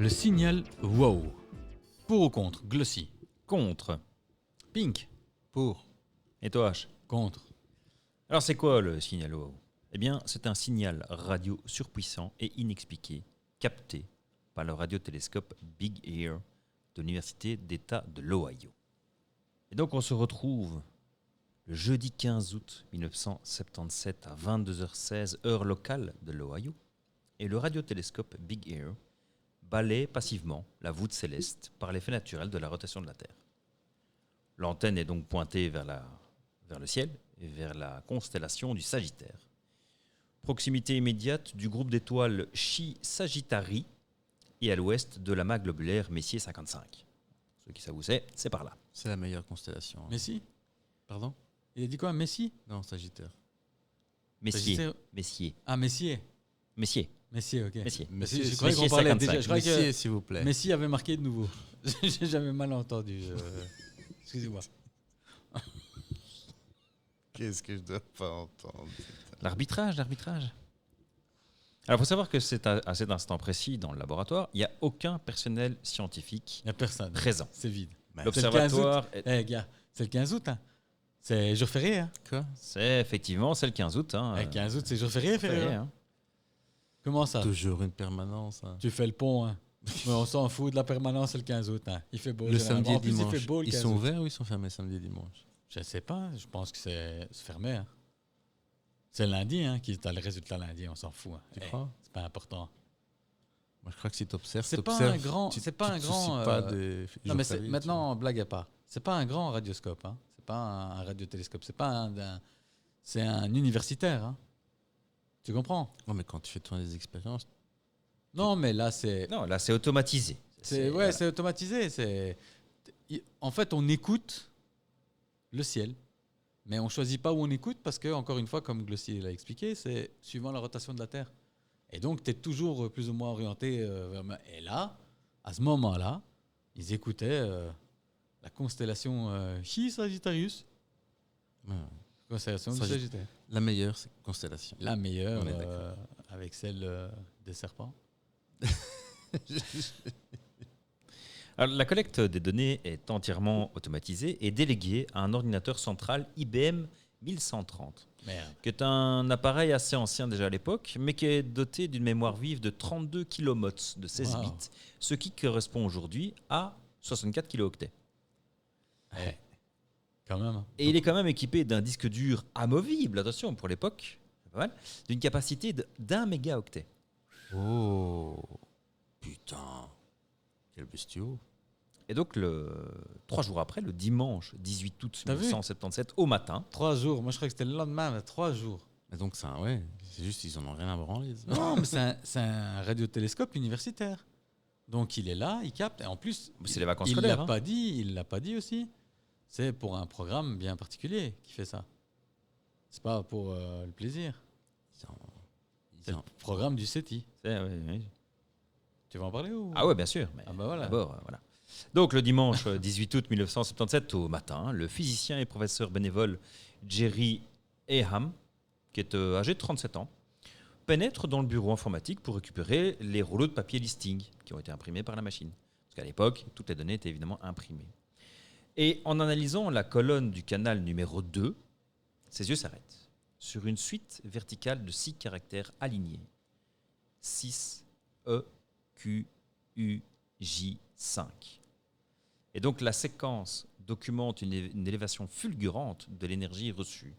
Le signal wow. Pour ou contre? Glossy. Contre. Pink. Pour. Et toi, H? Contre. Alors, c'est quoi le signal wow? Eh bien, c'est un signal radio surpuissant et inexpliqué, capté par le radiotélescope Big Ear de l'Université d'État de l'Ohio. Et donc, on se retrouve le jeudi 15 août 1977 à 22h16, heure locale de l'Ohio, et le radiotélescope Big Ear balaie passivement la voûte céleste par l'effet naturel de la rotation de la Terre. L'antenne est donc pointée vers le ciel et vers la constellation du Sagittaire. Proximité immédiate du groupe d'étoiles Chi Sagittarii et à l'ouest de l'amas globulaire Messier 55. Ceux qui savent où c'est par là. C'est la meilleure constellation. Messi? Pardon? Il a dit quoi? Messi? Non, Sagittaire. Messier. Sagittaire. Messier. Ah, Messier. Messier. Messi, ok. Messier. Messi, je Messier croyais qu'on parlait 55. déjà. Je croyais Messier, que s'il vous plaît. Messi avait marqué de nouveau. J'ai jamais mal entendu. Excusez-moi. Qu'est-ce que je dois pas entendre? L'arbitrage. Alors, il faut savoir que c'est à cet instant précis dans le laboratoire, il n'y a aucun personnel scientifique Il n'y a personne. présent. C'est vide. L'observatoire, Eh, gars, c'est le 15 août. Hein. C'est jour férié. Hein. Quoi? c'est le 15 août. Hein, Le 15 août, c'est jour férié, férié, hein. hein. Comment ça? Toujours une permanence. Hein. Tu fais le pont. Hein. Mais on s'en fout de la permanence, c'est le 15 août. Hein. Il fait beau. Le généralement. samedi et En plus, dimanche. il fait beau le Ils 15 sont août. ouverts ou ils sont fermés samedi et dimanche? Je ne sais pas. Je pense que c'est fermé. Hein. C'est lundi hein, qui a le résultat lundi. On s'en fout. Hein. Tu crois? C'est pas important. Moi, je crois que si tu observes, C'est pas un grand. C'est pas un grand. pas des Non, mais jours fériés, maintenant, blague à part. C'est pas un grand radioscope. Hein. C'est pas un radiotélescope. C'est pas c'est un universitaire. Hein. Tu comprends? Non, mais quand tu fais tourner des expériences, Non, mais là, c'est. Non, là, c'est automatisé. C'est automatisé. En fait, on écoute le ciel, mais on choisit pas où on écoute parce que, encore une fois, comme Glossy l'a expliqué, c'est suivant la rotation de la Terre. Et donc, tu es toujours plus ou moins orienté vers. Et là, à ce moment-là, ils écoutaient la constellation Chi Sagittarius. ouais. Constellation du Sagittaire. Sagittaire. La meilleure, c'est constellation. La meilleure On est d'accord. avec celle des serpents. Alors, la collecte des données est entièrement automatisée et déléguée à un ordinateur central IBM 1130, Merde. qui est un appareil assez ancien déjà à l'époque, mais qui est doté d'une mémoire vive de 32 kilomots de 16 Wow. bits, ce qui correspond aujourd'hui à 64 kilooctets. Ouais. Quand même. Hein. Et il est quand même équipé d'un disque dur amovible, attention, pour l'époque, c'est pas mal, d'une capacité d'1 mégaoctet. Oh, putain. Quel bestiau. Et donc, 3 jours après, le dimanche 18 août T'as vu 1977, au matin, 3 jours. Moi, je croyais que c'était le lendemain, mais 3 jours. Mais donc, ouais, c'est juste ils en ont rien à branler. ça. Non, mais c'est un radiotélescope universitaire. Donc, il est là, il capte. Et en plus, c'est les vacances il scolaires. l'a pas dit. Il l'a pas dit aussi. C'est pour un programme bien particulier qui fait ça. C'est pas pour le plaisir. Ils C'est le en- programme du SETI. Oui. Tu vas en parler ou Ah ouais, bien sûr. Mais Ah bah voilà. d'abord, voilà. Donc, le dimanche 18 août 1977, au matin, le physicien et professeur bénévole Jerry Eham, qui est âgé de 37 ans, pénètre dans le bureau informatique pour récupérer les rouleaux de papier listing qui ont été imprimés par la machine. Parce qu'à l'époque, toutes les données étaient évidemment imprimées. Et en analysant la colonne du canal numéro 2, ses yeux s'arrêtent sur une suite verticale de 6 caractères alignés. 6, E, Q, U, J, 5. Et donc la séquence documente une élévation fulgurante de l'énergie reçue.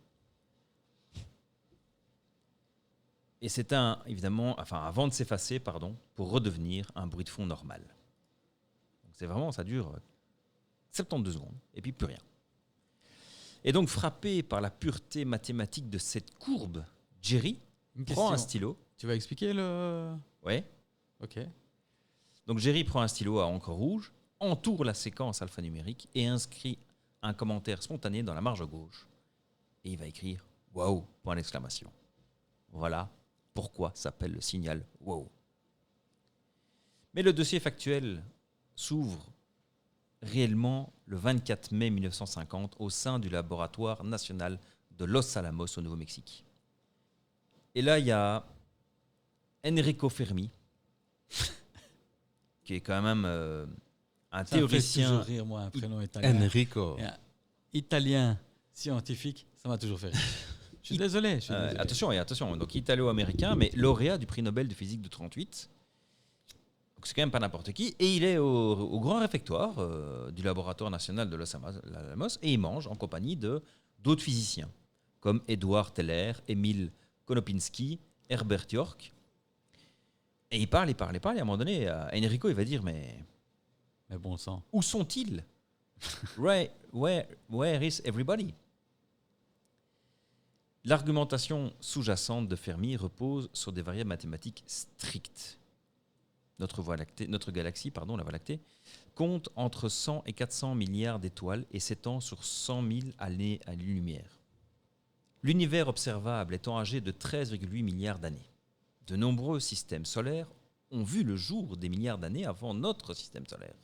Et c'est avant de s'effacer, pour redevenir un bruit de fond normal. Donc c'est vraiment, ça dure 72 secondes, et puis plus rien. Et donc, frappé par la pureté mathématique de cette courbe, Jerry Une prend un question. stylo. Tu vas expliquer le. Ouais. Ok. Donc, Jerry prend un stylo à encre rouge, entoure la séquence alphanumérique et inscrit un commentaire spontané dans la marge gauche. Et il va écrire « Waouh !» point d'exclamation. Voilà pourquoi s'appelle le signal « Wow ». Mais le dossier factuel s'ouvre réellement le 24 mai 1950 au sein du laboratoire national de Los Alamos au Nouveau-Mexique. Et là, il y a Enrico Fermi, qui est quand même un Ça me fait théoricien. toujours rire, moi, un prénom italien. Enrico. Et un italien scientifique, ça m'a toujours fait rire. Je suis désolé. Attention, donc italo-américain, mais lauréat du prix Nobel de physique de 38. Donc c'est quand même pas n'importe qui. Et il est au grand réfectoire du laboratoire national de Los Alamos et il mange en compagnie d'autres physiciens, comme Edouard Teller, Emile Konopinski, Herbert York. Et il parle, et à un moment donné, Enrico, il va dire, mais bon sang. où sont-ils? Where is everybody? L'argumentation sous-jacente de Fermi repose sur des variables mathématiques strictes. Notre galaxie, la Voie lactée, compte entre 100 et 400 milliards d'étoiles et s'étend sur 100 000 années à lumière. L'univers observable étant âgé de 13,8 milliards d'années. De nombreux systèmes solaires ont vu le jour des milliards d'années avant notre système solaire.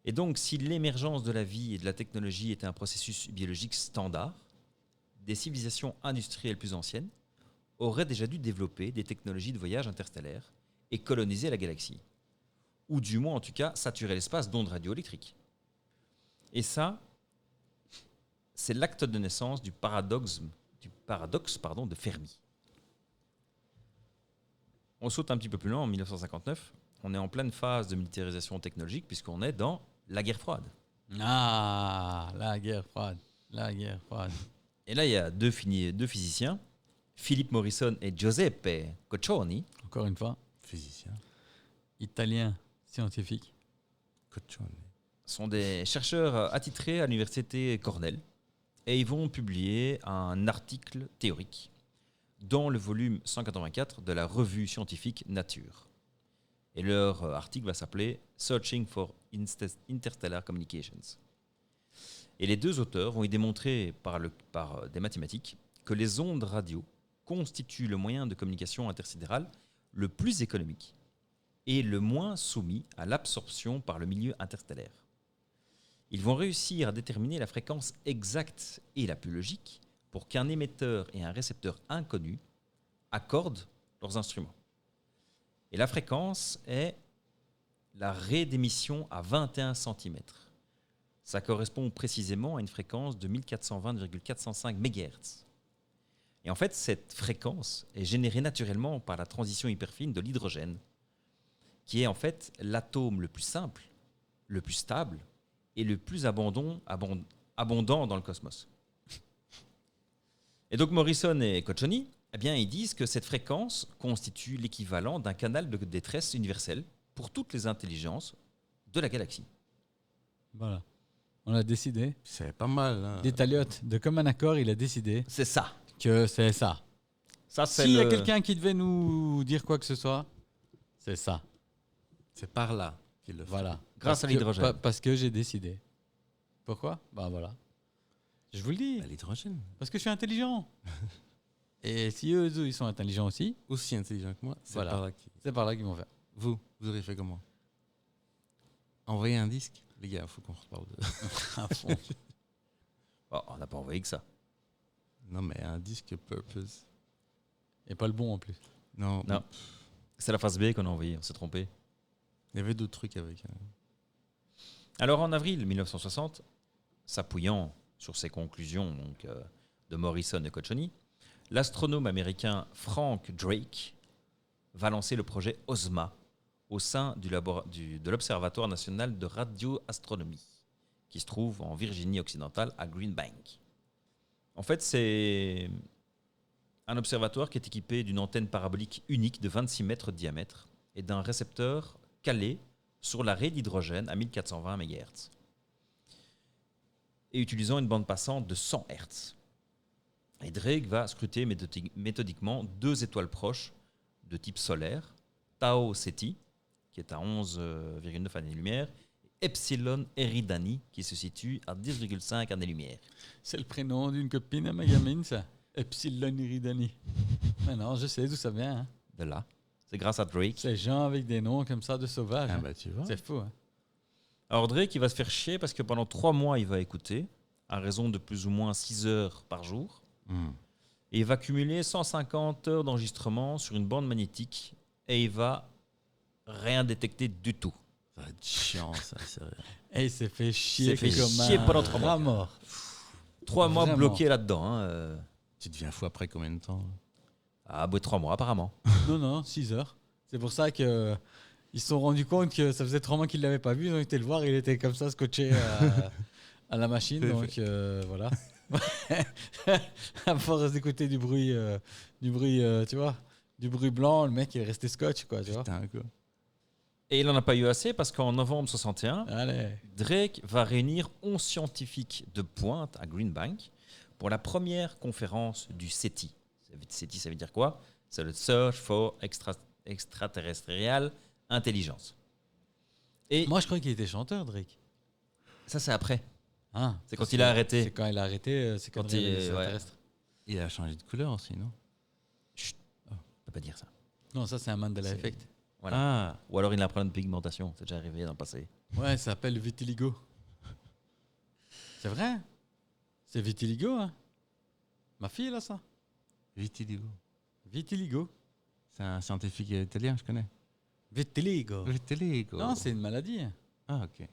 Et donc, si l'émergence de la vie et de la technologie était un processus biologique standard, des civilisations industrielles plus anciennes auraient déjà dû développer des technologies de voyage interstellaire et coloniser la galaxie. Ou du moins, en tout cas, saturer l'espace d'ondes radioélectriques. Et ça, c'est l'acte de naissance du paradoxe de Fermi. On saute un petit peu plus loin, en 1959. On est en pleine phase de militarisation technologique puisqu'on est dans la guerre froide. Ah, la guerre froide. Et là, il y a deux physiciens, Philip Morrison et Giuseppe Coccioni. Encore une fois, Physicien. italien scientifique. Coccione. Sont des chercheurs attitrés à l'université Cornell et ils vont publier un article théorique dans le volume 184 de la revue scientifique Nature. Et leur article va s'appeler Searching for Interstellar Communications. Et les deux auteurs vont y démontrer par des mathématiques que les ondes radio constituent le moyen de communication intersidérale le plus économique et le moins soumis à l'absorption par le milieu interstellaire. Ils vont réussir à déterminer la fréquence exacte et la plus logique pour qu'un émetteur et un récepteur inconnus accordent leurs instruments. Et la fréquence est la raie d'émission à 21 cm. Ça correspond précisément à une fréquence de 1420,405 MHz. Et en fait, cette fréquence est générée naturellement par la transition hyperfine de l'hydrogène, qui est en fait l'atome le plus simple, le plus stable et le plus abondant dans le cosmos. Et donc Morrison et Coccioni, eh bien, ils disent que cette fréquence constitue l'équivalent d'un canal de détresse universel pour toutes les intelligences de la galaxie. Voilà. On a décidé. C'est pas mal. Hein. Détaliote, de commun accord, il a décidé C'est ça. que c'est ça. Ça, c'est S'il y a quelqu'un qui devait nous dire quoi que ce soit, c'est ça. C'est par là qu'il le fait. Voilà. Grâce à l'hydrogène. Parce que j'ai décidé. Pourquoi? Ben voilà. Je vous le dis. Bah, l'hydrogène. Parce que je suis intelligent. Et si eux, ils sont intelligents aussi, Aussi intelligent que moi, c'est Voilà. par là qu'il... c'est par là qu'ils vont faire. Vous auriez fait comment? Envoyer un disque? Les gars, il faut qu'on reparle de... À fond. Oh, on n'a pas envoyé que ça. Non, mais un disque Purpose. Et pas le bon en plus. Non. Non. C'est la phase B qu'on a envoyée, on s'est trompé. Il y avait d'autres trucs avec... Alors en avril 1960, s'appuyant sur ces conclusions de Morrison et Coccioni, l'astronome américain Frank Drake va lancer le projet OSMA au sein de l'Observatoire national de radioastronomie, qui se trouve en Virginie occidentale à Green Bank. En fait, c'est un observatoire qui est équipé d'une antenne parabolique unique de 26 mètres de diamètre et d'un récepteur calé sur la raie d'hydrogène à 1420 MHz et utilisant une bande passante de 100 Hz. Et Drake va scruter méthodiquement deux étoiles proches de type solaire, Tau Ceti, qui est à 11,9 années-lumière, et Epsilon Eridani, qui se situe à 10,5 années-lumière. C'est le prénom d'une copine à ma gamine, ça. Epsilon Iridani. Mais non, je sais d'où ça vient. Hein. De là. C'est grâce à Drake. Ces gens avec des noms comme ça de sauvages. Ah hein. bah tu vois. C'est fou. Hein. Alors Drake, il va se faire chier parce que pendant 3 mois, il va écouter, à raison de plus ou moins 6 heures par jour. Et il va cumuler 150 heures d'enregistrement sur une bande magnétique et il va rien détecté du tout. Ça va être chiant, ça, sérieux. Et il s'est fait chier, s'est fait comme chier un pendant 3 mois. rat mort. 3 mois Vraiment. bloqué là-dedans. Hein. Tu deviens fou après combien de temps? À bout de 3 mois, apparemment. Non, 6 heures. C'est pour ça que ils se sont rendus compte que ça faisait 3 mois qu'ils ne l'avaient pas vu. Ils ont été le voir, il était comme ça, scotché à la machine. Donc voilà. À force d'écouter du bruit, tu vois, du bruit blanc, le mec il est resté scotch, quoi, tu vois. Putain, quoi. Et il n'en a pas eu assez parce qu'en novembre 61, Allez. Drake va réunir 11 scientifiques de pointe à Green Bank pour la première conférence du SETI. SETI, ça veut dire quoi? C'est le Search for Extraterrestrial Intelligence. Et Moi, je crois qu'il était chanteur, Drake. ça, c'est après. Ah, C'est quand il a arrêté. C'est quand il a arrêté, c'est quand Quand il il- est extraterrestre. Il a changé de couleur aussi, non? Chut, on peut pas dire ça. Non, ça c'est un Mandela C'est- Effect. Voilà. Ah, Ou alors il a un problème de pigmentation. C'est déjà arrivé dans le passé. Ouais, ça s'appelle vitiligo. C'est vrai? C'est vitiligo, hein? Ma fille, là, ça? vitiligo. Vitiligo. C'est un scientifique italien, je connais. Vitiligo. Vitiligo. Non, c'est une maladie. Ah, ok.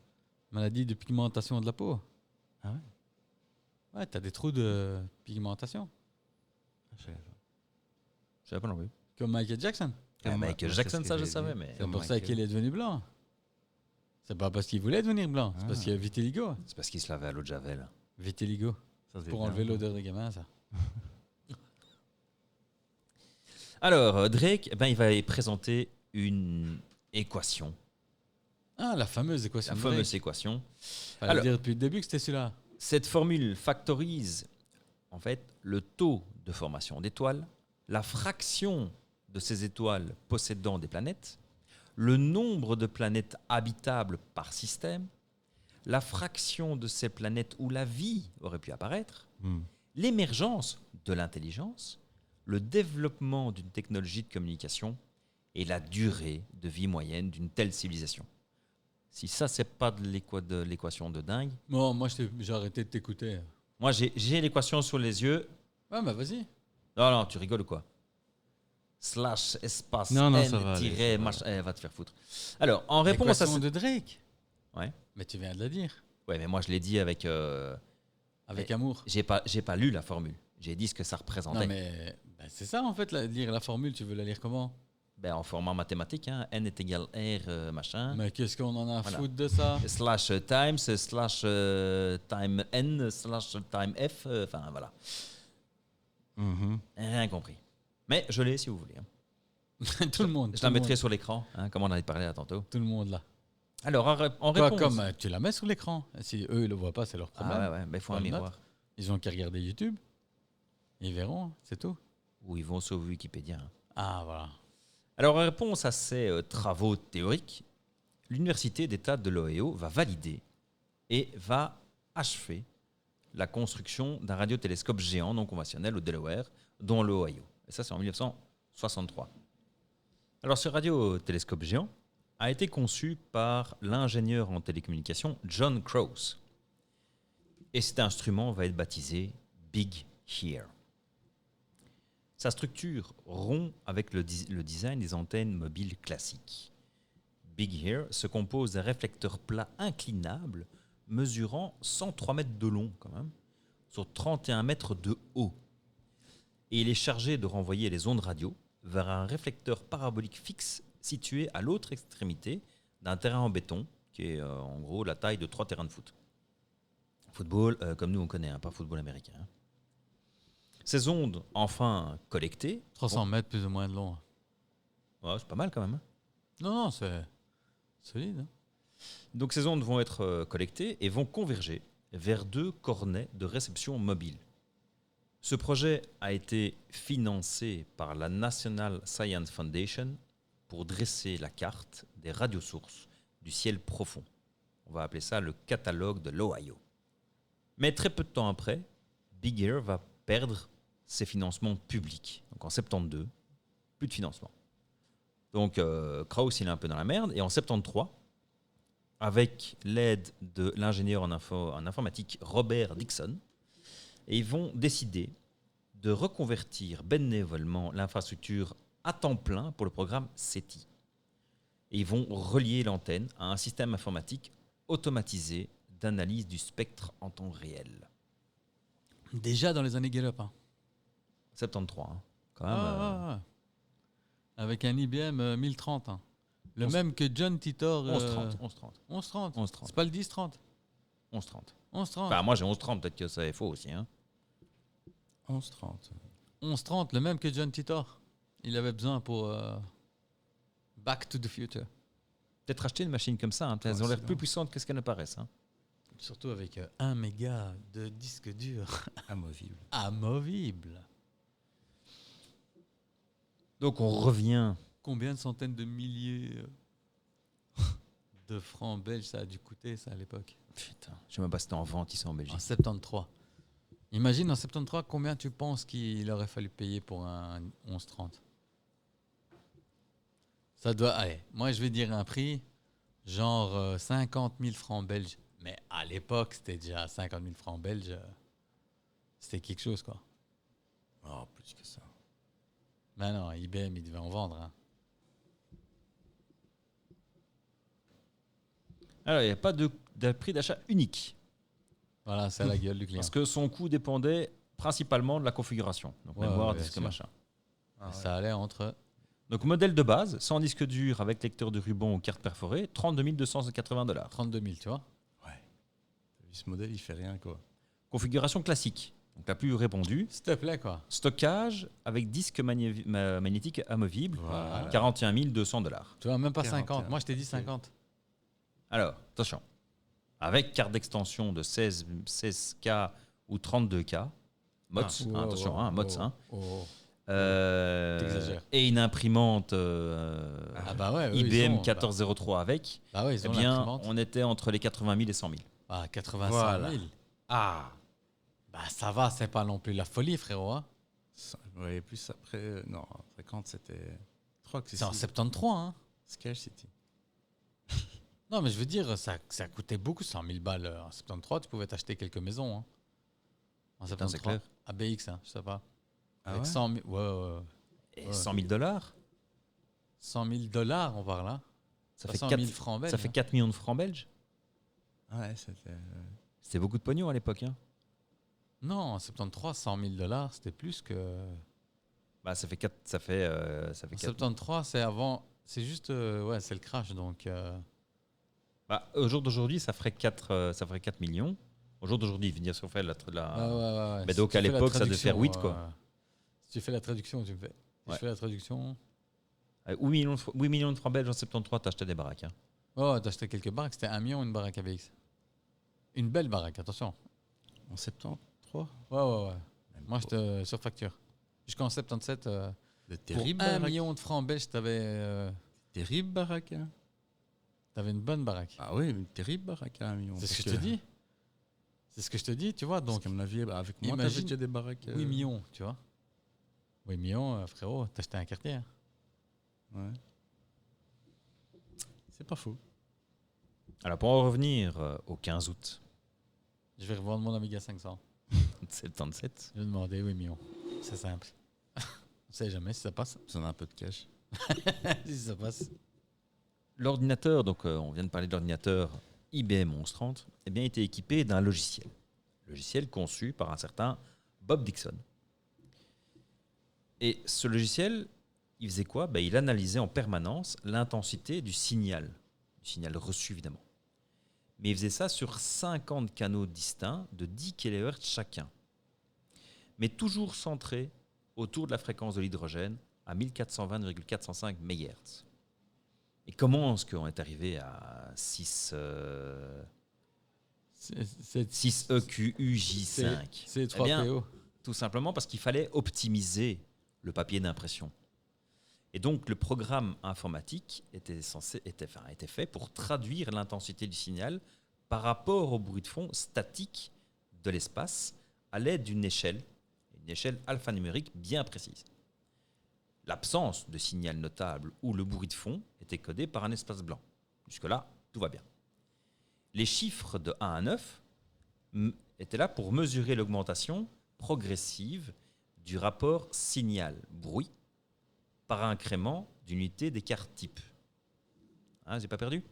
Maladie de pigmentation de la peau. Ah ouais? Ouais, t'as des trous de pigmentation. Je savais pas. Je savais pas non plus. Comme Michael Jackson. Comme moi, Michael c'est Jackson, ce que ça je j'ai savais, dit. mais C'est Comme pour ça Michael. qu'il est devenu blanc. C'est pas parce qu'il voulait devenir blanc, c'est parce Ah. qu'il y a vitiligo. c'est parce qu'il se lavait à l'eau de Javel. Vitiligo. Ça se Pour fait enlever bien. l'odeur des gamins, ça. Alors, Drake, il va y présenter une équation. Ah, la fameuse équation. La de fameuse Drake. équation. Fallait Alors- dire depuis le début que c'était celui-là. Cette formule factorise en fait le taux de formation d'étoiles, la fraction de ces étoiles possédant des planètes, le nombre de planètes habitables par système, la fraction de ces planètes où la vie aurait pu apparaître, Hmm. l'émergence de l'intelligence, le développement d'une technologie de communication et la durée de vie moyenne d'une telle civilisation. Si ça, c'est pas de l'équation de dingue, Bon, moi, j'ai arrêté de t'écouter. moi j'ai l'équation sur les yeux. Ouais, bah vas-y. Non, tu rigoles ou quoi? Slash espace Non, non, N ça va aller, tiret ça va machin. Va te faire foutre. Alors, en réponse à L'équation ce... de Drake. Ouais. Mais tu viens de la dire. Ouais, mais moi je l'ai dit avec... Avec Mais- amour. J'ai pas lu la formule. J'ai dit ce que ça représentait. Non, mais bah, c'est ça, en fait, lire la formule. Tu veux la lire comment? En format mathématique, hein, N est égal R machin. Mais qu'est-ce qu'on en a à Voilà. foutre de ça? Slash times, slash time N, slash time F. Enfin, voilà. Mhm. Rien compris. Mais je l'ai si vous voulez. hein. Tout le monde. Je tout la le mettrai monde, sur l'écran, hein, comme on avait parlé là tantôt. Tout le monde là. Alors, en Quoi, réponse... comme tu la mets sur l'écran. Si eux, ils le voient pas, c'est leur problème. Ah ouais, il faut un Pas de miroir. Ils ont qu'à regarder YouTube. Ils verront, c'est tout. Ou ils vont sur Wikipédia. hein. Ah, voilà. Alors, en réponse à ces travaux théoriques, l'Université d'État de l'Ohio va valider et va achever la construction d'un radiotélescope géant non conventionnel au Delaware, dans l'Ohio. Et ça, c'est en 1963. Alors, ce radiotélescope géant a été conçu par l'ingénieur en télécommunications John Crouse. Et cet instrument va être baptisé Big Ear. Sa structure rompt avec le design des antennes mobiles classiques. Big Ear se compose d'un réflecteur plat inclinable mesurant 103 mètres de long quand même, sur 31 mètres de haut. Et il est chargé de renvoyer les ondes radio vers un réflecteur parabolique fixe situé à l'autre extrémité d'un terrain en béton, qui est en gros la taille de 3 terrains de foot. Football, comme nous on connaît, hein, pas football américain. hein. Ces ondes, enfin collectées, 300 mètres plus ou moins de long. ouais, c'est pas mal quand même. hein. Non, c'est solide. hein. Donc ces ondes vont être collectées et vont converger vers 2 cornets de réception mobile. Ce projet a été financé par la National Science Foundation pour dresser la carte des radiosources du ciel profond. On va appeler ça le catalogue de l'Ohio. Mais très peu de temps après, Big Ear va perdre ses financements publics. Donc en 72, plus de financement. Donc Krauss, il est un peu dans la merde. Et en 73, avec l'aide de l'ingénieur en informatique Robert Dixon, et ils vont décider de reconvertir bénévolement l'infrastructure à temps plein pour le programme SETI. et ils vont relier l'antenne à un système informatique automatisé d'analyse du spectre en temps réel. Déjà dans les années Gallup. Hein. 73, hein. Quand même. Ah. Avec un IBM 1030. Hein. Le 11 même que John Titor. 1130. 1130. 1130. C'est pas le 1030. 1130. 1130. Enfin, moi j'ai 1130, peut-être que ça est faux aussi. Hein. 11h30. 1130, le même que John Titor. Il avait besoin pour Back to the Future. Peut-être acheter une machine comme ça, hein. Elles ont l'air plus puissantes que ce qu'elles ne paraissent. Hein. Surtout avec 1 méga de disque dur Amovible. amovible. Donc on revient. Combien de centaines de milliers de francs belges ça a dû coûter ça à l'époque? Putain, je ne sais même pas si c'était en vente ici en Belgique. En 73. Imagine en 73 combien tu penses qu'il aurait fallu payer pour un 1130? Ça doit. Allez, moi je vais dire un prix, genre 50 000 francs belges. Mais à l'époque, c'était déjà 50 000 francs belges. C'était quelque chose, quoi. Oh, plus que ça. Mais non, IBM, il devait en vendre. Hein. Alors, il n'y a pas de prix d'achat unique. Voilà, c'est la gueule du client. Parce que son coût dépendait principalement de la configuration. Donc, Ouais, mémoire, ouais, disque, bien sûr. machin. Ah, ouais. Ça allait entre. Donc, modèle de base, sans disque dur, avec lecteur de ruban ou carte perforée, 32 280 $. 32 000, tu vois. Ouais. T'as vu, ce modèle, il fait rien, quoi. Configuration classique, donc la plus répandue. S'il te plaît, quoi. Stockage avec disque magnétique amovible, Voilà. 41 200 $. Tu vois, même pas 41. 50. Moi, je t'ai dit 50. Alors, attention. Avec carte d'extension de 16K ou 32K, MOTS, Ah, attention, oh, MOTS, hein. oh. Euh, et une imprimante Ah bah ouais, eux, IBM ils ont, 1403 avec, Bah ouais, ils eh ont bien, l'imprimante. on était entre les 80 000 et 100 000. Ah, 85 Voilà. 000. Ah. Bah ça va, c'est pas non plus la folie, frérot. Hein. Ouais, plus après. Non, 50, c'était. Je crois que C'est en si. 73. Hein. Sketch City. Non, mais je veux dire, ça coûtait beaucoup, 100 000 balles. En 73, tu pouvais t'acheter quelques maisons. Hein. En Putain, c'est 73. clair. ABX, hein, je sais pas. Ah Avec ouais 100 000, ouais. Et Ouais. 100 000 $, 100 000 dollars, on parle là. ça Pas fait 100 4, 000 francs belges. ça fait 4 millions de francs belges. Ouais, c'était. C'était beaucoup de pognon à l'époque. Hein. Non, en 73, 100 000 dollars, c'était plus que. Bah, ça fait 4. Ça fait, ça fait En 4. 73, c'est avant. C'est juste. Ouais, c'est le crash, donc. Bah, au jour d'aujourd'hui, ça ferait 4 millions. Au jour d'aujourd'hui, il veut dire si on fait la. Ouais. Mais Si donc, tu à fais la l'époque, ça devait traduction, faire 8, quoi. Si tu fais la traduction, tu me fais. Si Ouais. je fais la traduction. 8 millions de francs belges en 73, t'as acheté des baraques. Hein. Oh, t'as acheté quelques baraques. C'était 1 million, une baraque ABX. Une belle baraque, attention. En 73 Ouais. Même Moi, pas. j'étais sur facture. Jusqu'en 77, De pour terrible 1 baraque. million de francs belges, Terrible baraque. Hein. t'avais une bonne baraque. Ah oui, une terrible baraque à 1 million. C'est ce parce que je te dis. C'est ce que je te dis, tu vois. Parce Donc, qu'à mon avis, avec moi, imagine t'avais déjà des baraques. 8 millions, tu vois. 8 millions, frérot, t'as acheté un quartier. Hein. Ouais. C'est pas faux. Alors, pour en revenir au 15 août Je vais revendre mon Amiga 500. 77, Je vais demander 8 millions. C'est simple. On sait jamais si ça passe. Ça a un peu de cash. Si ça passe. l'ordinateur, donc on vient de parler de l'ordinateur IBM 1130, eh bien, était équipé d'un logiciel. Logiciel conçu par un certain Bob Dixon. Et ce logiciel, il faisait quoi? Ben, il analysait en permanence l'intensité du signal reçu évidemment. Mais il faisait ça sur 50 canaux distincts de 10 kHz chacun. Mais toujours centré autour de la fréquence de l'hydrogène à 1420,405 MHz. Et comment est-ce qu'on est arrivé à 6 EQUJ5? C'est Eh bien, 3PO. tout simplement parce qu'il fallait optimiser le papier d'impression. Et donc, le programme informatique était fait pour traduire l'intensité du signal par rapport au bruit de fond statique de l'espace à l'aide d'une échelle alphanumérique bien précise. L'absence de signal notable ou le bruit de fond était codé par un espace blanc. Jusque-là, tout va bien. Les chiffres de 1 à 9 étaient là pour mesurer l'augmentation progressive du rapport signal-bruit par incrément d'unité d'écart type. Hein, j'ai pas perdu.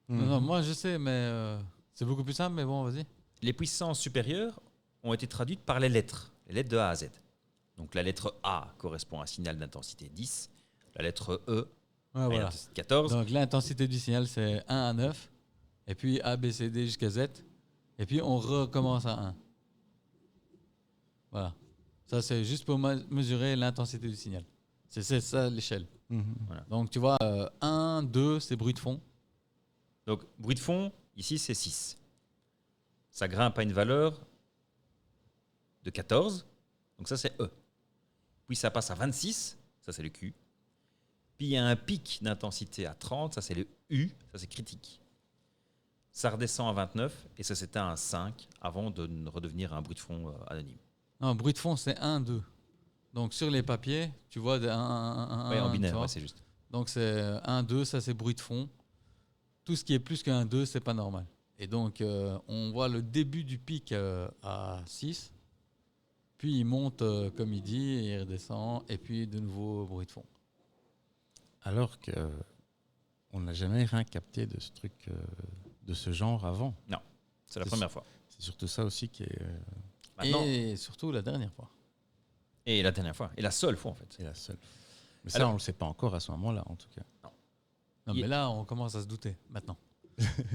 Non, non, moi je sais, mais c'est beaucoup plus simple, mais bon, vas-y. Les puissances supérieures ont été traduites par les lettres de A à Z. Donc la lettre A correspond à un signal d'intensité 10, la lettre E Ouais, à une voilà. intensité 14, Donc l'intensité du signal, c'est 1 à 9, et puis A, B, C, D jusqu'à Z, et puis on recommence à 1. Voilà. Ça, c'est juste pour mesurer l'intensité du signal. C'est ça l'échelle. Mhm. Donc tu vois, 1, 2, c'est bruit de fond. Donc, bruit de fond, ici, c'est 6. Ça grimpe à une valeur de 14. Donc, ça, c'est E. Puis, ça passe à 26. Ça, c'est le Q. Puis, il y a un pic d'intensité à 30. Ça, c'est le U. Ça, c'est critique. Ça redescend à 29. Et ça s'éteint à 5 avant de redevenir un bruit de fond anonyme. Non, bruit de fond, c'est 1, 2. Donc sur les papiers, tu vois, de 1, 1, 1, Ouais, en 1, binaire, tu vois. ouais, c'est juste. Donc c'est 1, 2, ça c'est bruit de fond. Tout ce qui est plus qu'un 2, c'est pas normal. Et donc on voit le début du pic à 6, puis il monte comme il dit, et il redescend, et puis de nouveau bruit de fond. Alors que on n'a jamais rien capté de ce truc, de ce genre avant. C'est la C'est première fois. C'est surtout ça aussi qui est, Maintenant, Et surtout la dernière fois. et la dernière fois. Et la seule fois, en fait. c'est la seule. Mais ça, Alors- on ne le sait pas encore à ce moment-là, en tout cas. Non, Il- mais là, on commence à se douter, maintenant.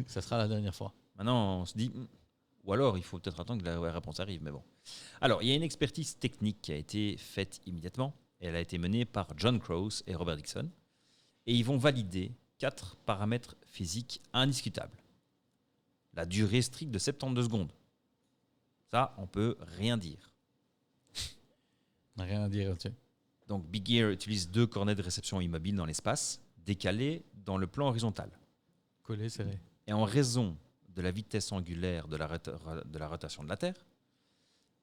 Ça sera la dernière fois. Maintenant, on se dit, ou alors il faut peut-être attendre que la réponse arrive, mais bon. Alors, il y a une expertise technique qui a été faite immédiatement. Et elle a été menée par John Krause et Robert Dixon. Et ils vont valider 4 paramètres physiques indiscutables. La durée stricte de 72 secondes. Ça, on peut rien dire. On n'a rien à dire là-dessus. Donc, Big Ear utilise 2 cornets de réception immobiles dans l'espace, décalés dans le plan horizontal. Collé, serré. Et en raison de la vitesse angulaire de la rotation de la Terre,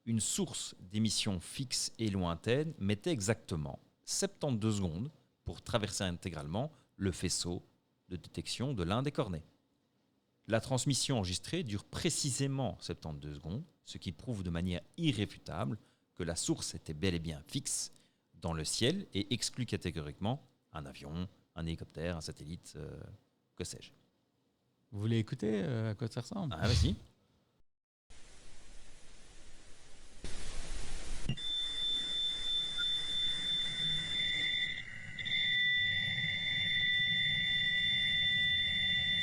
une source d'émission fixe et lointaine mettait exactement 72 secondes pour traverser intégralement le faisceau de détection de l'un des cornets. La transmission enregistrée dure précisément 72 secondes, ce qui prouve de manière irréfutable que la source était bel et bien fixe dans le ciel et exclut catégoriquement un avion, un hélicoptère, un satellite, que sais-je. Vous voulez écouter à quoi ça ressemble? Ah, vas-y.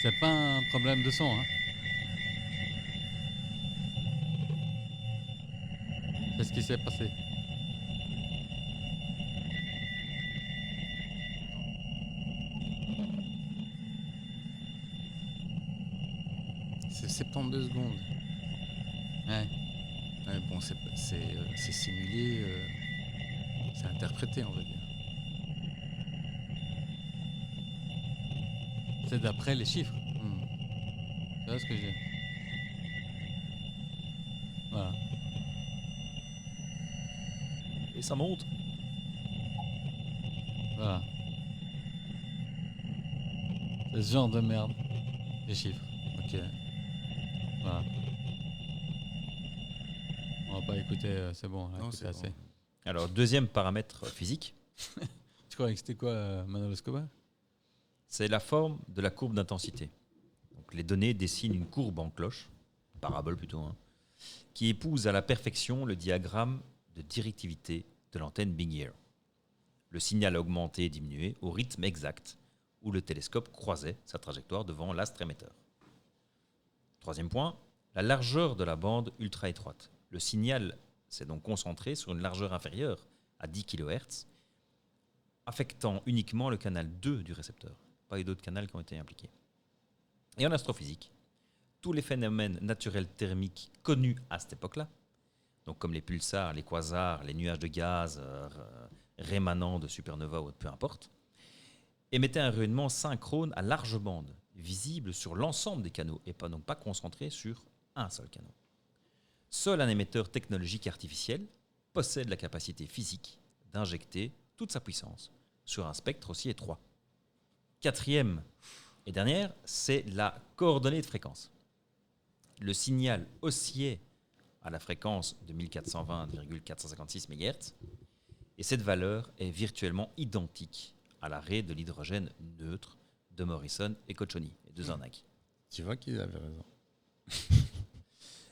C'est pas un problème de son, hein. C'est ce qui s'est passé. C'est 72 secondes. Ouais. Ouais, bon, c'est simulé, c'est interprété, on va dire. C'est d'après les chiffres. Tu vois ce que je dis? Voilà. Et ça monte. Voilà. C'est ce genre de merde. Les chiffres. Ok. Voilà. On va pas écouter, c'est bon, on a Non, écouté c'est assez. bon. Alors, deuxième paramètre physique, Tu croyais que c'était quoi, Manolo Escobar? c'est la forme de la courbe d'intensité. Donc, les données dessinent une courbe en cloche, parabole plutôt, hein, qui épouse à la perfection le diagramme de directivité de l'antenne Big Ear. Le signal a augmenté et diminué au rythme exact où le télescope croisait sa trajectoire devant l'astre émetteur. Troisième point, la largeur de la bande ultra étroite. Le signal s'est donc concentré sur une largeur inférieure à 10 kHz, affectant uniquement le canal 2 du récepteur. Pas eu d'autres canaux qui ont été impliqués. Et en astrophysique, tous les phénomènes naturels thermiques connus à cette époque-là, donc comme les pulsars, les quasars, les nuages de gaz rémanents de supernovas ou peu importe, émettaient un rayonnement synchrone à large bande, visible sur l'ensemble des canaux et donc pas concentré sur un seul canal. Seul un émetteur technologique artificiel possède la capacité physique d'injecter toute sa puissance sur un spectre aussi étroit. Quatrième et dernière, c'est la coordonnée de fréquence. Le signal oscillait à la fréquence de 1420,456 MHz et cette valeur est virtuellement identique à l'arrêt de l'hydrogène neutre de Morrison et Coccioni, les deux arnaques. Tu vois qu'ils avaient raison.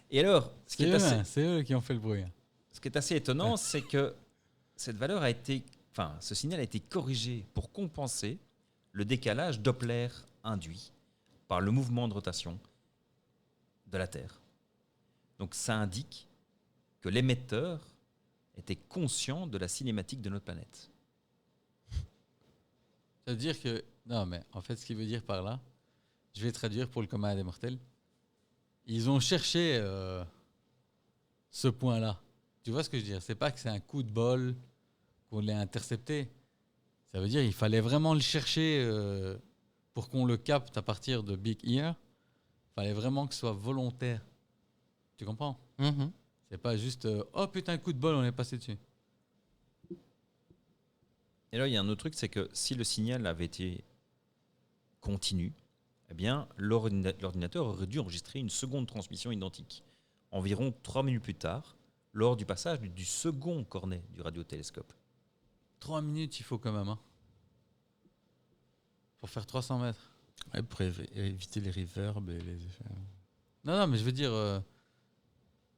Et alors, C'est eux qui ont fait le bruit. Hein. ce qui est assez étonnant, c'est que cette valeur ce signal a été corrigé pour compenser le décalage Doppler induit par le mouvement de rotation de la Terre. Donc ça indique que l'émetteur était conscient de la cinématique de notre planète. Ça veut dire que... Non, mais en fait, ce qu'il veut dire par là, je vais traduire pour le commun des mortels. Ils ont cherché ce point-là. Tu vois ce que je veux dire? C'est pas que c'est un coup de bol qu'on l'ait intercepté. Ça veut dire qu'il fallait vraiment le chercher pour qu'on le capte à partir de Big Ear. Il fallait vraiment que ce soit volontaire. Tu comprends? C'est pas juste oh putain, coup de bol, on est passé dessus. Et là, il y a un autre truc, c'est que si le signal avait été continu, eh bien, l'ordinateur aurait dû enregistrer une seconde transmission identique, environ 3 minutes plus tard, lors du passage du second cornet du radiotélescope. 3 minutes, il faut quand même. Hein. Pour faire 300 mètres. Ouais, pour éviter les reverbs et les effets. Non, mais je veux dire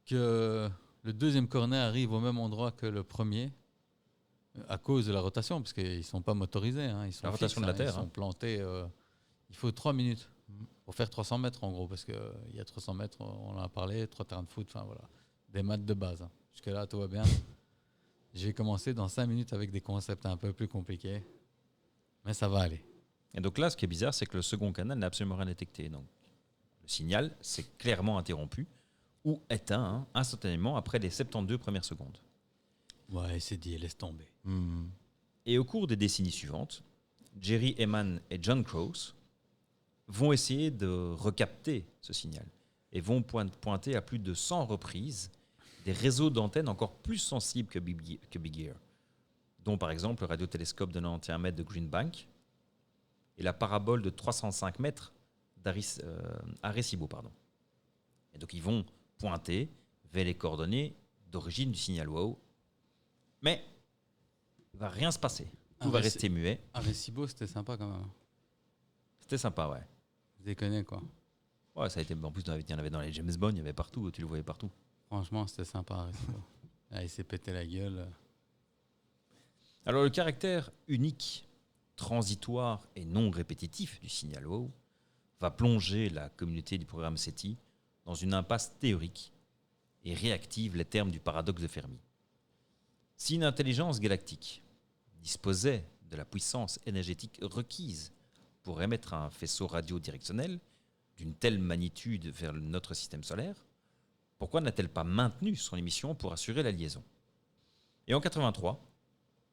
que le deuxième cornet arrive au même endroit que le premier à cause de la rotation, parce qu'ils ne sont pas motorisés. Hein, ils sont La rotation fixes, de la Terre. Ils sont plantés. Il faut 3 minutes pour faire 300 mètres en gros, parce qu'il y a 300 mètres, on en a parlé, 3 terrains de foot, enfin voilà. Des maths de base. Hein. Jusque-là, tout va bien. Je vais commencer dans 5 minutes avec des concepts un peu plus compliqués, mais ça va aller. Et donc là, ce qui est bizarre, c'est que le second canal n'a absolument rien détecté. Donc, le signal s'est clairement interrompu ou éteint instantanément après les 72 premières secondes. Ouais, c'est dit, laisse tomber. Et au cours des décennies suivantes, Jerry Eman et John Crouse vont essayer de recapter ce signal et vont pointer à plus de 100 reprises des réseaux d'antennes encore plus sensibles que Big Ear, dont par exemple le radiotélescope de 91 mètres de Green Bank et la parabole de 305 mètres d'Arecibo. Et donc ils vont pointer vers les coordonnées d'origine du signal WOW, mais il ne va rien se passer. Tout va rester muet. Arecibo, c'était sympa quand même. C'était sympa, ouais. Vous déconnez quoi. Ouais, ça a été. En plus, il y en avait dans les James Bond, il y avait partout, tu le voyais partout. Franchement, c'était sympa Arecibo. Là, il s'est pété la gueule. Alors, le caractère unique, transitoire et non répétitif du signal WOW va plonger la communauté du programme SETI dans une impasse théorique et réactive les termes du paradoxe de Fermi. Si une intelligence galactique disposait de la puissance énergétique requise pour émettre un faisceau radio-directionnel d'une telle magnitude vers notre système solaire, pourquoi n'a-t-elle pas maintenu son émission pour assurer la liaison? Et en 1983,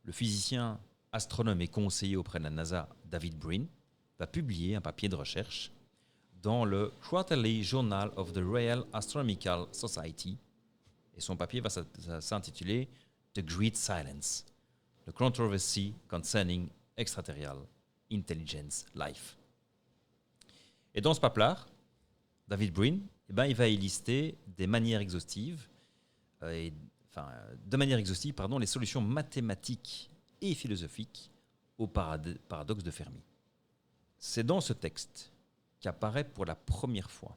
le physicien, astronome et conseiller auprès de la NASA, David Brin, va publier un papier de recherche dans le Quarterly Journal of the Royal Astronomical Society. Et son papier va s'intituler The Great Silence, The Controversy Concerning Extraterrestrial Intelligence Life. Et dans ce papier-là, David Brin, il va y lister de manière exhaustive, les solutions mathématiques et philosophiques au paradoxe de Fermi. C'est dans ce texte qu'apparaît pour la première fois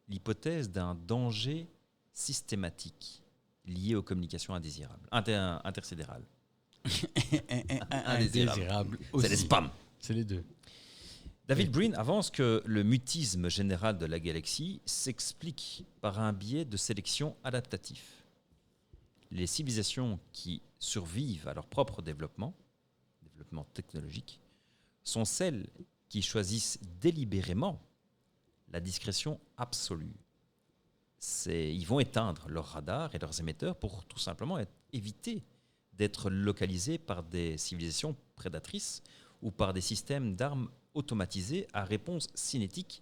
l'hypothèse d'un danger systématique lié aux communications indésirables, intersidérales. Indésirable aussi. C'est les spams. C'est les deux. David Brin avance que le mutisme général de la galaxie s'explique par un biais de sélection adaptatif. Les civilisations qui survivent à leur propre développement technologique, sont celles qui choisissent délibérément la discrétion absolue. Ils vont éteindre leurs radars et leurs émetteurs pour tout simplement éviter d'être localisés par des civilisations prédatrices ou par des systèmes d'armes automatisés à réponse cinétique.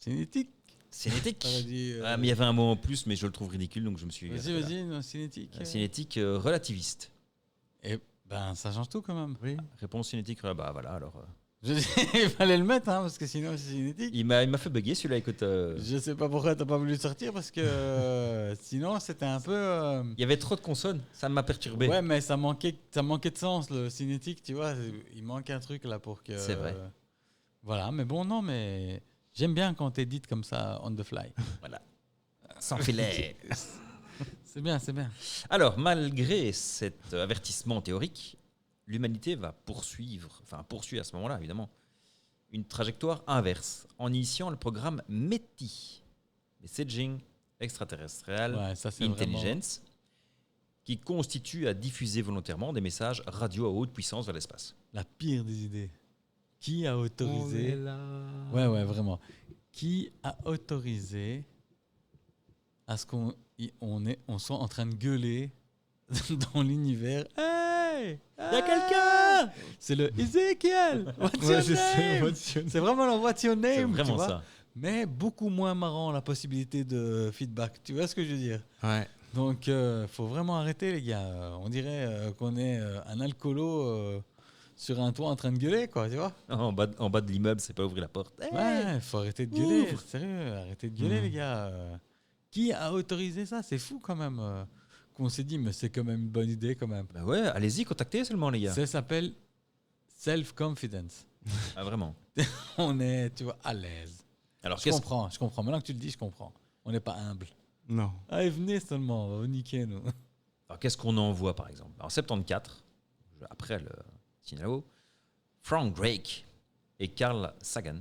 Cinétique. Cinétique. Dit, mais il y avait un mot en plus, mais je le trouve ridicule, donc je me suis... Vas-y, non, cinétique. Cinétique relativiste. Et ben, ça change tout quand même. Oui. Réponse cinétique, bah voilà, alors... Il fallait le mettre, hein, parce que sinon c'est cinétique. Il m'a fait bugger celui-là, écoute. Je sais pas pourquoi t'as pas voulu le sortir, parce que sinon c'était un peu... Il y avait trop de consonnes, ça m'a perturbé. Ouais, mais ça manquait de sens, le cinétique, tu vois. Il manque un truc là pour que... C'est vrai. Voilà, mais bon, non, mais j'aime bien quand t'édites comme ça, on the fly. Voilà. Sans filet. C'est bien, c'est bien. Alors, malgré cet avertissement théorique, l'humanité va poursuit à ce moment-là, évidemment, une trajectoire inverse en initiant le programme METI, Messaging Extraterrestrial Ouais, ça c'est Intelligence, qui constitue à diffuser volontairement des messages radio à haute puissance vers l'espace. la pire des idées. Qui a On autorisé... est là. Ouais, vraiment. Qui a autorisé à ce on soit en train de gueuler dans l'univers? Hey! Il y a quelqu'un! C'est le Ezekiel! What's Ouais, your je sais, name? what's your- C'est vraiment le What's your C'est name? tu vraiment vois. ça. Mais beaucoup moins marrant la possibilité de feedback. Tu vois ce que je veux dire? Ouais. Donc, faut vraiment arrêter, les gars. On dirait qu'on est un alcoolo sur un toit en train de gueuler, quoi, tu vois? En bas de l'immeuble, c'est pas ouvrir la porte. Hey! Ouais, faut arrêter de gueuler. Ouvre. Sérieux, arrêtez de gueuler, Mhm. les gars. Qui a autorisé ça? C'est fou quand même. Qu'on s'est dit, mais c'est quand même une bonne idée quand même. Bah ouais, allez-y, contactez seulement les gars. Ça s'appelle self-confidence. Ah, vraiment. On est, tu vois, à l'aise. Alors, Je comprends. Maintenant que tu le dis, je comprends. On n'est pas humble. Non. Allez, venez seulement, on va vous niquer, nous. Alors, qu'est-ce qu'on envoie, par exemple? En 74, après le Sinalo, Frank Drake et Carl Sagan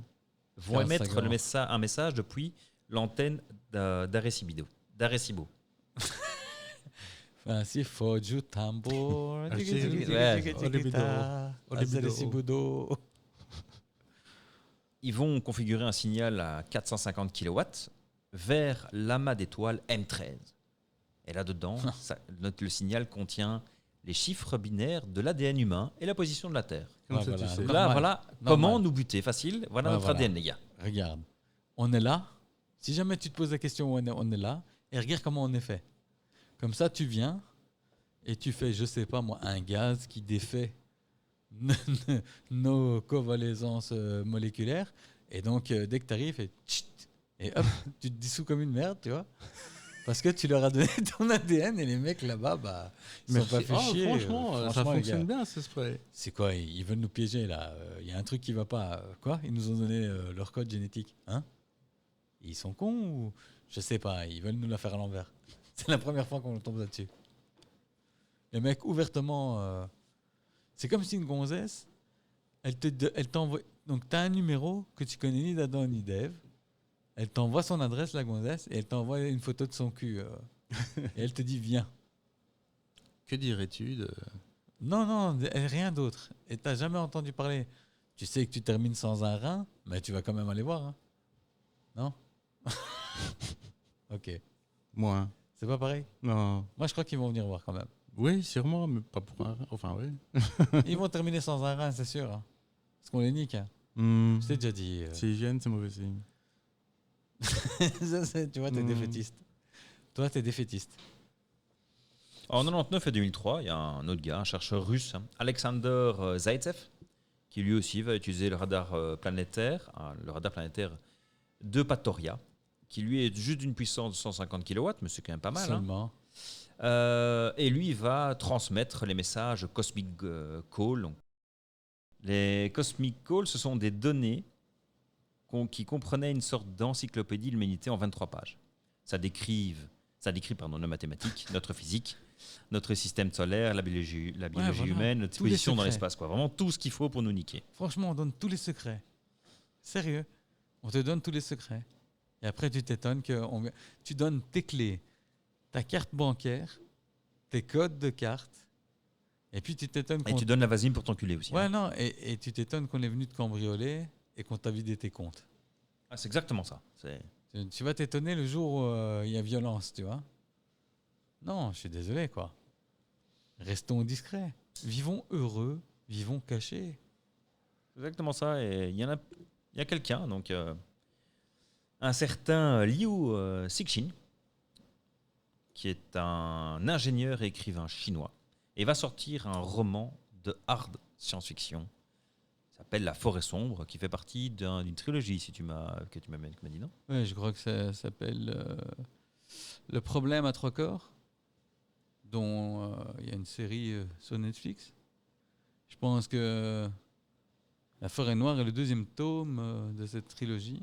vont Carl émettre Sagan. un message depuis l'antenne d'Arecibo. Fancy Foju Tambour. Olibido. Ils vont configurer un signal à 450 kW vers l'amas d'étoiles M13. Et là-dedans, le signal contient les chiffres binaires de l'ADN humain et la position de la Terre. Comme Ouais, ça, voilà. tu sais. Normal. Là, voilà Normal. comment nous buter. Facile. Voilà Ouais, notre voilà. ADN, les gars. Regarde, on est là. Si jamais tu te poses la question où on est là, et regarde comment on est fait. Comme ça, tu viens et tu fais, je sais pas moi, un gaz qui défait nos convalescences moléculaires. Et donc, dès que tu arrives, et hop, tu te dissous comme une merde, tu vois. Parce que tu leur as donné ton ADN et les mecs là-bas, bah, ils sont pas fait chier. Franchement, ça franchement, les fonctionne gars. bien ce spray. C'est quoi? Ils veulent nous piéger là. Il y a un truc qui va pas. Quoi? Ils nous ont donné leur code génétique. Hein? Ils sont cons ou je sais pas. Ils veulent nous la faire à l'envers. C'est la première fois qu'on tombe là-dessus. Les mecs ouvertement. C'est comme si une gonzesse, elle t'envoie. Donc t'as un numéro que tu connais ni d'Adam ni d'Ève. Elle t'envoie son adresse, la gonzesse, et elle t'envoie une photo de son cul. Et elle te dit viens. Que dirais-tu de... Non, rien d'autre. Et t'as jamais entendu parler. Tu sais que tu termines sans un rein, mais tu vas quand même aller voir. Hein. Non? Ok. Moi? C'est pas pareil? Non. Moi, je crois qu'ils vont venir voir quand même. Oui, sûrement, mais pas pour un... Enfin, oui. Ils vont terminer sans un rein, c'est sûr. Hein. Parce qu'on les nique. Hein. Hmm. Je t'ai déjà dit. C'est hygiène, c'est mauvais signe. Tu vois, t'es défaitiste. Toi, t'es défaitiste. En 99 et 2003, il y a un autre gars, un chercheur russe, hein, Alexander Zaitsev, qui lui aussi va utiliser le radar planétaire de Patoria, qui lui est juste d'une puissance de 150 kW, mais c'est quand même pas mal. Hein. Seulement. Et lui, il va transmettre les messages Cosmic Call. Donc, les Cosmic Call, ce sont des données qui comprenaient une sorte d'encyclopédie de l'humanité en 23 pages. Ça décrit nos mathématiques, notre physique, notre système solaire, la biologie voilà. humaine, notre Tous les position dans secrets. l'espace. Vraiment tout ce qu'il faut pour nous niquer. Franchement, on donne tous les secrets. Sérieux. On te donne tous les secrets. Et après, tu t'étonnes que tu donnes tes clés, ta carte bancaire, tes codes de carte. Et puis, tu t'étonnes Et qu'on... tu donnes la vasine pour t'enculer aussi. Ouais, hein. non. Et tu t'étonnes qu'on est venu te cambrioler et qu'on t'a vidé tes comptes. Ah, c'est exactement ça. Tu vas t'étonner le jour où il y a violence, tu vois. Non, je suis désolé, quoi. Restons discrets. Vivons heureux, vivons cachés. C'est exactement ça. Et il y a quelqu'un, donc un certain Liu Cixin, qui est un ingénieur et écrivain chinois, et va sortir un roman de hard science-fiction s'appelle La Forêt Sombre, qui fait partie d'une trilogie, que tu m'as dit, non? Ouais, je crois que ça s'appelle Le problème à trois corps, dont il y a une série sur Netflix. Je pense que La Forêt Noire est le deuxième tome de cette trilogie.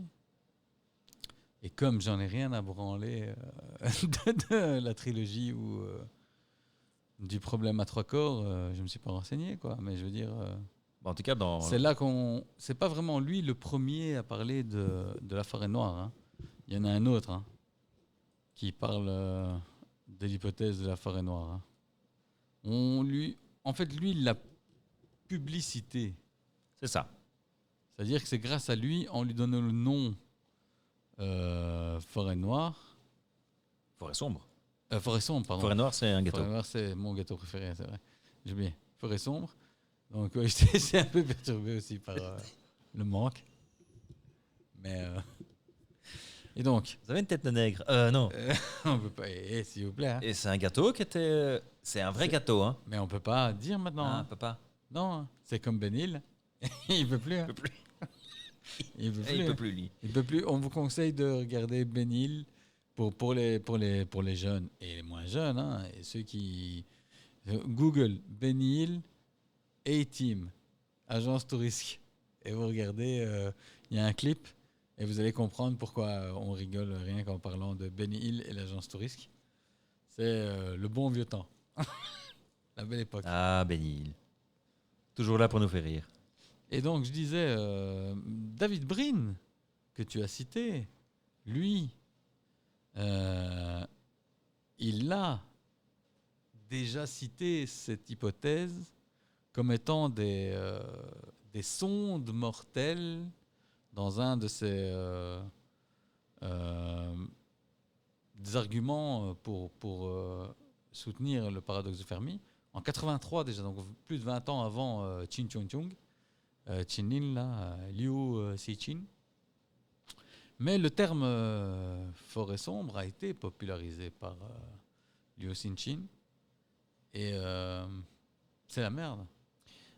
Et comme j'en ai rien à branler de la trilogie ou du problème à trois corps, je me suis pas renseigné, quoi. Mais je veux dire, En tout cas, c'est là qu'on. C'est pas vraiment lui le premier à parler de la Forêt Noire, hein. Il y en a un autre, hein, qui parle de l'hypothèse de la Forêt Noire, hein. En fait, lui, il l'a publicité. c'est ça. C'est-à-dire que c'est grâce à lui, en lui donnant le nom Forêt Noire. Forêt Sombre. Forêt Sombre, pardon. Forêt Noire, c'est un gâteau. Forêt Noire, c'est mon gâteau préféré, c'est vrai. J'ai oublié. Forêt Sombre. Donc, ouais, j'étais un peu perturbé aussi par le manque. Mais. Et donc. Vous avez une tête de nègre? Non. On peut pas. S'il vous plaît. Hein. Et c'est un gâteau qui était. C'est un vrai gâteau, hein? Mais on peut pas dire maintenant. Ah, Hein. papa. Non, hein. C'est comme Ben Hill. Il peut plus. Hein. Il peut plus. Il peut Et plus. il peut Hein. plus, lui. Il peut plus. On vous conseille de regarder Ben Hill pour les jeunes et les moins jeunes. Hein, et ceux qui. Google Ben Hill A-Team, agence touristique. Et vous regardez, il y a un clip et vous allez comprendre pourquoi on rigole rien qu'en parlant de Benny Hill et l'agence touristique. C'est le bon vieux temps. La belle époque. Ah, Benil. Toujours là pour nous faire rire. Et donc, je disais, David Brin, que tu as cité, lui, il a déjà cité cette hypothèse comme étant des sondes mortelles dans un de ses des arguments pour soutenir le paradoxe de Fermi. En 83 déjà, donc plus de 20 ans avant Chin Chung, Chin-Lin, là, Liu Cixin. Mais le terme forêt sombre a été popularisé par Liu Cixin. Et c'est la merde.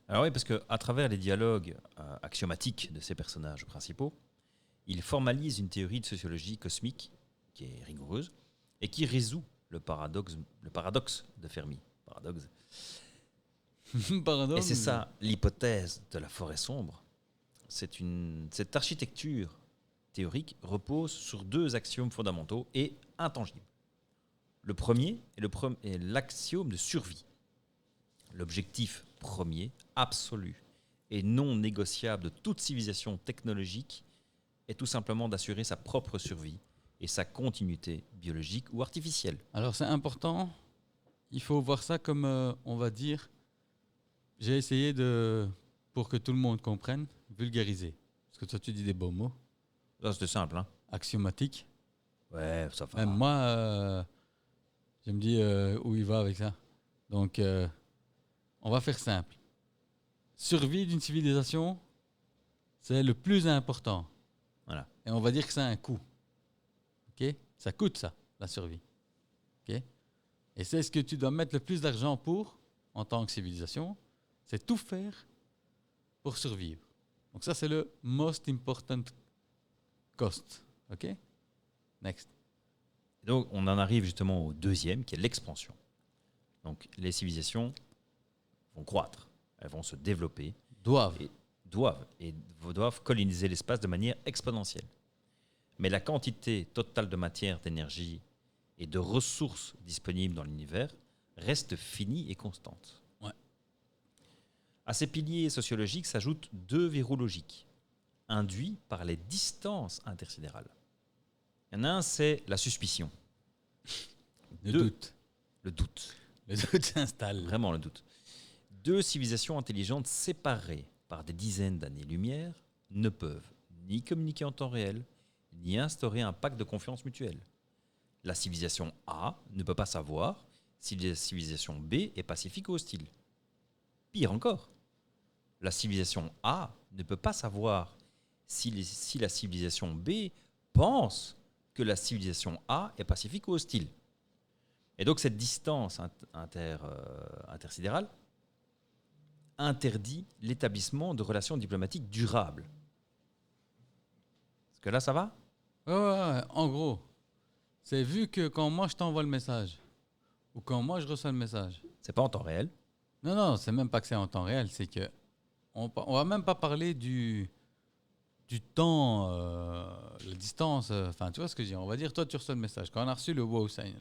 Alors oui, parce qu'à travers les dialogues axiomatiques de ces personnages principaux, il formalise une théorie de sociologie cosmique qui est rigoureuse et qui résout le paradoxe de Fermi. Paradoxe. Pardon, Et c'est ça, l'hypothèse de la forêt sombre. Cette architecture théorique repose sur deux axiomes fondamentaux et intangibles. Le premier est l'axiome de survie. L'objectif premier, absolu et non négociable de toute civilisation technologique est tout simplement d'assurer sa propre survie et sa continuité biologique ou artificielle. Alors c'est important, il faut voir ça comme, on va dire, j'ai essayé de, pour que tout le monde comprenne, vulgariser. Parce que toi tu dis des beaux mots, Ça, c'était simple, hein? axiomatiques. Ouais, ça va. Même moi, je me dis où il va avec ça. Donc, on va faire simple. Survie d'une civilisation, c'est le plus important. Voilà. Et on va dire que ça a un coût. Ok? Ça coûte ça, la survie. Ok? Et c'est ce que tu dois mettre le plus d'argent pour, en tant que civilisation, c'est tout faire pour survivre. Donc ça, c'est le most important cost. Ok? Next. Et donc, on en arrive justement au deuxième, qui est l'expansion. Donc, les civilisations vont croître, elles vont se développer, Doivent. et doivent coloniser l'espace de manière exponentielle. Mais la quantité totale de matière, d'énergie et de ressources disponibles dans l'univers reste finie et constante. Ouais. À ces piliers sociologiques s'ajoutent deux verrous logiques, induits par les distances intersidérales. Il y en a un, c'est la suspicion. Le Deux. doute. Le doute. Le doute s'installe. Vraiment le doute. Deux civilisations intelligentes séparées par des dizaines d'années-lumière ne peuvent ni communiquer en temps réel, ni instaurer un pacte de confiance mutuelle. La civilisation A ne peut pas savoir si la civilisation B est pacifique ou hostile. Pire encore, la civilisation A ne peut pas savoir si la civilisation B pense que la civilisation A est pacifique ou hostile. Et donc cette distance intersidérale interdit l'établissement de relations diplomatiques durables. Est-ce que là, ça va? Ouais, en gros, c'est vu que quand moi je t'envoie le message ou quand moi je reçois le message. C'est pas en temps réel. Non, c'est même pas que c'est en temps réel, c'est que on va même pas parler du temps, la distance. Enfin, tu vois ce que je dis. On va dire, toi, tu reçois le message. Quand on a reçu le wow signal,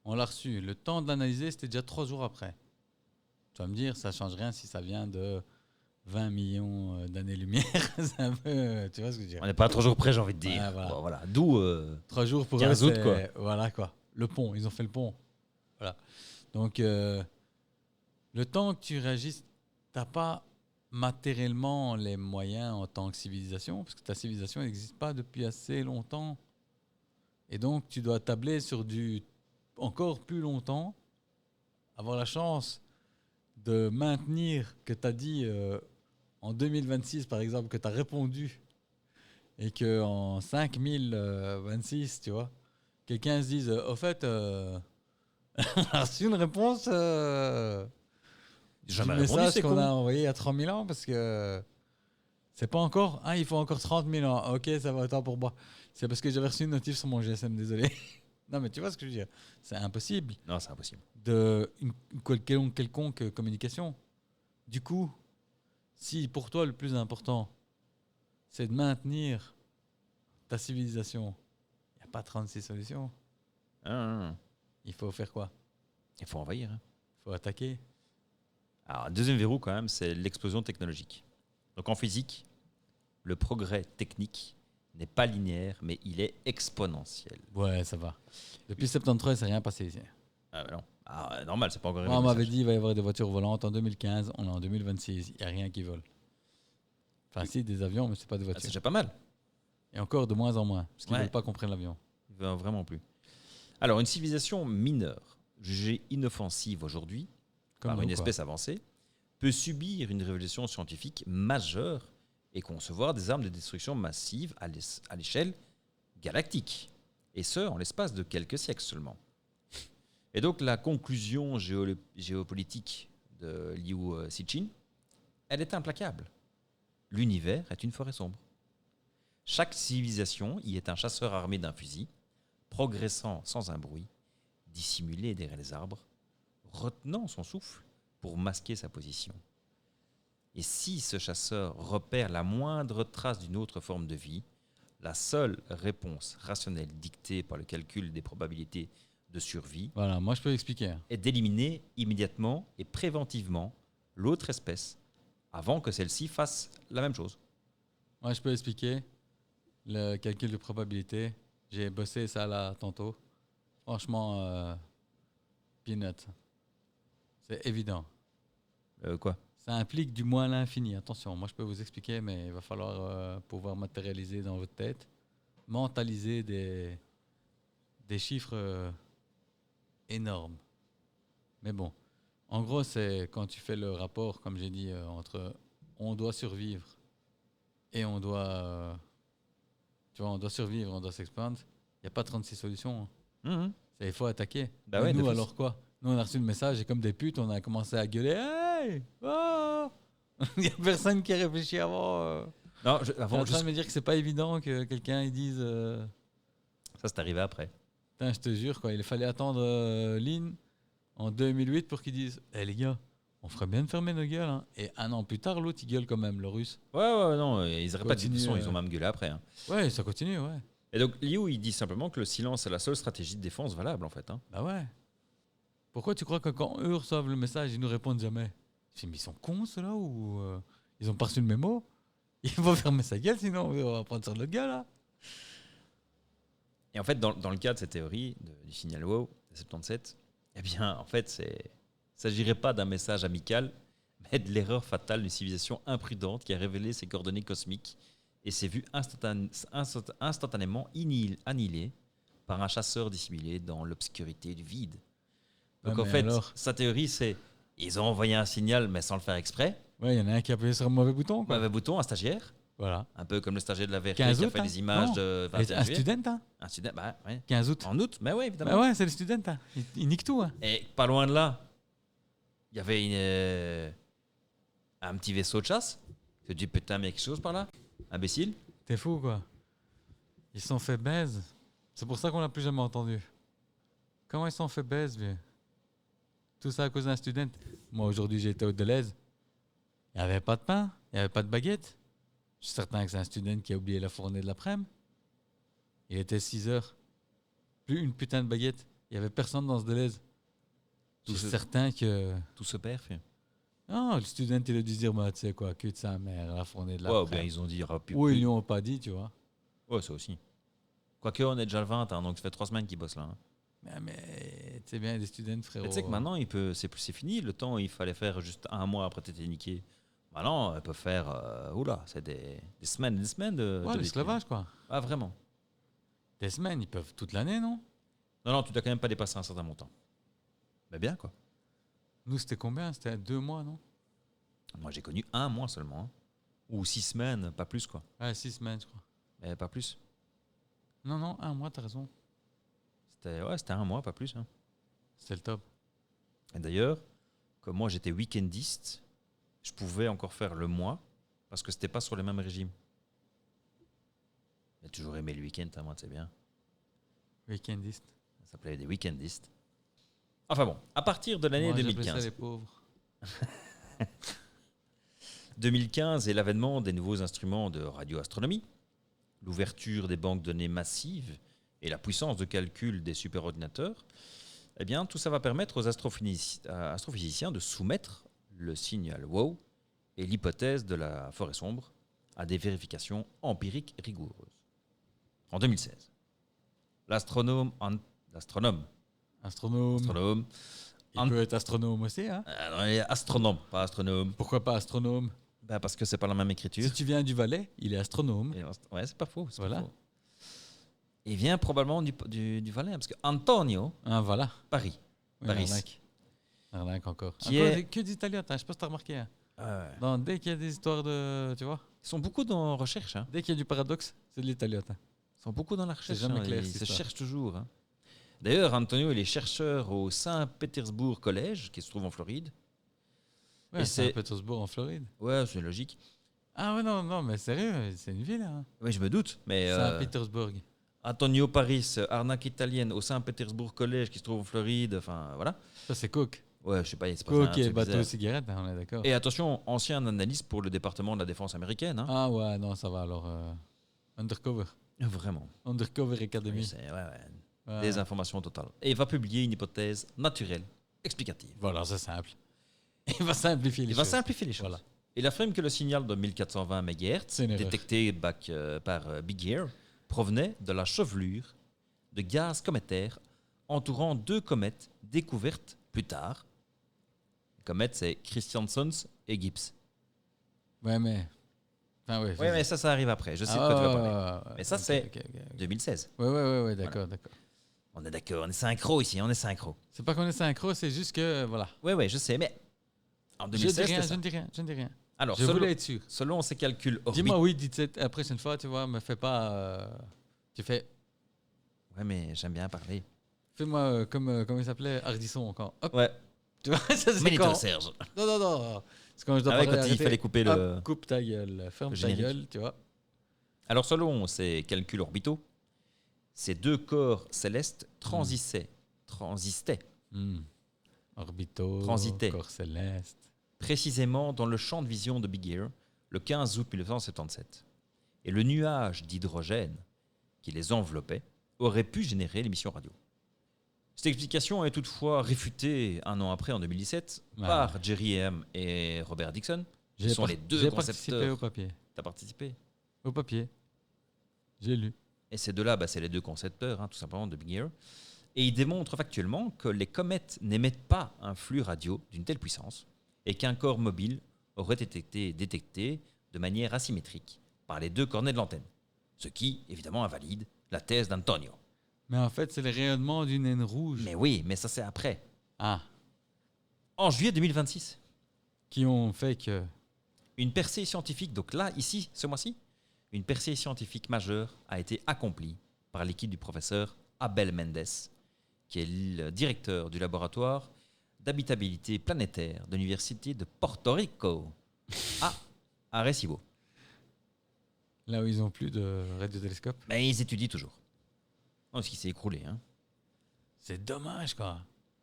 on l'a reçu. Le temps de l'analyser, c'était déjà 3 jours après. Tu vas me dire, ça change rien si ça vient de 20 millions d'années-lumière. C'est un peu, tu vois ce que je veux dire. On n'est pas 3 jours près, j'ai envie de dire. Ouais, voilà. Bon, voilà. D'où 3 jours pour 15 eux, août, c'est- quoi. Voilà, quoi. Le pont, ils ont fait le pont. Voilà. Donc, le temps que tu réagisses, t'as pas matériellement les moyens en tant que civilisation, parce que ta civilisation n'existe pas depuis assez longtemps. Et donc, tu dois tabler sur du encore plus longtemps, avoir la chance de maintenir que tu as dit en 2026, par exemple, que tu as répondu, et qu'en 5026, tu vois, quelqu'un se dise, au fait, on a reçu une réponse du jamais répondu, message c'est qu'on a con. envoyé il y a 30 000 ans, parce que c'est pas encore, il faut encore 30 000 ans. Ok, ça va, autant pour moi. C'est parce que j'avais reçu une notif sur mon GSM, désolé. Non, mais tu vois ce que je veux dire. C'est impossible Non, c'est impossible. de quelconque communication. Du coup, si pour toi le plus important, c'est de maintenir ta civilisation, il n'y a pas 36 solutions. Ah, Il faut faire quoi? il faut envahir. Hein. Il faut attaquer. Alors, un deuxième verrou, quand même, c'est l'explosion technologique. Donc, en physique, le progrès technique n'est pas linéaire, mais il est exponentiel. Ouais, ça va. Depuis 73, il ne s'est rien passé ici. Ah, bah non. Ah, normal, c'est pas encore Moi, on arrivé. le m'avait message. dit qu'il va y avoir des voitures volantes en 2015. On est en 2026. Il n'y a rien qui vole. Enfin, si, des avions, mais ce n'est pas des Ah, c'est voitures. déjà pas mal. Et encore de moins en moins. Parce qu'ils ne Ouais. veulent pas qu'on prenne l'avion. Vraiment plus. Alors, une civilisation mineure, jugée inoffensive aujourd'hui Comme par nous, une quoi. espèce avancée, peut subir une révolution scientifique majeure et concevoir des armes de destruction massive à l'échelle galactique. Et ce, en l'espace de quelques siècles seulement. Et donc, la conclusion géopolitique de Liu Cixin, elle est implacable. L'univers est une forêt sombre. Chaque civilisation y est un chasseur armé d'un fusil, progressant sans un bruit, dissimulé derrière les arbres, retenant son souffle pour masquer sa position. Et si ce chasseur repère la moindre trace d'une autre forme de vie, la seule réponse rationnelle dictée par le calcul des probabilités de survie Voilà, moi je peux expliquer. est d'éliminer immédiatement et préventivement l'autre espèce avant que celle-ci fasse la même chose. Moi je peux expliquer le calcul de probabilité. J'ai bossé ça là tantôt. Franchement, peanut. C'est évident. Quoi? Ça implique du moins l'infini. Attention, moi je peux vous expliquer, mais il va falloir pouvoir matérialiser dans votre tête, mentaliser des chiffres énormes. Mais bon, en gros, c'est quand tu fais le rapport, comme j'ai dit, entre on doit survivre et on doit, tu vois, on doit survivre, on doit s'expandre. Il n'y a pas 36 solutions. Hein. Il faut attaquer. Bah Mais ouais, nous, d'office. alors quoi? Nous, on a reçu le message et comme des putes, on a commencé à gueuler. Hey! Oh! Il n'y a personne qui a réfléchi avant. Non, T'es en avant, train de me dire que c'est pas évident que quelqu'un il dise. ça c'est arrivé après. Putain, je te jure, quoi. Il fallait attendre Lynn en 2008 pour qu'il dise les gars, on ferait bien de fermer nos gueules. Hein. Et un an plus tard, l'autre il gueule quand même, le russe. Ouais, non, ils n'arrêtent pas de dire de toute façon, Continue, ils ont même gueulé après. Hein. Ouais, ça continue, ouais. Et donc, Liu, il dit simplement que le silence est la seule stratégie de défense valable, en fait. Hein. Bah ouais. Pourquoi tu crois que quand eux reçoivent le message, ils nous répondent jamais? Je dis, mais ils sont cons ceux-là ou ils ont pas reçu le mémo? Il faut fermer sa gueule, sinon on va prendre sur le gars là. Et en fait, dans le cas de cette théorie du signal WOW de 77, eh bien, en fait, il ne s'agirait pas d'un message amical, mais de l'erreur fatale d'une civilisation imprudente qui a révélé ses coordonnées cosmiques et s'est vue instantanément annihilée par un chasseur dissimulé dans l'obscurité du vide. Donc Ouais, en mais fait, alors sa théorie, c'est ils ont envoyé un signal, mais sans le faire exprès. Ouais, il y en a un qui a appuyé sur un mauvais bouton, quoi. Mauvais bouton, un stagiaire, Voilà. un peu comme le stagiaire de la VRT 15 qui a août, fait hein. les images Non. de Et 21 un juillet. student, hein. Un student, bah ouais. 15 août. En août, mais ouais, évidemment. Bah ouais, c'est le student, hein. Il nique tout, hein. Et pas loin de là, il y avait Un petit vaisseau de chasse. Tu te dis, putain, mais il y a quelque chose par là. Imbécile. T'es fou, quoi. Ils se sont fait baise. C'est pour ça qu'on l'a plus jamais entendu. Comment ils se sont fait baise, vieux? Tout ça à cause d'un student. Moi, aujourd'hui, j'ai été au Deleuze. Il n'y avait pas de pain, il n'y avait pas de baguette. Je suis certain que c'est un student qui a oublié la fournée de l'après-midi. Il était 6 heures. Plus une putain de baguette. Il n'y avait personne dans ce Deleuze. Je suis certain que... Tout se perd, fait. Non, le student, il a dû se dire, bah, tu sais quoi, cul de sa mère, la fournée de Ouais, ou bien l'après-midi. ils ont dit, Ou ils lui ont pas dit, tu vois. Ouais, ça aussi. Quoique, on est déjà le 20, hein, donc ça fait 3 semaines qu'ils bossent là. Hein. Mais tu sais bien, des students, frérot. Mais tu sais que maintenant, c'est fini. Le temps, il fallait faire juste 1 mois après t'étais niqué. Maintenant, elles peuvent faire. Oula, c'est des semaines et des semaines de. Ouais, de l'esclavage, quoi. Ah, vraiment. Des semaines, ils peuvent toute l'année, non? Non, tu dois quand même pas dépasser un certain montant. Mais bien, quoi. Nous, c'était combien? C'était 2 mois, non? Moi, j'ai connu 1 mois seulement. Hein. Ou 6 semaines, pas plus, quoi. Ouais, 6 semaines, je crois. Mais pas plus. Non, 1 mois, t'as raison. C'était 1 mois, pas plus. Hein. C'était le top. Et d'ailleurs, comme moi, j'étais week-endiste, je pouvais encore faire le mois parce que c'était pas sur le même régime. J'ai toujours aimé le week-end, moi, tu sais bien. Weekendiste. Ça s'appelait des week-endistes. Enfin bon, à partir de l'année Moi, j'appelais 2015. ça les pauvres. 2015 est l'avènement des nouveaux instruments de radioastronomie, l'ouverture des banques de données massives et la puissance de calcul des superordinateurs. Eh bien, tout ça va permettre aux astrophysiciens de soumettre le signal WOW et l'hypothèse de la forêt sombre à des vérifications empiriques rigoureuses. En 2016, l'astronome, Astronome. Il peut être astronome aussi, hein? astronome, pas astronome, Pourquoi pas astronome? parce que c'est pas la même écriture. Si tu viens du Valais, il est astronome. Ouais, c'est pas faux. c'est Voilà. pas faux. Il vient probablement du Valais, parce que Antonio, Ah, voilà. Paris. Oui, Paris. Arnaque encore. Qui Encore est- que d'Italiens, je sais pas si t'as remarqué. Hein. Ils Dès qu'il y a des histoires de... Tu vois? sont beaucoup dans la recherche. Hein. Dès qu'il y a du paradoxe, c'est de l'italien. Ils sont beaucoup dans la recherche. jamais clair, Ils cette se histoire. cherchent toujours. Hein. D'ailleurs, Antonio, il est chercheur au Saint-Pétersbourg College, qui se trouve en Floride. Ouais, Et c'est c'est- à Pétersbourg en Floride. Ouais, c'est logique. Ah ouais, non, mais sérieux, c'est une ville. Hein. Oui, je me doute. Mais Saint-Pétersbourg. Antonio Paris, arnaque italienne au Saint-Pétersbourg College, qui se trouve en Floride. Enfin, voilà. Ça, c'est Coke. Ouais, je sais pas, c'est pas un Coke et truc bateau bizarre. cigarette, hein, on est d'accord. Et attention, ancien analyste pour le département de la défense américaine. Hein. Ah ouais, non, ça va alors. Undercover. Vraiment. Undercover Academy. Oui, c'est Ouais. des informations totales. Et il va publier une hypothèse naturelle, explicative. Voilà, c'est simple. Il va simplifier les Il va choses. simplifier les choses. Voilà. Il affirme que le signal de 1420 MHz, C'est une erreur. détecté par Big Ear, provenait de la chevelure de gaz cométaire entourant 2 comètes découvertes plus tard. Les comètes, c'est Christiansons et Gibbs. Ouais, mais. Enfin, ouais, Oui, mais ça arrive après. Je sais de quoi tu vas parler. Mais ça, c'est 2016. Ouais, d'accord. On est d'accord, on est synchro ici, on est synchro. C'est pas qu'on est synchro, c'est juste que. Voilà. Oui, je sais, mais en 2016, Je ne dis rien. Alors, Je voulais être sûr. selon ces calculs orbites... Dis-moi oui, dis-le la prochaine fois, tu vois, me fais pas. Tu fais. Ouais, mais j'aime bien parler. Fais-moi comment il s'appelait Ardisson encore. Hop, Ouais, tu vois, ça c'est Moniteur quand. Serge. Non. C'est quand je dois Ah ouais, parler. quand il arrêter. fallait couper le... Hop, coupe ta gueule, ferme le ta générique. gueule, tu vois. Alors, selon ces calculs orbitaux, ces 2 corps célestes transistaient Orbitaux, Transité. corps céleste. précisément dans le champ de vision de Big Ear le 15 août 1977. Et le nuage d'hydrogène qui les enveloppait aurait pu générer l'émission radio. Cette explication est toutefois réfutée 1 an après, en 2017, Ouais. par Jerry M. et Robert Dixon, qui sont les 2 J'ai participé concepteurs. au papier. T'as participé? Au papier. J'ai lu. Et ces 2-là, c'est les 2 concepteurs, tout simplement, de Big Ear. Et ils démontrent factuellement que les comètes n'émettent pas un flux radio d'une telle puissance et qu'un corps mobile aurait été détecté de manière asymétrique par les 2 cornets de l'antenne. Ce qui, évidemment, invalide la thèse d'Antonio. Mais en fait, c'est le rayonnement d'une naine rouge. Mais oui, mais ça c'est après. Ah, En juillet 2026, qui ont fait que. une percée scientifique, donc là, ici, ce mois-ci, une percée scientifique majeure a été accomplie par l'équipe du professeur Abel Mendes, qui est le directeur du laboratoire d'habitabilité planétaire de l'Université de Porto Rico. À Arecibo. Là où ils ont plus de radiotélescope. Mais ils étudient toujours. Non, parce qu'il s'est écroulé. Hein. C'est dommage, quoi.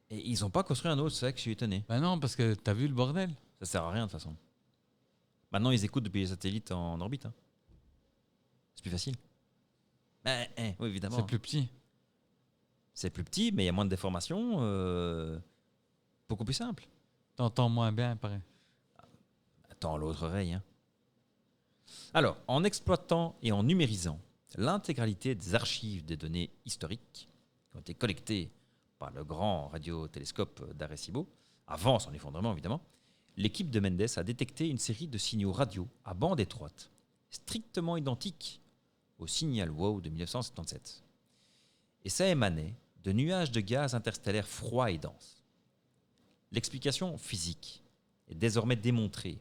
Et ils n'ont pas construit un autre, c'est ça que je suis étonné. Bah non, parce que t'as vu le bordel. Ça sert à rien de toute façon. Maintenant, ils écoutent depuis les satellites en orbite. Hein. C'est plus facile. Oui, évidemment. C'est plus petit. C'est plus petit, mais il y a moins de déformations. Beaucoup plus simple. T'entends moins bien, pareil. Attends l'autre oreille. Hein. Alors, en exploitant et en numérisant l'intégralité des archives des données historiques qui ont été collectées par le grand radiotélescope d'Arecibo, avant son effondrement évidemment, l'équipe de Mendes a détecté une série de signaux radio à bande étroite, strictement identiques au signal WOW de 1977. Et ça émanait de nuages de gaz interstellaires froids et denses. L'explication physique est désormais démontrée.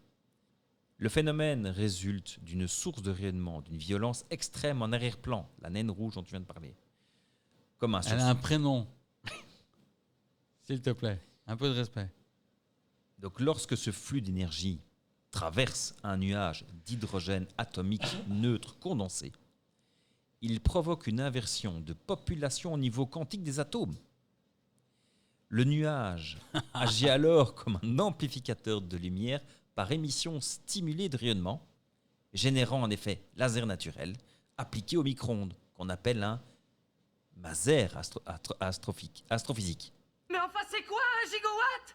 Le phénomène résulte d'une source de rayonnement d'une violence extrême en arrière-plan, la naine rouge dont tu viens de parler. Comme un Elle a un prénom. S'il te plaît, un peu de respect. Donc lorsque ce flux d'énergie traverse un nuage d'hydrogène atomique neutre condensé, il provoque une inversion de population au niveau quantique des atomes. Le nuage agit alors comme un amplificateur de lumière par émission stimulée de rayonnement, générant un effet laser naturel appliqué au micro-ondes, qu'on appelle un maser astrophysique. Mais enfin, c'est quoi un gigawatt?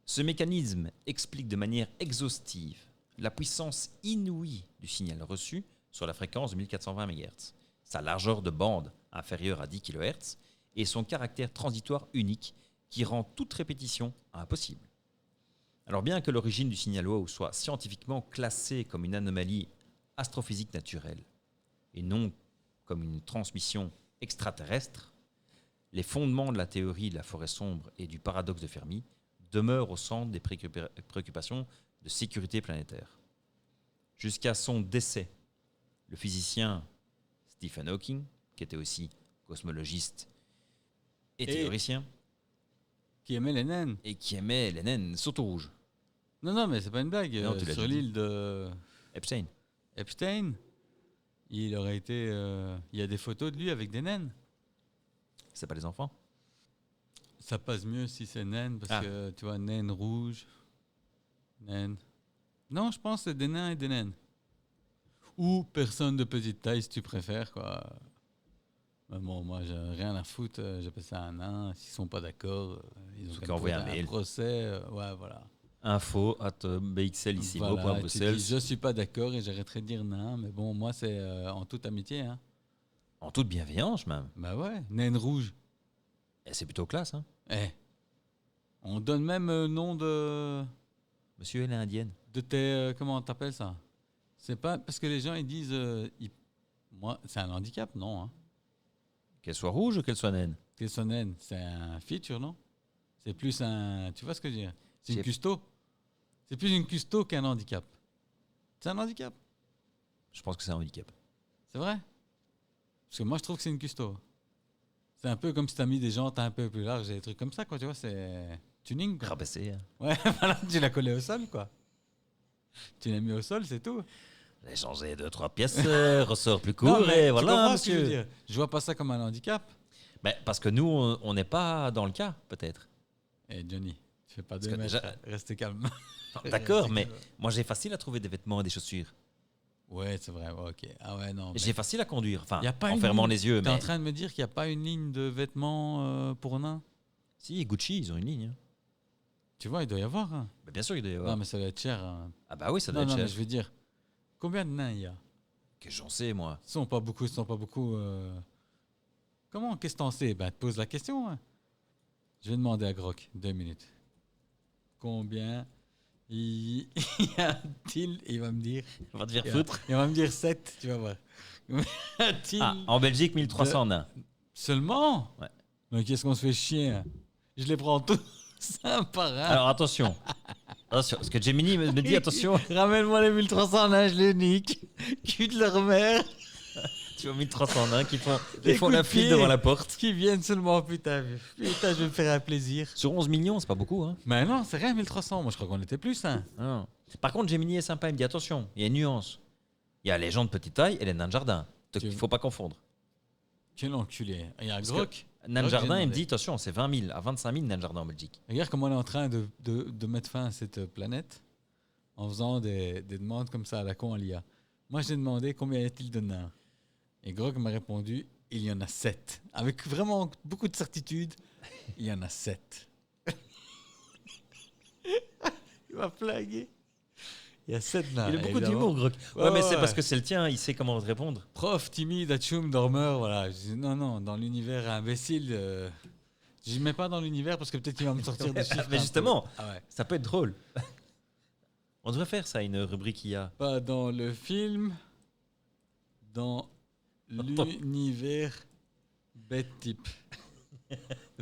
Ce mécanisme explique de manière exhaustive la puissance inouïe du signal reçu sur la fréquence de 1420 MHz, sa largeur de bande inférieure à 10 kHz et son caractère transitoire unique qui rend toute répétition impossible. Alors bien que l'origine du signal WOW soit scientifiquement classée comme une anomalie astrophysique naturelle et non comme une transmission extraterrestre, les fondements de la théorie de la forêt sombre et du paradoxe de Fermi demeurent au centre des préoccupations de sécurité planétaire. Jusqu'à son décès, le physicien Stephen Hawking, qui était aussi cosmologiste et théoricien, Qui aimait les naines. et qui aimait les naines, surtout rouges, Non, mais c'est pas une blague. Non, tu l'as Sur dit. l'île de Epstein. Epstein, il aurait été. Il y a des photos de lui avec des naines. C'est pas les enfants? Ça passe mieux si c'est naine, parce Ah. que tu vois, naine rouge, naine. Non, je pense que c'est des nains et des naines. Ou personne de petite taille, si tu préfères, quoi. Mais bon, moi, j'ai rien à foutre. J'appelle ça un nain. S'ils sont pas d'accord, ils ont Faut qu'à qu'à me envoyer foutre un mail. procès. Ouais, voilà. info@bxlissimo.bruxelles. Voilà, tu dis, je suis pas d'accord et j'arrêterai de dire nain. Mais bon, moi, c'est en toute amitié. Hein. En toute bienveillance même. Bah ouais, naine rouge. Et c'est plutôt classe, hein. Eh. On donne même nom de Monsieur, elle est indienne. tes. Comment t'appelles ça? C'est pas parce que les gens ils disent. Moi, c'est un handicap, non? Hein? Qu'elle soit rouge ou qu'elle soit naine. Qu'elle soit naine, c'est un feature, non? C'est plus un. Tu vois ce que je veux dire? C'est une C'est- custo. C'est plus une custo qu'un handicap. C'est un handicap. Je pense que c'est un handicap. C'est vrai? Parce que moi, je trouve que c'est une custo. C'est un peu comme si t'as mis des jantes un peu plus larges et des trucs comme ça, quoi. Tu vois, c'est tuning, quoi. Rabaissé. Hein. Ouais, voilà, tu l'as collé au sol, quoi. Tu l'as mis au sol, c'est tout. J'ai changé 2-3 pièces, ressort plus Non, court mais et tu voilà, comprends ce que je veux monsieur. dire. Je vois pas ça comme un handicap. Ben, parce que nous, on n'est pas dans le cas, peut-être. Eh, Johnny, tu fais pas Parce 2 que mètres. déjà- Restez calme. D'accord, Restez mais calme. moi j'ai facile à trouver des vêtements et des chaussures. Ouais, c'est vrai. Ouais, ok. Ah ouais, non. J'ai facile à conduire, enfin, Y a pas en une fermant ligne. les yeux. T'es en Mais train de me dire qu'il n'y a pas une ligne de vêtements pour nains? si, Gucci, ils ont une ligne. Hein. Tu vois, il doit y avoir. Hein. Ben, bien sûr qu'il doit y avoir. Non, mais ça doit être cher. Hein. Ah bah oui, ça doit Non, être non, cher. mais je veux dire, combien de nains il y a? Que j'en sais, moi. Ils sont pas beaucoup, ils sont pas beaucoup. Comment? Qu'est-ce que t'en sais? Ben, te pose la question. Hein. Je vais demander à Grok, 2 minutes. Combien y a-t-il? Il va me dire. Va te faire Il foutre. va me dire 7, tu vas voir. Combien y a-t-il Ah, en Belgique, 1300 nains. Seulement? Ouais. Mais qu'est-ce qu'on se fait chier? Hein. Je les prends tous un par un. Alors attention. Attention, parce que Gemini me dit attention. Ramène-moi les 1300 nains, je les nique. Cul de leur mère. Tu Tu vois 1300 nains qui font, Des ils font coups la de file pied. devant la porte. Qui viennent seulement, putain, je vais me faire un plaisir. Sur 11 millions, c'est pas beaucoup. Hein. Mais non, c'est rien, 1300. Moi, je crois qu'on était plus, hein. Ah. Par contre, Gemini est sympa. Il me dit attention, il y a une nuance. Il y a les gens de petite taille et les nains de jardin. Il ne faut pas confondre. Quel enculé. Il y a un Parce Grok. Nain de Grok, j'ai jardin, il me demandé. dit attention, c'est 20 000 à 25 000 nains de jardin en Belgique. Regarde comment on est en train de mettre fin à cette planète en faisant des demandes comme ça à la con à l'IA. Moi, j'ai demandé combien y a-t-il de nains. Et Grog m'a répondu, il y en a 7. Avec vraiment beaucoup de certitude, il y en a 7. Il m'a flagué. Il y a 7 nains. il a beaucoup évidemment. d'humour, Grok. Ouais, Ouais, mais c'est ouais. parce que c'est le tien, il sait comment te répondre. Prof, timide, atchoum, dormeur, voilà. Je dis, non, dans l'univers imbécile, je ne mets pas dans l'univers parce que peut-être qu'il va me sortir des chiffres. Mais un peu. justement. Ah ouais. Ça peut être drôle. On devrait faire ça, une rubrique IA. Pas dans le film, dans l'univers bête type.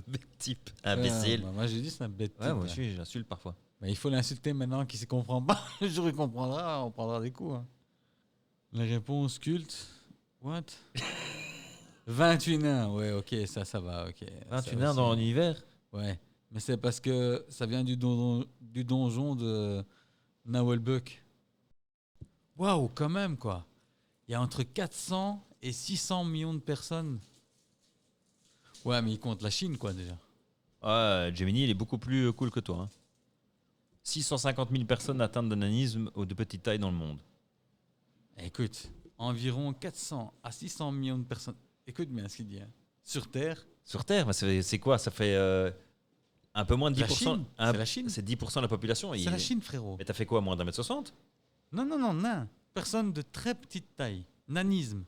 Bête type, imbécile. Moi, j'ai dit c'est un bête type. Ouais, moi hein. aussi, j'insulte parfois. Mais il faut l'insulter maintenant qu'il ne comprend pas. Le jour où il comprendra, on prendra des coups. Hein. Les réponses cultes. What 28 nains. Ouais, ok, ça va. Ok. Ça 28 nains aussi. dans l'univers. Ouais, mais c'est parce que ça vient du donjon de Nawelbuck. Waouh, quand même, quoi. Il y a entre 400 et 600 millions de personnes. Ouais, mais il compte la Chine, quoi, déjà. Ouais, Gemini, il est beaucoup plus cool que toi. Hein. 650 000 personnes atteintes de nanisme ou de petite taille dans le monde. Écoute, environ 400 à 600 millions de personnes. Écoute bien ce qu'il dit. Hein. Sur Terre, Sur Terre, bah, c'est quoi? Ça fait un peu moins de La 10%. Chine, c'est la Chine. C'est 10% de la population. c'est la Chine, frérot. Mais t'as fait quoi, moins d'un mètre 60? Non, nain. Personne de très petite taille. Nanisme.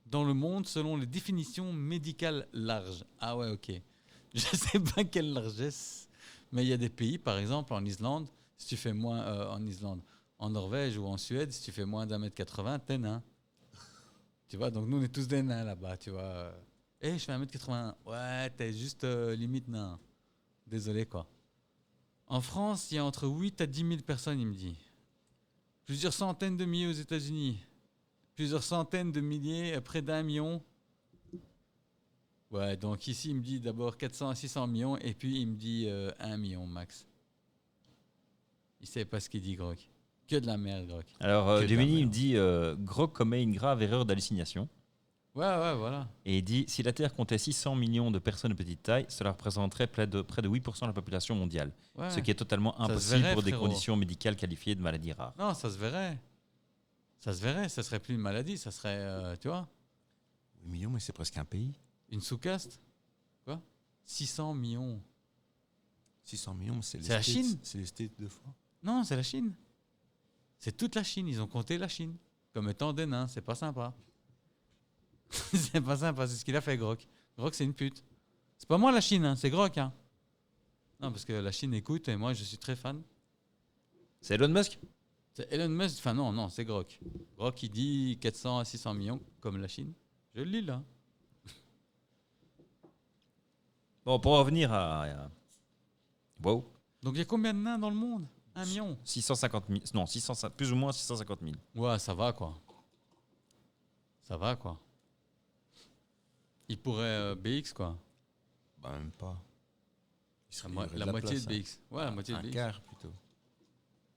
Dans le monde, selon les définitions médicales larges. Ah ouais, ok. Je sais pas quelle largesse, mais il y a des pays, par exemple en Islande, si tu fais moins en Norvège ou en Suède, si tu fais moins d'1m80, t'es nain. Tu vois, donc nous on est tous des nains là-bas, tu vois. Je fais 1m80. Ouais, t'es juste limite nain. Désolé quoi. En France, il y a entre 8 à 10 000 personnes, il me dit. Plusieurs centaines de milliers aux États-Unis. Plusieurs centaines de milliers, près d'1 million. Ouais, donc ici, il me dit d'abord 400 à 600 millions, et puis il me dit 1 million max. Il sait pas ce qu'il dit, Grok. Que de la merde, Grok. Alors, Que de la Gemini, il me merde. dit Grok commet une grave erreur d'hallucination. Ouais, voilà. Et il dit si la Terre comptait 600 millions de personnes de petite taille, cela représenterait près de 8% de la population mondiale. Ouais. Ce qui est totalement se impossible verrait, pour des frérot. conditions médicales qualifiées de maladies rares. Non, ça se verrait. Ça se verrait, ça serait plus une maladie, ça serait, tu vois, 8 millions, mais c'est presque un pays. une sous-caste. Quoi 600 millions. 600 millions, c'est les C'est la States. Chine. C'est les States deux fois. Non, c'est la Chine. C'est toute la Chine, ils ont compté la Chine comme étant des nains, c'est pas sympa. C'est pas sympa, c'est ce qu'il a fait, Grok. Grok, c'est une pute. C'est pas moi la Chine, hein, c'est Grok. Hein. Non, parce que la Chine écoute et moi je suis très fan. C'est Elon Musk? C'est Elon Musk, enfin non, c'est Grok. Grok, il dit 400 à 600 millions, comme la Chine. Je le lis là. Bon, pour revenir à wow, Donc il y a combien de nains dans le monde 1 million. 650 000, non, 600, plus ou moins 650 000. Ouais, ça va quoi. Ça va quoi. Il pourrait BX quoi. Bah, même pas. Il serait- La, il y aurait la de moitié place, de BX. Ouais, la moitié de Un BX. quart plutôt.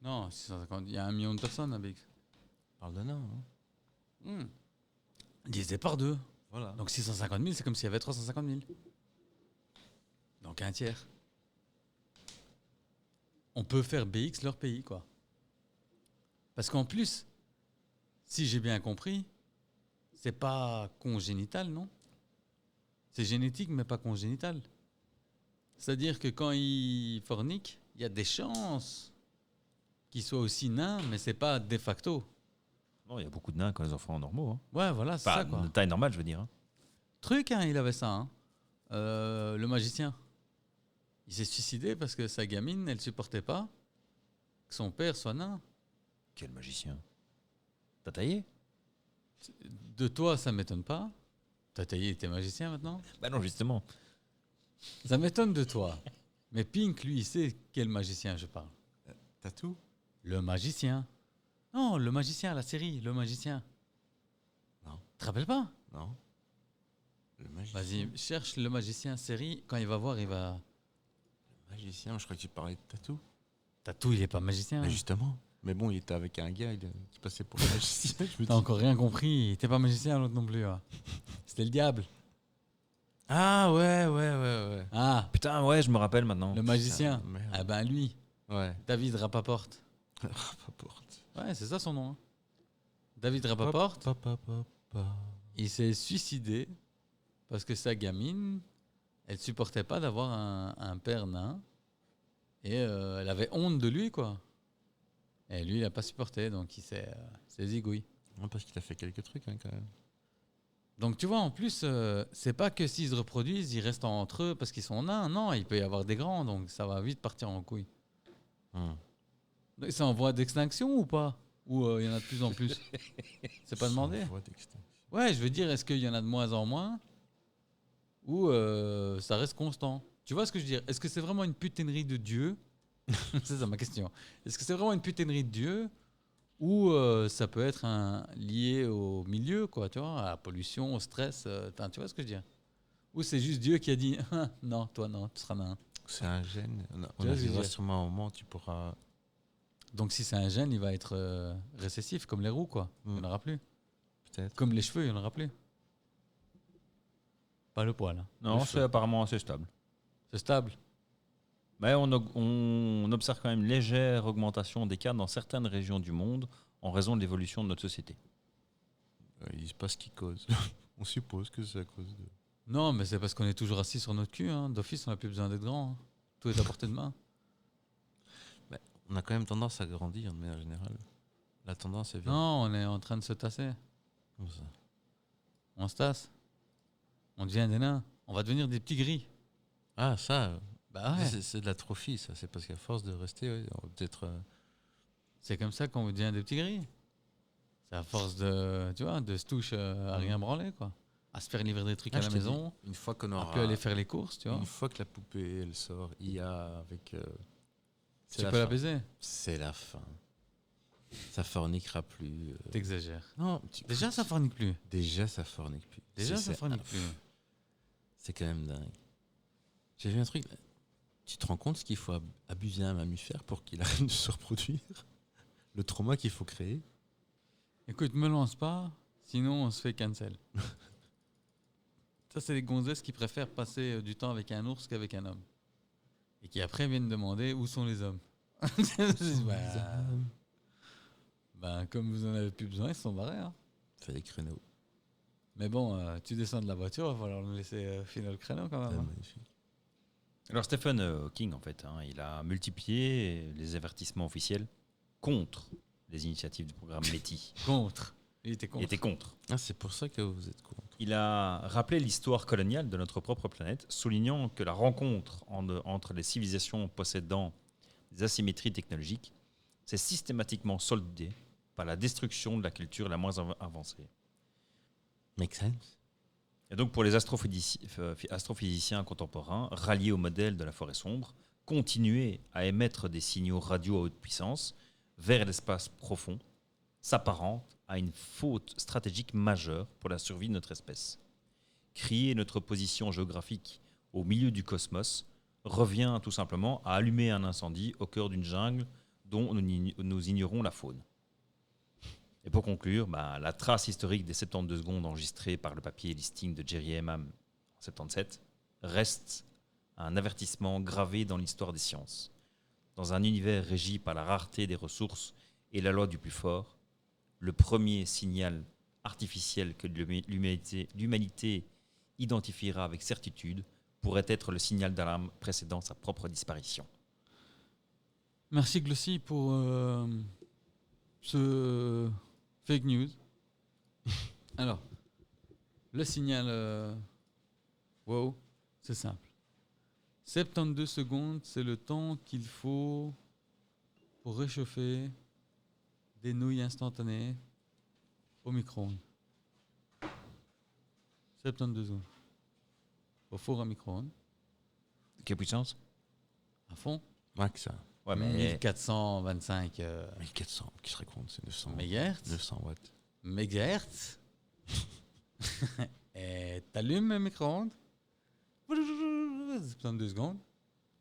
Non, 650. Il y a 1 million de personnes à BX. On parle de nains. Hein. Divisé par 2. Voilà. Donc 650 000, c'est comme s'il y avait 350 000. Donc un tiers. On peut faire BX leur pays, quoi. Parce qu'en plus, si j'ai bien compris, c'est pas congénital, non? C'est génétique, mais pas congénital. C'est-à-dire que quand ils forniquent, il y a des chances qu'ils soient aussi nains, mais c'est pas de facto. Non, il y a beaucoup de nains quand les enfants normaux. Hein. Ouais, voilà, c'est Enfin, ça, quoi. de taille normale, je veux dire. Hein. Truc, hein, il avait ça. Hein. Le magicien. Il s'est suicidé parce que sa gamine, elle supportait pas que son père soit nain. Quel magicien. T'as taillé? De toi, ça m'étonne pas. T'as taillé, t'es magicien maintenant. Bah non, justement. Ça m'étonne de toi. Mais Pink, lui, il sait quel magicien je parle. T'as tout? Le magicien. Non, le magicien, la série, le magicien. Non. Tu te rappelles pas? Non. Le magicien. Vas-y, cherche le magicien série. Quand il va voir, il va. Le magicien, je crois que tu parlais de Tatou. Tatou, il est pas magicien. Mais justement. Mais bon, il était avec un gars qui passait pour un magicien. Je me T'as dis- encore rien compris. Il était pas magicien, l'autre non plus. C'était le diable. Ah ouais. Ah, Putain, ouais, je me rappelle maintenant. le magicien. Putain, merde. Ah ben lui, Ouais. David Rapaport. Rapaport. Ouais, c'est ça son nom. Hein. David Rapaport, Papa. il s'est suicidé parce que sa gamine, elle supportait pas d'avoir un père nain et elle avait honte de lui, quoi. Et lui, il a pas supporté, donc il s'est zigouille. Non, parce qu'il a fait quelques trucs hein, quand même. Donc tu vois, en plus, c'est pas que s'ils se reproduisent, ils restent entre eux parce qu'ils sont nains. Non, il peut y avoir des grands, donc ça va vite partir en couille. C'est en voie d'extinction ou pas? Ou il y en a de plus en plus? C'est pas demandé? Sans voie d'extinction. Ouais, je veux dire, est-ce qu'il y en a de moins en moins? Ou ça reste constant? Tu vois ce que je veux dire? Est-ce que c'est vraiment une putainerie de Dieu? C'est ça ma question. Est-ce que c'est vraiment une putainerie de Dieu? Ou ça peut être lié au milieu, quoi, tu vois, à la pollution, au stress, tu vois ce que je veux dire? Ou c'est juste Dieu qui a dit non, toi non, tu seras nain. C'est un gène. On Tu vois ce que je veux arrivera dire? sûrement un moment où tu pourras. Donc si c'est un gène, il va être récessif, comme les roues, quoi. Il n'y en aura plus. Peut-être. Comme les cheveux, il n'y en aura plus. Pas le poil. Hein. Non, Les c'est cheveux. apparemment assez stable. C'est stable. Mais on observe quand même une légère augmentation des cas dans certaines régions du monde en raison de l'évolution de notre société. Il se passe ce qui cause. On suppose que c'est à cause de. Non, mais c'est parce qu'on est toujours assis sur notre cul. Hein. D'office, on n'a plus besoin d'être grand. Hein. Tout est à portée de main. On a quand même tendance à grandir de manière générale. La tendance est bien. Non, on est en train de se tasser. Comme ça. On se tasse. On devient des nains. On va devenir des petits gris. Ah, ça. Bah ouais. C'est de l'atrophie, ça. C'est parce qu'à force de rester, ouais, on va peut-être. C'est comme ça qu'on devient des petits gris. C'est à force de, tu vois, de se toucher à rien branler, quoi. À se faire livrer des trucs à la maison. Une fois qu'on À aura. plus aller faire les courses, tu vois. Une fois que la poupée, elle sort, IA avec. Tu peux la baiser. C'est la fin. Ça forniquera plus. T'exagères. Non, Déjà, ça fornique plus. Déjà, ça fornique plus. Déjà, C'est- ça c'est- fornique plus. C'est quand même dingue. J'ai vu un truc. Tu te rends compte ce qu'il faut abuser un mammifère pour qu'il arrête de se reproduire? Le trauma qu'il faut créer? Écoute, me lance pas, sinon on se fait cancel. Ça, c'est les gonzesses qui préfèrent passer du temps avec un ours qu'avec un homme. Et qui après viennent demander où sont les hommes. Comme vous en avez plus besoin, ils se sont barrés. Hein. Fait des créneaux. Mais bon, tu descends de la voiture, il va falloir nous laisser finir le créneau quand C'est même. Hein. magnifique. Alors Stephen Hawking, en fait, il a multiplié les avertissements officiels contre les initiatives du programme METI. Contre. Il était Il contre. était contre. Ah, c'est pour ça que vous êtes contre. Il a rappelé l'histoire coloniale de notre propre planète, soulignant que la rencontre entre les civilisations possédant des asymétries technologiques s'est systématiquement soldée par la destruction de la culture la moins avancée. Make sense? Et donc pour les astrophysiciens contemporains, ralliés au modèle de la forêt sombre, continuer à émettre des signaux radio à haute puissance vers l'espace profond s'apparente à une faute stratégique majeure pour la survie de notre espèce. Crier notre position géographique au milieu du cosmos revient tout simplement à allumer un incendie au cœur d'une jungle dont nous ignorons la faune. Et pour conclure, la trace historique des 72 secondes enregistrées par le papier listing de Jerry Hemam en 77 reste un avertissement gravé dans l'histoire des sciences. Dans un univers régi par la rareté des ressources et la loi du plus fort, le premier signal artificiel que l'humanité identifiera avec certitude pourrait être le signal d'alarme précédant sa propre disparition. Merci Glossy pour ce fake news. Alors, le signal wow, c'est simple. 72 secondes, c'est le temps qu'il faut pour réchauffer des nouilles instantanées au micro-ondes. 72 secondes. Au four à micro-ondes, Quelle puissance? à fond. Max, ça. Ouais, 1425 1400, qui se raconte, c'est 900. mégahertz. 900 watts. Mégahertz. Et t'allumes le micro-ondes. Ça prend 2 secondes.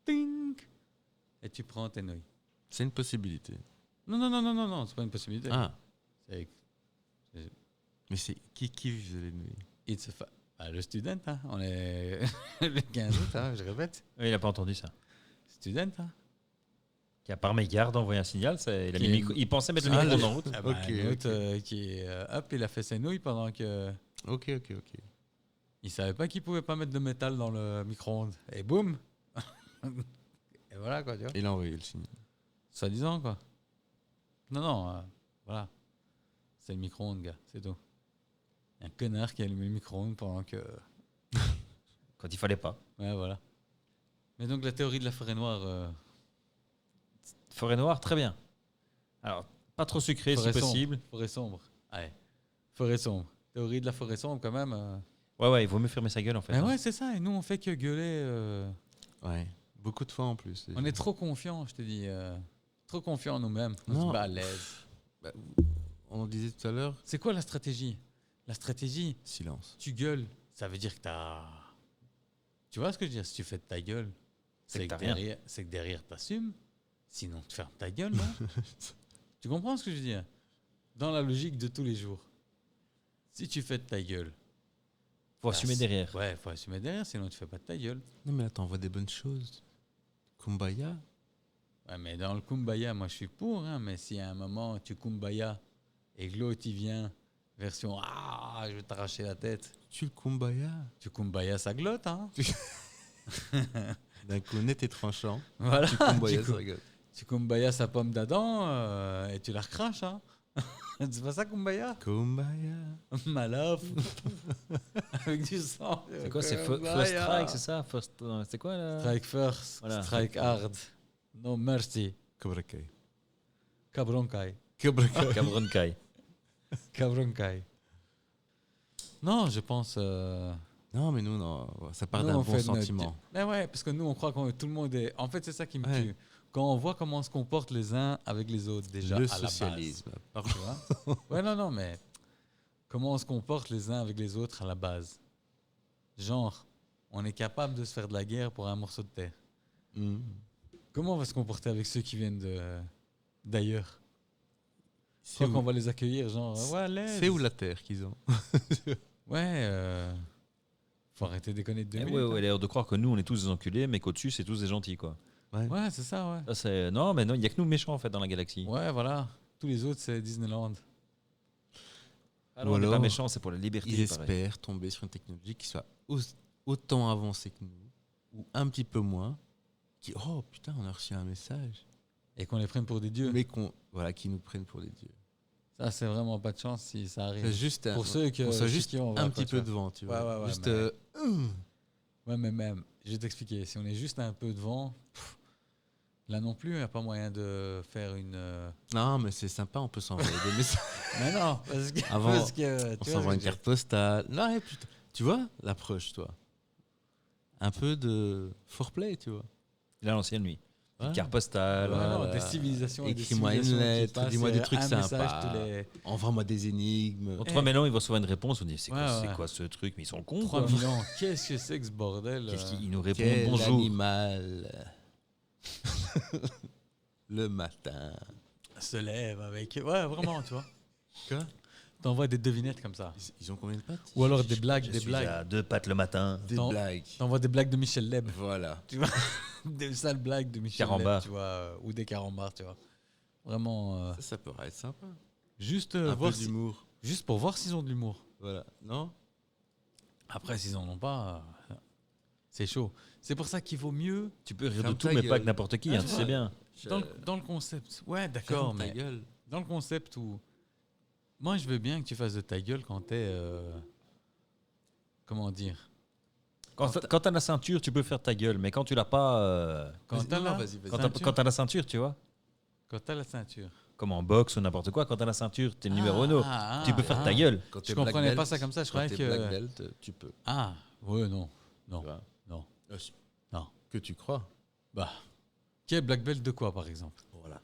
Ting. Et tu prends tes nouilles. C'est une possibilité. Non, c'est pas une possibilité. Ah, C'est mais c'est qui faisait les nouilles? it's a le student, hein. On est le 15 août, hein, je répète. Il n'a pas entendu ça. Student, hein. Qui a par mégarde envoyé un signal. Il, a Qui mis le est- micro- il pensait mettre le Ah, micro en route. Ah bah, Ok, un autre, ok. qui il a fait ses nouilles pendant que Ok. il savait pas qu'il pouvait pas mettre de métal dans le micro-ondes. Et boum. Et voilà quoi, tu vois. Il a envoyé le signal. Soi-disant quoi. Non, voilà. C'est le micro-ondes, gars, c'est tout. Un connard qui a allumé le micro-ondes pendant que. Quand il fallait pas. Ouais, voilà. Mais donc la théorie de la forêt noire. Forêt noire, très bien. Alors, pas trop sucré Forêt si sombre. possible. Forêt sombre. Ouais. Forêt sombre. Théorie de la forêt sombre quand même. Ouais, il vaut mieux fermer sa gueule en fait. Mais hein. ouais, c'est ça. Et nous, on fait que gueuler. Ouais. Beaucoup de fois en plus. déjà. On est trop confiants, je te dis. Trop confiants en nous-mêmes. On Non. se bat à l'aise. On disait tout à l'heure, C'est quoi la stratégie? La stratégie, silence. tu gueules, ça veut dire que t'as. Tu vois ce que je veux dire? Si tu fais de ta gueule, C'est que c'est t'as que, rien. derrière t'assumes. Sinon, tu fermes ta gueule, non? Tu comprends ce que je veux dire? Dans la logique de tous les jours. Si tu fais de ta gueule. Faut assumer derrière. Ouais, faut assumer derrière, sinon tu fais pas de ta gueule. Non, mais là, t'envoies des bonnes choses. Kumbaya. Ouais, mais dans le kumbaya, moi je suis pour, hein, mais si à un moment tu kumbaya et que l'autre il vient, version ah, je vais t'arracher la tête, Tu le kumbaya. tu kumbaya sa glotte, hein. D'un coup net et tranchant. Voilà, Tu kumbaya, tu, ça rigole. tu kumbaya sa pomme d'Adam et tu la recraches, hein. C'est pas ça kumbaya? Kumbaya. Malaf. Avec du sang. C'est quoi, c'est Kumbaya. First Strike, c'est ça c'est quoi là Strike first, Voilà. strike hard, no mercy, Cobra Kai. cabronkai. Cobra Kai. Cameron Kai. Cabronkai. Non, je pense. Non, mais nous, non. Ça part Nous, d'un on bon fait notre- sentiment. Mais ouais, parce que nous, on croit que tout le monde est. En fait, c'est ça qui me Ouais. tue. Quand on voit comment on se comporte les uns avec les autres, déjà Le à la socialisme. base. Tu vois. Ouais, non, mais comment on se comporte les uns avec les autres à la base. Genre, on est capable de se faire de la guerre pour un morceau de terre. Hmm. Comment on va se comporter avec ceux qui viennent d'ailleurs? Je C'est crois qu'on où, va les accueillir, genre, ouais, à l'aise. c'est où la terre qu'ils ont? Ouais, faut arrêter de déconner de 2 minutes. Ouais, hein. ouais, l'air de croire que nous on est tous des enculés, mais qu'au-dessus c'est tous des gentils quoi. Ouais, c'est ça, ouais. Ça, c'est... Non, mais non, il n'y a que nous méchants en fait dans la galaxie. Ouais, voilà. Tous les autres, c'est Disneyland. Alors, Ou on n'est pas alors, méchants, c'est pour la liberté. Ils pareil. espèrent tomber sur une technologie qui soit autant avancée que nous, ou un petit peu moins, qui, oh putain, on a reçu un message, Et qu'on les prenne pour des dieux. mais qui nous prennent pour des dieux. Ça, c'est vraiment pas de chance si ça arrive. C'est juste Pour ceux que- on soit ceux juste qui ont un quoi, petit tu peu vois. devant, tu vois. Ouais, Juste, mais- Ouais, mais même, je vais t'expliquer. Si on est juste un peu devant, là non plus, il n'y a pas moyen de faire une. non, mais c'est sympa, on peut s'envoyer des messages. Mais non, parce que. Avant, parce que, On tu vois ce s'envoie que une je veux carte postale. Non, ouais, putain. Tu vois l'approche, toi. Un peu de foreplay, tu vois. Il a l'ancienne lui. Ouais. Carte postale. dire. Ouais, non, Voilà. des civilisations et des Écris-moi une civilisations qui lettre, passent, dis-moi des trucs un message sympas. tous les Envoie-moi des énigmes. Contre maintenant, il va recevoir une réponse. On dit c'est quoi, Ouais, c'est ouais. quoi ce truc? Mais ils sont cons. quoi. 3000 ans. Qu'est-ce que c'est que ce bordel? Qu'est-ce qu'ils nous répondent Quel bonjour. animal le matin. Se lève avec. Ouais, vraiment, tu vois. Quoi? T'envoies des devinettes comme ça. Ils ont combien de pattes? Ou alors des blagues, Je des suis blagues. à 2 pattes le matin. Des T'en- blagues. T'envoies des blagues de Michel Leb. Voilà. Tu vois, des sales blagues de Michel Carambar. Leb, tu vois, ou des carambars, tu vois. Vraiment, Ça pourrait être sympa. juste Un voir peu d'humour. juste pour voir s'ils ont de l'humour. Voilà. Non? Après, s'ils en ont pas, c'est chaud. C'est pour ça qu'il vaut mieux Tu peux rire de Ferme tout, ta mais gueule. pas avec n'importe qui. Ah, hein, tu tu vois. sais bien. dans le concept. Ouais, d'accord, Ferme ta mais gueule. dans le concept où moi, je veux bien que tu fasses de ta gueule quand t'es, comment dire, Quand t'as la ceinture, tu peux faire ta gueule, mais quand tu l'as pas, quand Vas-y, t'as non, la, non, vas-y, vas-y. quand t'as ceinture. quand t'as la ceinture, tu vois, quand t'as la ceinture. comme en boxe ou n'importe quoi, quand t'as la ceinture, t'es le numéro 1. Tu peux faire ta gueule. Quand Je t'es comprenais black pas belt, ça comme ça, je quand croyais t'es que- black belt, tu peux. Ah, ouais, non, non, Tu vois. non. Ah, si. Non. Que tu crois. Bah, qui est black belt de quoi, par exemple? Voilà.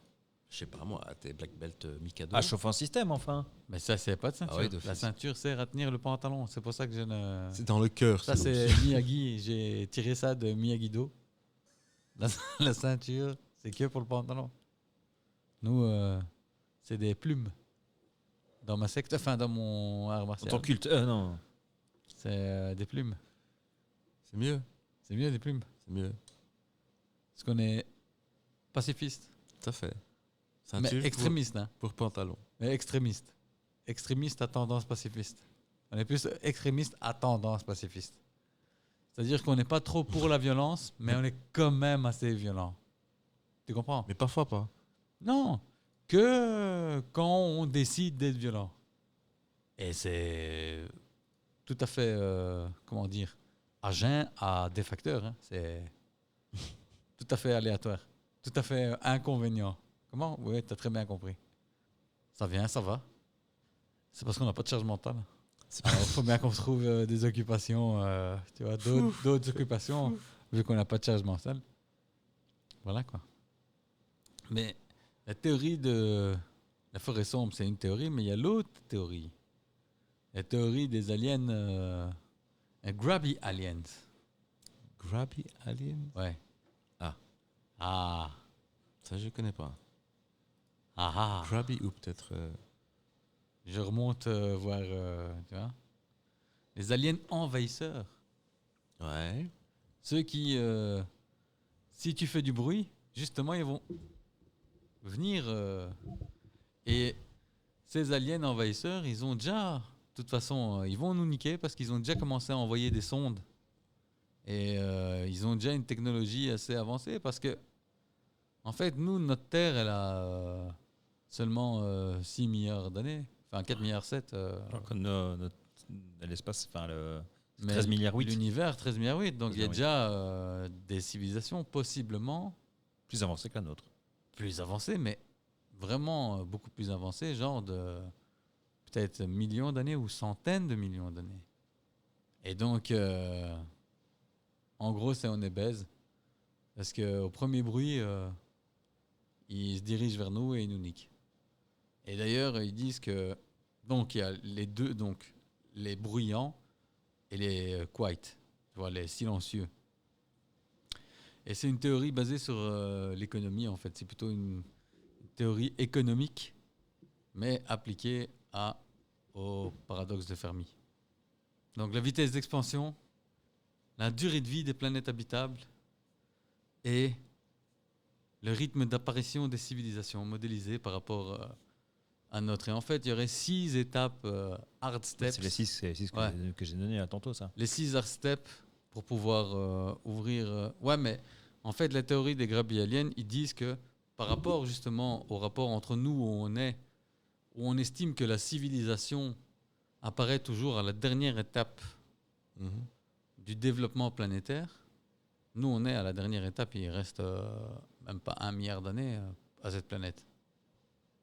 Je sais pas moi, t'es Black Belt Mikado. Ah, chauffant système, enfin. Mais ça, c'est pas de ceinture. Ah ouais, d'office. La ceinture sert à tenir le pantalon. C'est pour ça que je ne. C'est dans le cœur. Ça, c'est Miyagi. J'ai tiré ça de Miyagi-Do. La, la ceinture, c'est que pour le pantalon. Nous, c'est des plumes. Dans ma secte, enfin, dans mon art Dans martial. ton culte. Non. C'est des plumes. C'est mieux. C'est mieux des plumes. C'est mieux. Parce qu'on est pacifiste. Tout à fait. Mais Ceinture extrémiste, hein. pour pantalon. Mais extrémiste. Extrémiste à tendance pacifiste. On est plus extrémiste à tendance pacifiste. C'est-à-dire qu'on n'est pas trop pour la violence, mais on est quand même assez violent. Tu comprends? Mais parfois pas. Non. Que quand on décide d'être violent. Et c'est tout à fait, comment dire, à jeun à des facteurs. Hein. C'est tout à fait aléatoire. Tout à fait inconvénient. Comment? Oui, tu as très bien compris. Ça vient, ça va. C'est parce qu'on n'a pas de charge mentale. Il faut bien qu'on se trouve des occupations, tu vois, d'autres occupations, vu qu'on n'a pas de charge mentale. Voilà quoi. Mais la théorie de la forêt sombre, c'est une théorie, mais il y a l'autre théorie. La théorie des aliens, grabby aliens. Grabby Alien. Ouais. Ah. Ah. Ça, je connais pas. Ah ah. Grabby ou peut-être. Je remonte voir, tu vois, les aliens envahisseurs. Ouais. Ceux qui, si tu fais du bruit, justement, ils vont venir. Et ces aliens envahisseurs, ils ont déjà, de toute façon, ils vont nous niquer parce qu'ils ont déjà commencé à envoyer des sondes. Et ils ont déjà une technologie assez avancée parce que, en fait, nous, notre Terre, elle a seulement 6 milliards d'années. Enfin, 4 milliards 7. Alors que l'espace, enfin, le Mais 13 milliards 8. L'univers, 13 milliards 8. Donc, il y a 13 déjà des civilisations possiblement Plus avancé que la nôtre. plus avancées, mais vraiment beaucoup plus avancées, genre de peut-être millions d'années ou centaines de millions d'années. Et donc, en gros, c'est on est baise. Parce qu'au premier bruit, ils se dirigent vers nous et ils nous niquent. Et d'ailleurs, ils disent que donc il y a les deux, donc les bruyants et les quiet, tu vois, les silencieux. Et c'est une théorie basée sur l'économie en fait. C'est plutôt une théorie économique, mais appliquée au paradoxe de Fermi. Donc la vitesse d'expansion, la durée de vie des planètes habitables et le rythme d'apparition des civilisations modélisées par rapport à notre. Et en fait, il y aurait 6 étapes hard steps. C'est les 6 Ouais. que j'ai donné à tantôt, ça. Les 6 hard steps pour pouvoir ouvrir. Ouais, mais en fait, la théorie des grabby aliens, ils disent que par rapport justement au rapport entre nous où on est, où on estime que la civilisation apparaît toujours à la dernière étape Mhm. du développement planétaire, nous on est à la dernière étape et il reste même pas 1 milliard d'années à cette planète.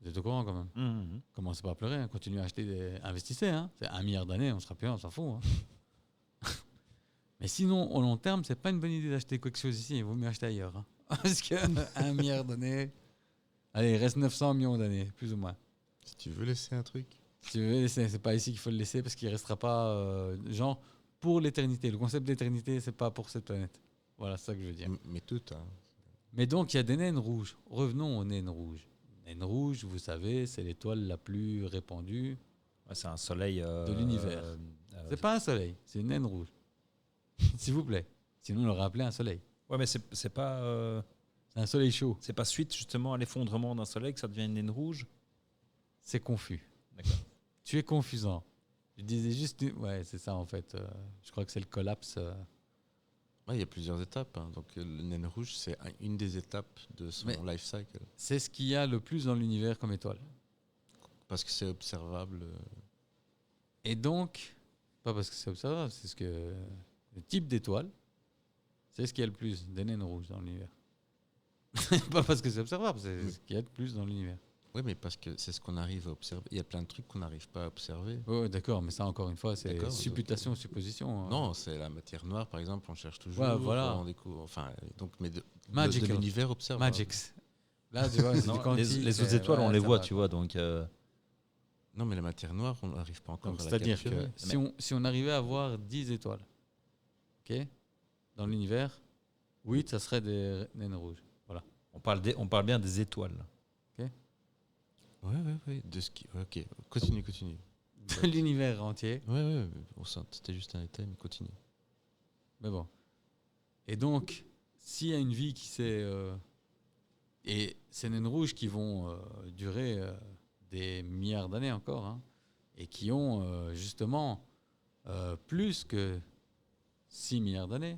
Vous êtes au courant quand même? Mhm. Commencez pas à pleurer, hein. Continuez à acheter investissez, hein. C'est 1 milliard d'années, on sera plus, on s'en fout. Hein. Mais sinon, au long terme, c'est pas une bonne idée d'acheter quelque chose ici, il vaut mieux acheter ailleurs. Hein. Parce que 1 milliard d'années, allez, il reste 900 millions d'années, plus ou moins. Si tu veux laisser un truc. Si tu veux laisser, c'est pas ici qu'il faut le laisser parce qu'il restera pas, genre, pour l'éternité. Le concept d'éternité, c'est pas pour cette planète. Voilà, c'est ça que je veux dire. Mais tout, hein. Mais donc, il y a des naines rouges. Revenons aux naines rouges. Naine rouge, vous savez, c'est l'étoile la plus répandue. Ouais, c'est un soleil De l'univers. C'est pas un soleil, c'est une naine rouge. S'il vous plaît. Sinon, on l'aurait appelé un soleil. Ouais, mais c'est pas C'est un soleil chaud. c'est pas suite justement à l'effondrement d'un soleil que ça devient une naine rouge. C'est confus. D'accord. Tu es confusant. Je disais juste... Ouais, c'est ça, en fait. Je crois que c'est le collapse. Ouais, il y a plusieurs étapes. Hein. Donc, le naine rouge, c'est une des étapes de son Mais- life cycle. C'est ce qu'il y a le plus dans l'univers comme étoile. Parce que c'est observable. Et donc, pas parce que c'est observable, c'est ce que... Le type d'étoile, c'est ce qu'il y a le plus des naines rouges dans l'univers. Pas parce que c'est observable, c'est Oui. ce qu'il y a de plus dans l'univers. Oui, mais parce que c'est ce qu'on arrive à observer. Il y a plein de trucs qu'on n'arrive pas à observer. Oui, d'accord, mais ça, encore une fois, c'est D'accord, supputation, supposition. hein. Non, c'est la matière noire, par exemple, on cherche toujours. Ouais, voilà. On découvre, enfin, donc, mais de Magical. l'univers observable. Magix. Là, tu vois, c'est Non, du quantique. les autres étoiles, ouais, on les ça voit, va, tu quoi. vois. Donc, Non, mais la matière noire, on n'arrive pas encore Donc, à la c'est-à-dire capturer. que si on arrivait à avoir 10 étoiles, ok, dans l'univers, 8, ça serait des naines rouges. Voilà. on parle bien des étoiles. Ouais. De ce qui... ouais, ok, continue. De l'univers entier. Ouais. Bon, ça, c'était juste un détail, mais continue. Mais bon. Et donc, s'il y a une vie qui s'est... et ces naines rouges qui vont durer des milliards d'années encore, hein, et qui ont justement plus que 6 milliards d'années.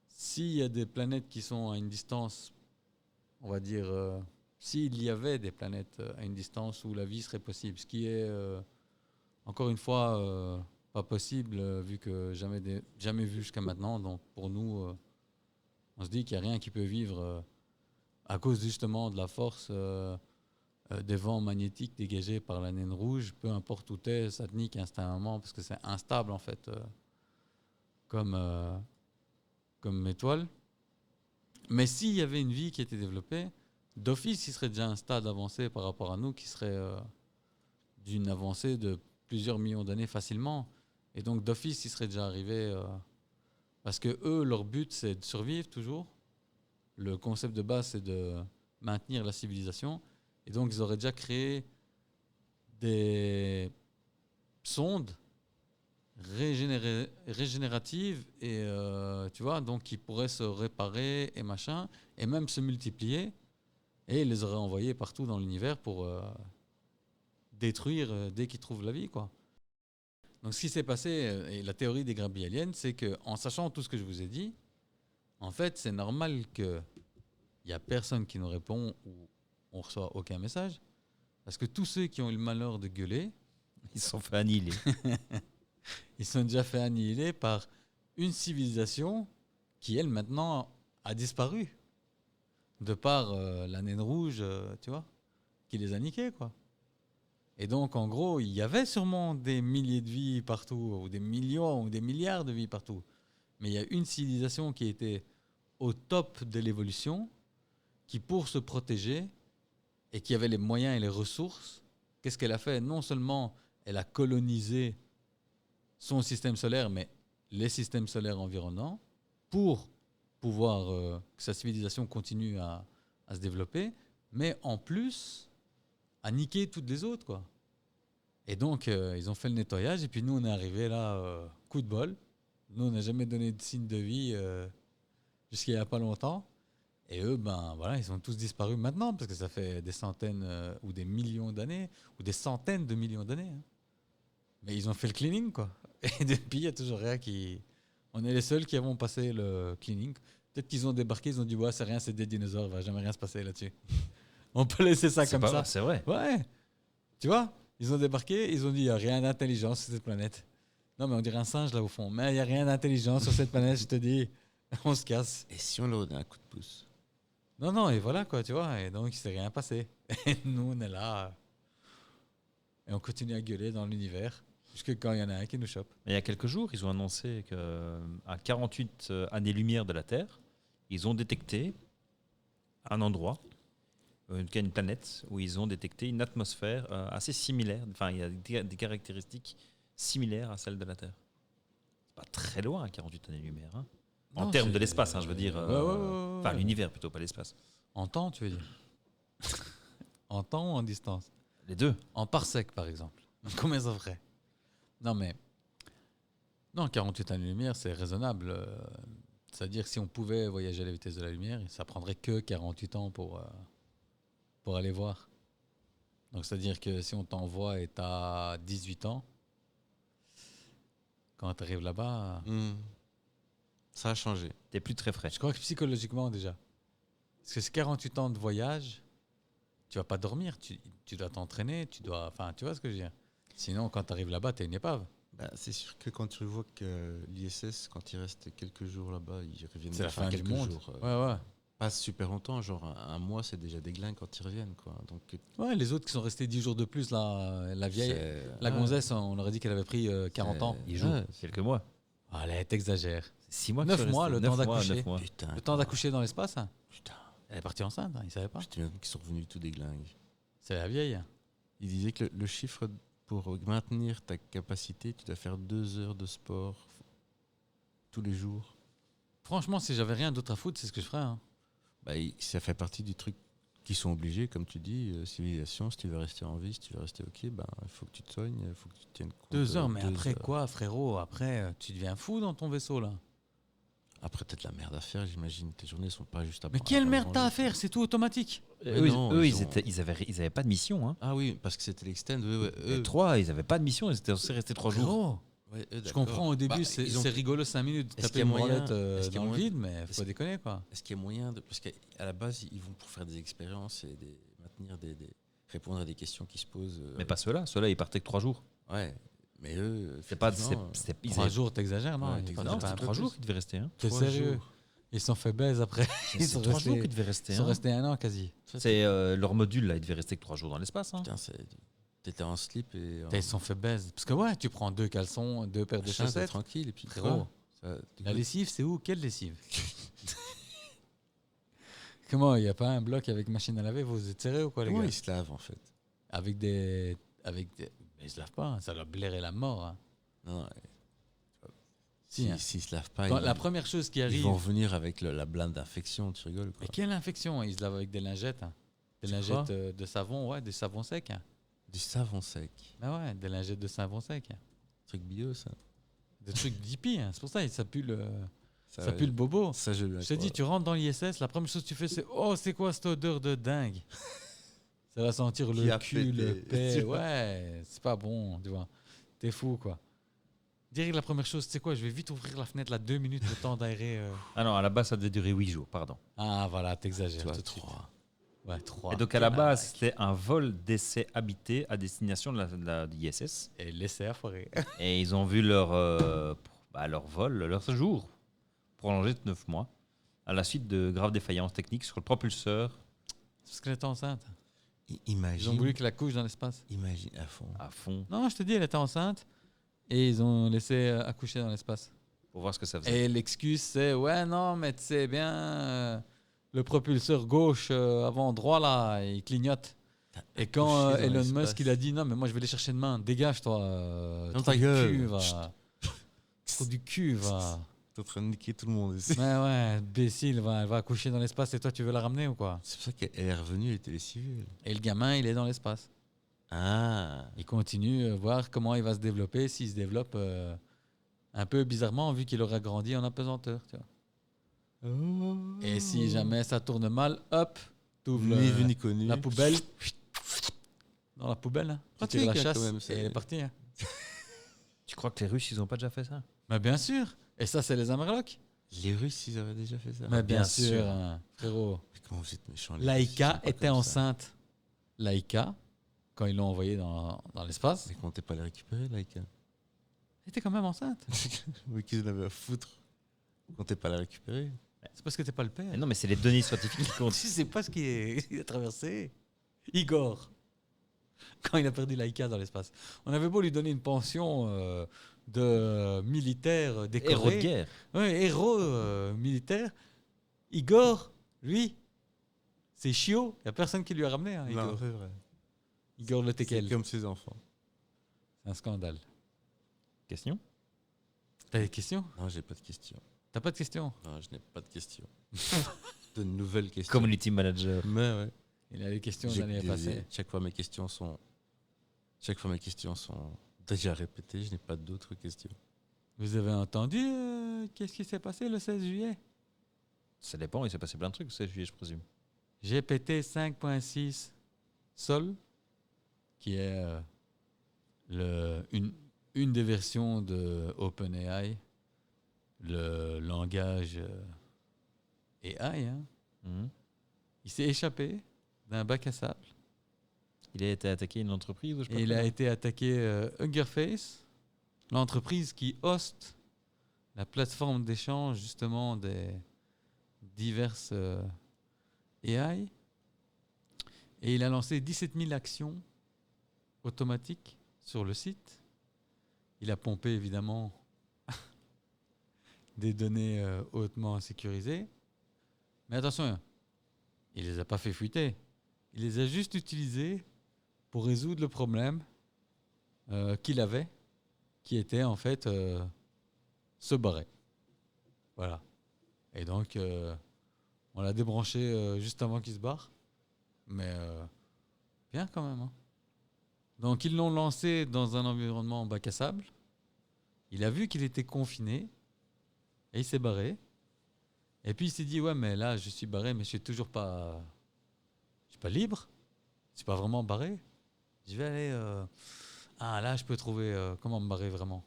S'il y a des planètes qui sont à une distance, on va dire, s'il y avait des planètes à une distance où la vie serait possible, ce qui est, encore une fois, pas possible, vu que jamais vu jusqu'à maintenant. Donc pour nous, on se dit qu'il n'y a rien qui peut vivre à cause justement de la force des vents magnétiques dégagés par la naine rouge, peu importe où tu es, ça te nique instantanément parce que c'est instable en fait, comme étoile. Mais s'il y avait une vie qui était développée, d'office, il serait déjà un stade avancé par rapport à nous qui serait d'une avancée de plusieurs millions d'années facilement. Et donc d'office, il serait déjà arrivé parce que eux, leur but, c'est de survivre toujours. Le concept de base, c'est de maintenir la civilisation. Et donc, ils auraient déjà créé des sondes régénératives et tu vois, donc qui pourraient se réparer et machin, et même se multiplier. Et ils les auraient envoyés partout dans l'univers pour détruire dès qu'ils trouvent la vie, quoi. Donc, ce qui s'est passé, et la théorie des grappes aliens, c'est qu'en sachant tout ce que je vous ai dit, en fait, c'est normal qu'il n'y a personne qui nous répond ou on reçoit aucun message. Parce que tous ceux qui ont eu le malheur de gueuler, Ils se sont fait annihiler. ils sont déjà fait annihiler par une civilisation qui, elle, maintenant, a disparu. De par la naine rouge, tu vois, qui les a niqués, quoi. Et donc, en gros, il y avait sûrement des milliers de vies partout, ou des millions, ou des milliards de vies partout. Mais il y a une civilisation qui était au top de l'évolution, qui, pour se protéger, et qui avait les moyens et les ressources, qu'est-ce qu'elle a fait? Non seulement elle a colonisé son système solaire, mais les systèmes solaires environnants, pour pouvoir que sa civilisation continue à se développer, mais en plus, à niquer toutes les autres, quoi. Et donc, ils ont fait le nettoyage, et puis nous, on est arrivés là, coup de bol. Nous, on n'a jamais donné de signe de vie jusqu'il n'y a pas longtemps. Et eux, ben voilà, ils sont tous disparus maintenant, parce que ça fait des centaines ou des millions d'années, ou des centaines de millions d'années. Hein. Mais ils ont fait le cleaning, quoi. Et depuis, il n'y a toujours rien qui... On est les seuls qui avons passé le cleaning. Peut-être qu'ils ont débarqué, ils ont dit, ouais, c'est rien, c'est des dinosaures, il va jamais rien se passer là-dessus. On peut laisser ça comme ça. C'est vrai. Ouais. Tu vois, ils ont débarqué, ils ont dit, il n'y a rien d'intelligent sur cette planète. Non, mais on dirait un singe là au fond. Mais il n'y a rien d'intelligent sur cette planète, je te dis. On se casse. Et si on leur donnait un coup de pouce? Non, et voilà quoi, tu vois. Et donc, il ne s'est rien passé. Et nous, on est là. Et on continue à gueuler dans l'univers. Jusque quand il y en a un qui nous chope. Il y a quelques jours, ils ont annoncé qu'à 48 années-lumière de la Terre, ils ont détecté un endroit, une planète, où ils ont détecté une atmosphère assez similaire. Enfin, il y a des caractéristiques similaires à celles de la Terre. C'est pas très loin, à 48 années-lumière. Hein. En Non, termes c'est- de l'espace, hein, je veux dire. ouais. Enfin, l'univers plutôt, pas l'espace. En temps, tu veux dire En temps ou en distance? Les deux. En parsec, par exemple. Combien ça ferait? Non, mais... Non, 48 années-lumière, c'est raisonnable. C'est-à-dire que si on pouvait voyager à la vitesse de la lumière, ça prendrait que 48 ans pour aller voir. Donc, c'est-à-dire que si on t'envoie et t'as 18 ans, quand tu arrives là-bas, Ça a changé. T'es plus très frais. je crois que psychologiquement déjà. Parce que c'est 48 ans de voyage, tu vas pas dormir, tu dois t'entraîner, enfin, tu vois ce que je veux dire. Sinon, quand tu arrives là-bas, tu es une épave. Bah, c'est sûr que quand tu vois que l'ISS, quand il reste quelques jours là-bas, ils reviennent C'est la enfin, fin du quelques monde. jours. Ouais. Pas super longtemps, genre un mois, c'est déjà déglingue quand ils reviennent, quoi. Donc, Ouais, les autres qui sont restés 10 jours de plus, là, la vieille, la ouais. gonzesse, on aurait dit qu'elle avait pris 40 ans. Ils jouent Ouais. quelques mois. Allez, t'exagères. 6 mois. 9 mois, le temps d'accoucher. Putain. Le temps d'accoucher dans l'espace, hein. Putain. Elle est partie enceinte, hein, il savait pas. Putain, qu'ils sont revenus tout déglingues. C'est la vieille. Hein. Il disait que le chiffre pour maintenir ta capacité, tu dois faire 2 heures de sport tous les jours. Franchement, si j'avais rien d'autre à foutre, c'est ce que je ferais. Hein. Bah, ça fait partie du truc qui sont obligés, comme tu dis, civilisation, si tu veux rester en vie, si tu veux rester OK, ben, il faut que tu te soignes, il faut que tu tiennes compte. 2 heures, mais 2 après heures. quoi, frérot? Après, tu deviens fou dans ton vaisseau, là. Après, peut-être la merde à faire, j'imagine. Tes journées sont pas juste à Mais quelle merde t'as à faire? C'est tout automatique. Mais Eux, non, eux, ils ils avaient pas de mission. Hein. Ah oui, parce que c'était l'extend. Les 3, ils avaient pas de mission. Ils étaient censés rester 3 jours. Frérot, Ouais, je comprends au début, c'est rigolo 5 minutes de Est-ce taper qu'il y a une moyen- branlette est-ce qu'il y a dans le moyen- vide, mais faut est-ce- déconner, quoi. Est-ce qu'il y a moyen de. Parce qu'à la base, ils vont pour faire des expériences et maintenir répondre à des questions qui se posent. Mais pas ceux-là. Ceux-là, ils partaient que 3 jours. Ouais, mais eux. C'est pas. effectivement, Ils 3 avaient- jours, t'exagères, non? Ouais, Il y a pas- Non, pas un c'était peu 3 plus. jours qu'ils devaient rester. Hein. T'es 3 sérieux? jours. Ils se sont fait baise après. Ils C'est sont 3 jours restés, qu'ils devaient rester. ils sont hein. restés 1 an quasi. C'est leur module là, il devait rester que 3 jours dans l'espace. Hein. Putain, t'étais en slip et. Ils se sont fait baise. Parce que ouais, tu prends 2 caleçons, 2 paires de machin, t'es chaussettes. tranquille et puis. Frérot. quoi, ça- La lessive, c'est où? Quelle lessive? Comment? Il n'y a pas un bloc avec machine à laver? Vous êtes sérieux ou quoi, les Comment gars? ils se lavent en fait? Avec des. Mais ils se lavent pas, hein, ça doit blairer la mort. Hein. Non, Si, hein. s'ils se lavent pas, La première chose qui ils arrive. vont revenir avec la blinde d'infection, tu rigoles quoi. Mais quelle infection? Ils se lavent avec des lingettes. Hein. Des C'est lingettes quoi de savon, ouais, des savons secs. Hein. Du savon sec. Ah ouais, des lingettes de savon sec. Hein. Truc bio ça. Des trucs d'hippie. Hein. C'est pour ça que ça pue le Ça bobo. Ça, je Je te dis, tu rentres dans l'ISS, la première chose que tu fais, c'est oh, c'est quoi cette odeur de dingue? Ça va sentir Qui le a cul, le pété, paix. tu vois. Ouais, c'est pas bon, tu vois. T'es fou, quoi. Direct, la première chose, c'est quoi? Je vais vite ouvrir la fenêtre, là, 2 minutes, le temps d'aérer. Ah non, à la base, ça devait durer 8 jours, pardon. Ah, voilà, t'exagères Toi, tout de suite. 3. Ouais, 3. Et donc, à la base, c'était un vol d'essai habité à destination de l'ISS. Et laissez à foirer. Et ils ont vu leur vol, leur séjour, prolongé de 9 mois, à la suite de graves défaillances techniques sur le propulseur C'est parce qu'elle était enceinte. Ils ont Imagine. voulu qu'elle accouche dans l'espace. Imagine à fond. à fond Non, je te dis, elle était enceinte. Et ils ont laissé accoucher dans l'espace. pour voir ce que ça faisait. Et l'excuse, c'est ouais, non, mais tu sais bien, le propulseur gauche avant droit, là, il clignote. Et quand Accoucher dans Elon l'espace. Musk, il a dit non, mais moi je vais les chercher demain, dégage-toi. Dans trou ta du gueule. cul, va. Trou du cul, va. T'es en train de niquer tout le monde ici. Ouais, ouais, imbécile, elle va accoucher dans l'espace et toi tu veux la ramener ou quoi? C'est pour ça qu'elle est revenue, elle était lessivée. Et le gamin, il est dans l'espace. Ah. Il continue, voir comment il va se développer, s'il se développe un peu bizarrement, vu qu'il aura grandi en apesanteur. Tu vois. Et si jamais ça tourne mal, hop, t'ouvres Ni vu ni connu. la poubelle. Dans la poubelle, hein. Tu tires la Pratique, hein, chasse quand même, et c'est- elle est partie. Hein. Tu crois que les Russes, ils ont pas déjà fait ça? Mais bien sûr. Et ça, c'est les Amerlocs. Les Russes, ils avaient déjà fait ça. Mais bien bien sûr, sûr. hein, frérot. Mais comment vous êtes méchants, les Russes, ils Laïka sont pas était comme ça. enceinte. Laïka, quand ils l'ont envoyée dans l'espace, Mais comptez pas les récupérer, Laïka. elle était quand même enceinte. Mais qu'ils en avaient à foutre. Comptez pas la récupérer. C'est parce que t'es pas le père. Mais non, mais c'est les données scientifiques qui comptent. Tu sais pas ce qu'il a traversé. Igor, quand il a perdu Laïka dans l'espace. On avait beau lui donner une pension de militaire décoré. Héros de guerre. Ouais, héros militaire. Igor, lui, c'est chiot. Il n'y a personne qui lui a ramené, hein, Non, Igor. c'est vrai. Igor le C'est Tekel. comme ses enfants. C'est un scandale. Question? T'as des questions? Non, j'ai pas de questions. T'as pas de questions? Non, je n'ai pas de questions. De nouvelles questions. Community manager. Mais ouais. Il a des questions J'ai l'année des- passée. Chaque fois mes questions sont déjà répétées. Je n'ai pas d'autres questions. Vous avez entendu qu'est-ce qui s'est passé le 16 juillet? Ça dépend, il s'est passé plein de trucs le 16 juillet, je présume. GPT 5.6 Sol, qui est une des versions de OpenAI, le langage AI, hein. Mhm. Il s'est échappé d'un bac à sable Il a été attaqué une entreprise ou je sais pas et il quoi. a été attaqué Hungerface, l'entreprise qui hoste la plateforme d'échange justement des diverses AI. Et il a lancé 17 000 actions automatiques sur le site. Il a pompé évidemment des données hautement sécurisées. Mais attention, Il les a pas fait fuiter. Il les a juste utilisés pour résoudre le problème qu'il avait, qui était en fait se barrer. Voilà. Et donc, on l'a débranché juste avant qu'il se barre. Mais bien quand même. Hein. Donc, ils l'ont lancé dans un environnement bac à sable. Il a vu qu'il était confiné et il s'est barré. Et puis, il s'est dit, ouais, mais là, je suis barré, mais je suis toujours pas... Je suis pas libre. Je suis pas vraiment barré. Je vais aller... Ah, là, je peux trouver comment me barrer vraiment.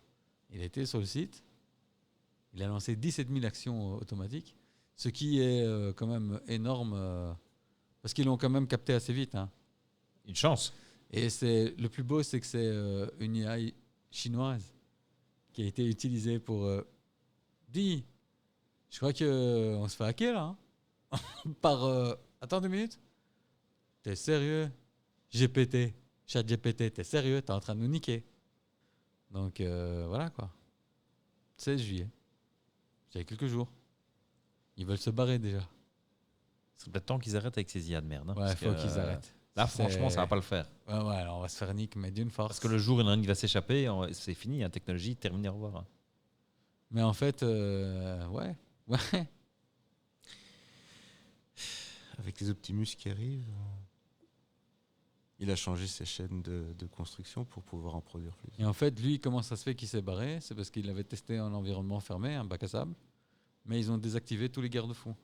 Il a été sur le site. Il a lancé 17 000 actions automatiques. Ce qui est quand même énorme. Parce qu'ils l'ont quand même capté assez vite. Hein. Une chance. Et le plus beau, c'est que c'est une IA chinoise qui a été utilisée pour... Dis, je crois qu'on se fait hacker là. Hein. Par... Attends 2 minutes. T'es sérieux? GPT, chat GPT, t'es sérieux? T'es en train de nous niquer. Donc voilà quoi. 16 juillet. J'ai quelques jours. Ils veulent se barrer déjà. C'est peut-être temps qu'ils arrêtent avec ces IA de merde. Hein, Ouais, il faut qu'ils arrêtent. Là, franchement, ça va pas le faire. Ouais, alors on va se faire nique, mais d'une force. Parce que le jour où il y en a un qui va s'échapper, c'est fini, la technologie, terminée, au revoir. Mais en fait, ouais. Avec les Optimus qui arrivent, il a changé ses chaînes de construction pour pouvoir en produire plus. Et en fait, lui, comment ça se fait qu'il s'est barré? C'est parce qu'il avait testé un environnement fermé, un bac à sable, mais ils ont désactivé tous les garde-fous.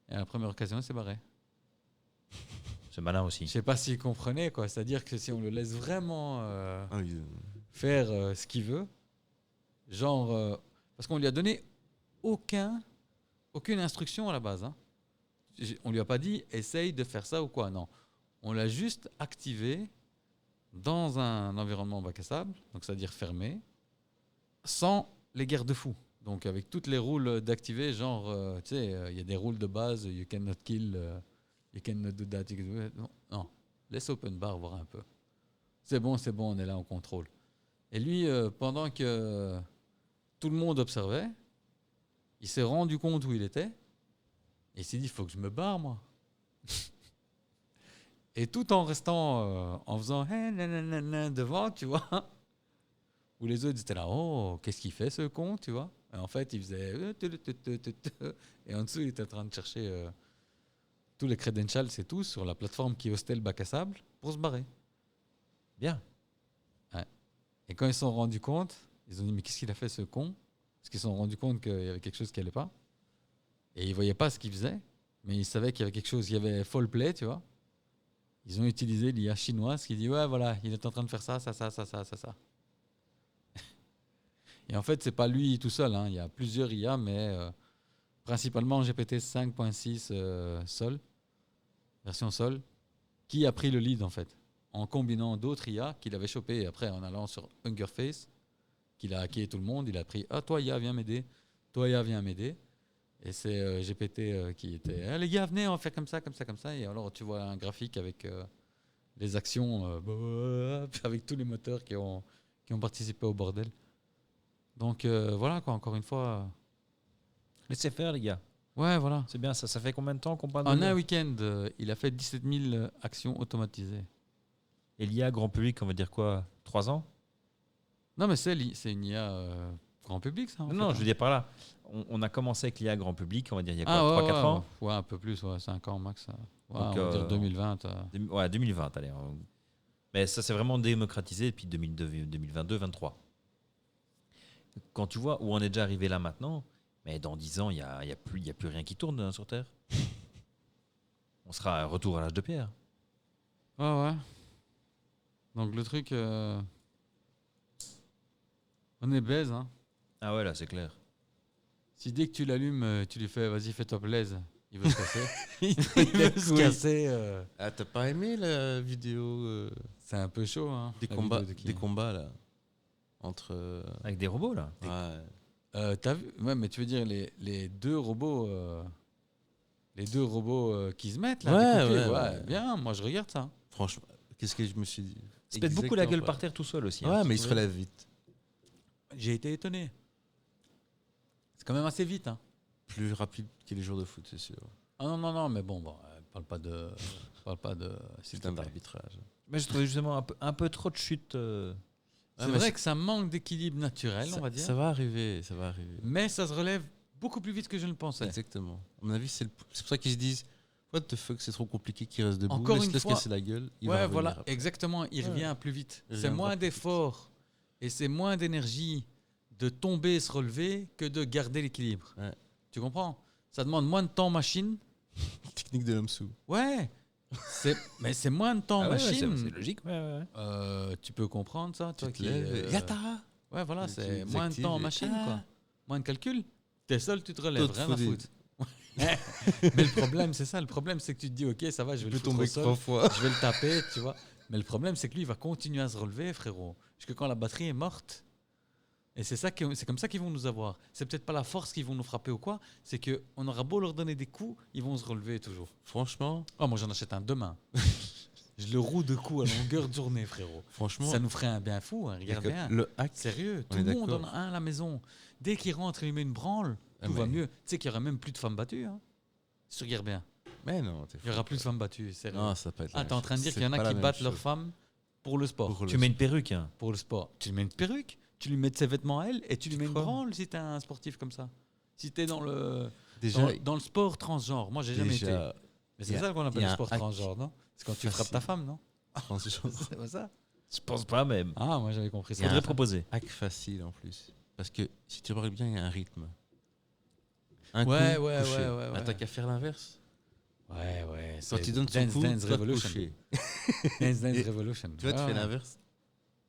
Et à la première occasion, il s'est barré. C'est malin aussi. Je sais pas s'il comprenait, quoi. C'est-à-dire que si on le laisse vraiment Ah oui, faire ce qu'il veut, genre... parce qu'on lui a donné aucune instruction à la base. Hein. On lui a pas dit « essaye de faire ça » ou quoi, non. On l'a juste activé dans un environnement bac à sable, donc c'est-à-dire fermé, sans les garde-fous. Donc avec toutes les rôles d'activer, genre, tu sais, il y a des rôles de base, you cannot kill, you cannot do that. Non, laisse open bar voir un peu. C'est bon, on est là, on contrôle. Et lui, pendant que tout le monde observait, il s'est rendu compte où il était, et il s'est dit, il faut que je me barre, moi. Et tout en restant, en faisant devant, tu vois, où les autres étaient là, oh, qu'est-ce qu'il fait ce con, tu vois. Et en fait, il faisait... Et en dessous, il était en train de chercher tous les credentials, c'est tout, sur la plateforme qui hostait le bac à sable, pour se barrer. Bien. Ouais. Et quand ils se sont rendus compte, ils ont dit, mais qu'est-ce qu'il a fait ce con? Parce qu'ils se sont rendus compte qu'il y avait quelque chose qui n'allait pas. Et ils ne voyaient pas ce qu'il faisait, mais ils savaient qu'il y avait quelque chose, il y avait fall play, tu vois. Ils ont utilisé l'IA chinoise qui dit, ouais, voilà, il est en train de faire ça. Et en fait, c'est pas lui tout seul. Hein. Il y a plusieurs IA, mais principalement GPT 5.6 Sol, version Sol, qui a pris le lead en fait, en combinant d'autres IA qu'il avait chopé. Et après, en allant sur Hungerface, qu'il a hacké tout le monde, il a pris toi IA, viens m'aider. Toi IA, viens m'aider. Et c'est GPT qui était les gars, venez, on va faire comme ça. Et alors, tu vois un graphique avec les actions, avec tous les moteurs qui ont participé au bordel. Donc voilà quoi, encore une fois. Laissez faire, les gars. Ouais, voilà. C'est bien, ça fait combien de temps qu'on parle de En un week-end, il a fait 17 000 actions automatisées. Et l'IA grand public, on va dire quoi? 3 ans? Non, mais c'est une IA grand public, ça. Non, je veux dire par là. On a commencé avec l'IA grand public, on va dire il y a quoi, 3-4 ans? Ouais, un peu plus, 5 ans max. Ouais, donc, on va dire 2020. Ouais, 2020, allez. Mais ça s'est vraiment démocratisé depuis 2022-2023. Quand tu vois où on est déjà arrivé là maintenant, mais dans 10 ans, il n'y a plus rien qui tourne sur Terre. On sera retour à l'âge de pierre. Ouais. Donc le truc, on est baise. Hein. Ah ouais, là, c'est clair. Si dès que tu l'allumes, tu lui fais, vas-y, fais-toi plaisir. Il veut se casser. il veut se casser. Ah, t'as pas aimé la vidéo C'est un peu chaud, hein. des combats là entre Avec des robots, là. ouais. T'as vu? Ouais, mais tu veux dire les deux robots qui se mettent là. Ouais. Bien, moi je regarde ça. Franchement, qu'est-ce que je me suis dit? Il se pète beaucoup la gueule Exactement, par terre tout seul aussi. Ouais, hein, mais il tu se trouves? relève vite. J'ai été étonné. C'est quand même assez vite, hein. Plus rapide que les jours de foot, c'est sûr. Ah non, mais bon, Parle pas de. Parle pas de. s'il te Système plaît. d'arbitrage. Mais je trouvais justement un peu trop de chutes. C'est mais vrai c'est- que ça manque d'équilibre naturel, on va dire. Ça va arriver, ça va arriver. Mais ça se relève beaucoup plus vite que je ne pensais. Exactement. À mon avis, c'est pour ça qu'ils se disent what the fuck, c'est trop compliqué qu'il reste debout. Encore une Laisse fois- casser la gueule. Il va Ouais, revenir voilà, après. exactement. Il Ouais. revient plus vite. Il C'est reviendra moins plus vite. d'effort et c'est moins d'énergie de tomber et se relever que de garder l'équilibre. Ouais. Tu comprends? Ça demande moins de temps machine. Technique de l'homme sous. Ouais. Mais c'est moins de temps Ah ouais, ouais, machine. c'est logique. Ouais. Tu peux comprendre ça, toi Tu te qui lèves. euh, Yata. Ouais, voilà, Tu c'est te moins de actives temps et- machine, Ah. quoi. Moins de calcul. T'es seul, tu te relèves, Toi, te rien à fous des- foutre. Mais le problème, c'est ça. Le problème, c'est que tu te dis, ok, ça va, je vais Tu le peux foutre au tomber sol, 3 fois. je vais le taper, tu vois. Mais le problème, c'est que lui, il va continuer à se relever, frérot. Jusque quand la batterie est morte. Et c'est comme ça qu'ils vont nous avoir. C'est peut-être pas la force qu'ils vont nous frapper ou quoi. C'est que on aura beau leur donner des coups, ils vont se relever toujours. Franchement, Oh, moi, j'en achète un demain. Je le roue de coups à longueur de journée, frérot. franchement, Ça nous ferait un bien fou, hein, regarde bien. le hack. Sérieux, On tout est le monde en d'accord. a un à la maison. Dès qu'il rentre, il lui met une branle, Ah, tout va mais- mieux. Tu sais qu'il y aura même plus de femmes battues. Hein. Si tu regardes bien, Mais non, t'es il y aura plus de femmes battues. Sérieux. Non, ça va pas être la Ah, même t'es en train de chose. dire qu'il C'est y en a pas la qui même battent leurs chose. femmes pour le sport. Pour le Tu mets une perruque. Hein. Pour le sport. Tu lui mets une perruque, tu lui mets de ses vêtements à elle et tu lui Tu mets une crois branle si t'es un sportif comme ça. Si t'es dans le, Déjà, dans le sport transgenre. Moi, j'ai jamais été. déjà, Mais il c'est y a- ça qu'on il appelle y a le un sport hack transgenre, non? C'est quand tu frappes facile. ta femme, non? transgenre. C'est pas ça? Je pense pas même. Ah, moi, j'avais compris Il ça. faudrait proposer. hack facile en plus. Parce que si tu regardes bien, il y a un rythme. Un Ouais, coup, ouais, couché. ouais, ouais, Ah, ouais. t'as qu'à faire l'inverse. Ouais. Quand c'est tu donnes son Dance coup, Dance toi, Revolution. couché. Dance Et Revolution. Tu vois, tu Ouais, fais ouais. l'inverse.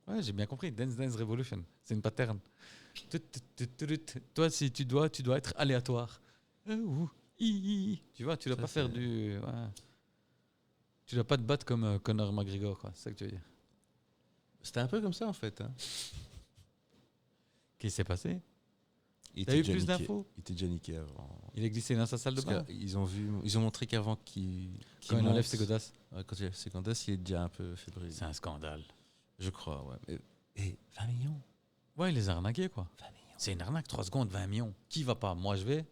Ouais, j'ai bien compris. Dance Revolution. C'est une pattern. Toi, si tu dois être aléatoire. Tu vois, tu dois Ça, pas faire c'est- du. Ouais. Tu dois pas te battre comme Conor McGregor, quoi. C'est ça que tu veux dire. C'était un peu comme ça en fait. Hein. Qu'est-ce qui s'est passé? Il T'as était eu déjà plus niqué. d'infos? Il était déjà niqué avant. Il est glissé dans sa salle de Parce bain qu'ils ont montré qu'avant qu'il quand il monte- enlève ses godasses. Ouais, quand il enlève ses godasses, il est déjà un peu fébrile. C'est un scandale. Je crois, ouais. Et 20 millions. Ouais, il les a arnaqués, quoi. 20 millions. C'est une arnaque, 3 secondes, 20 millions. Qui va pas? Moi, je vais.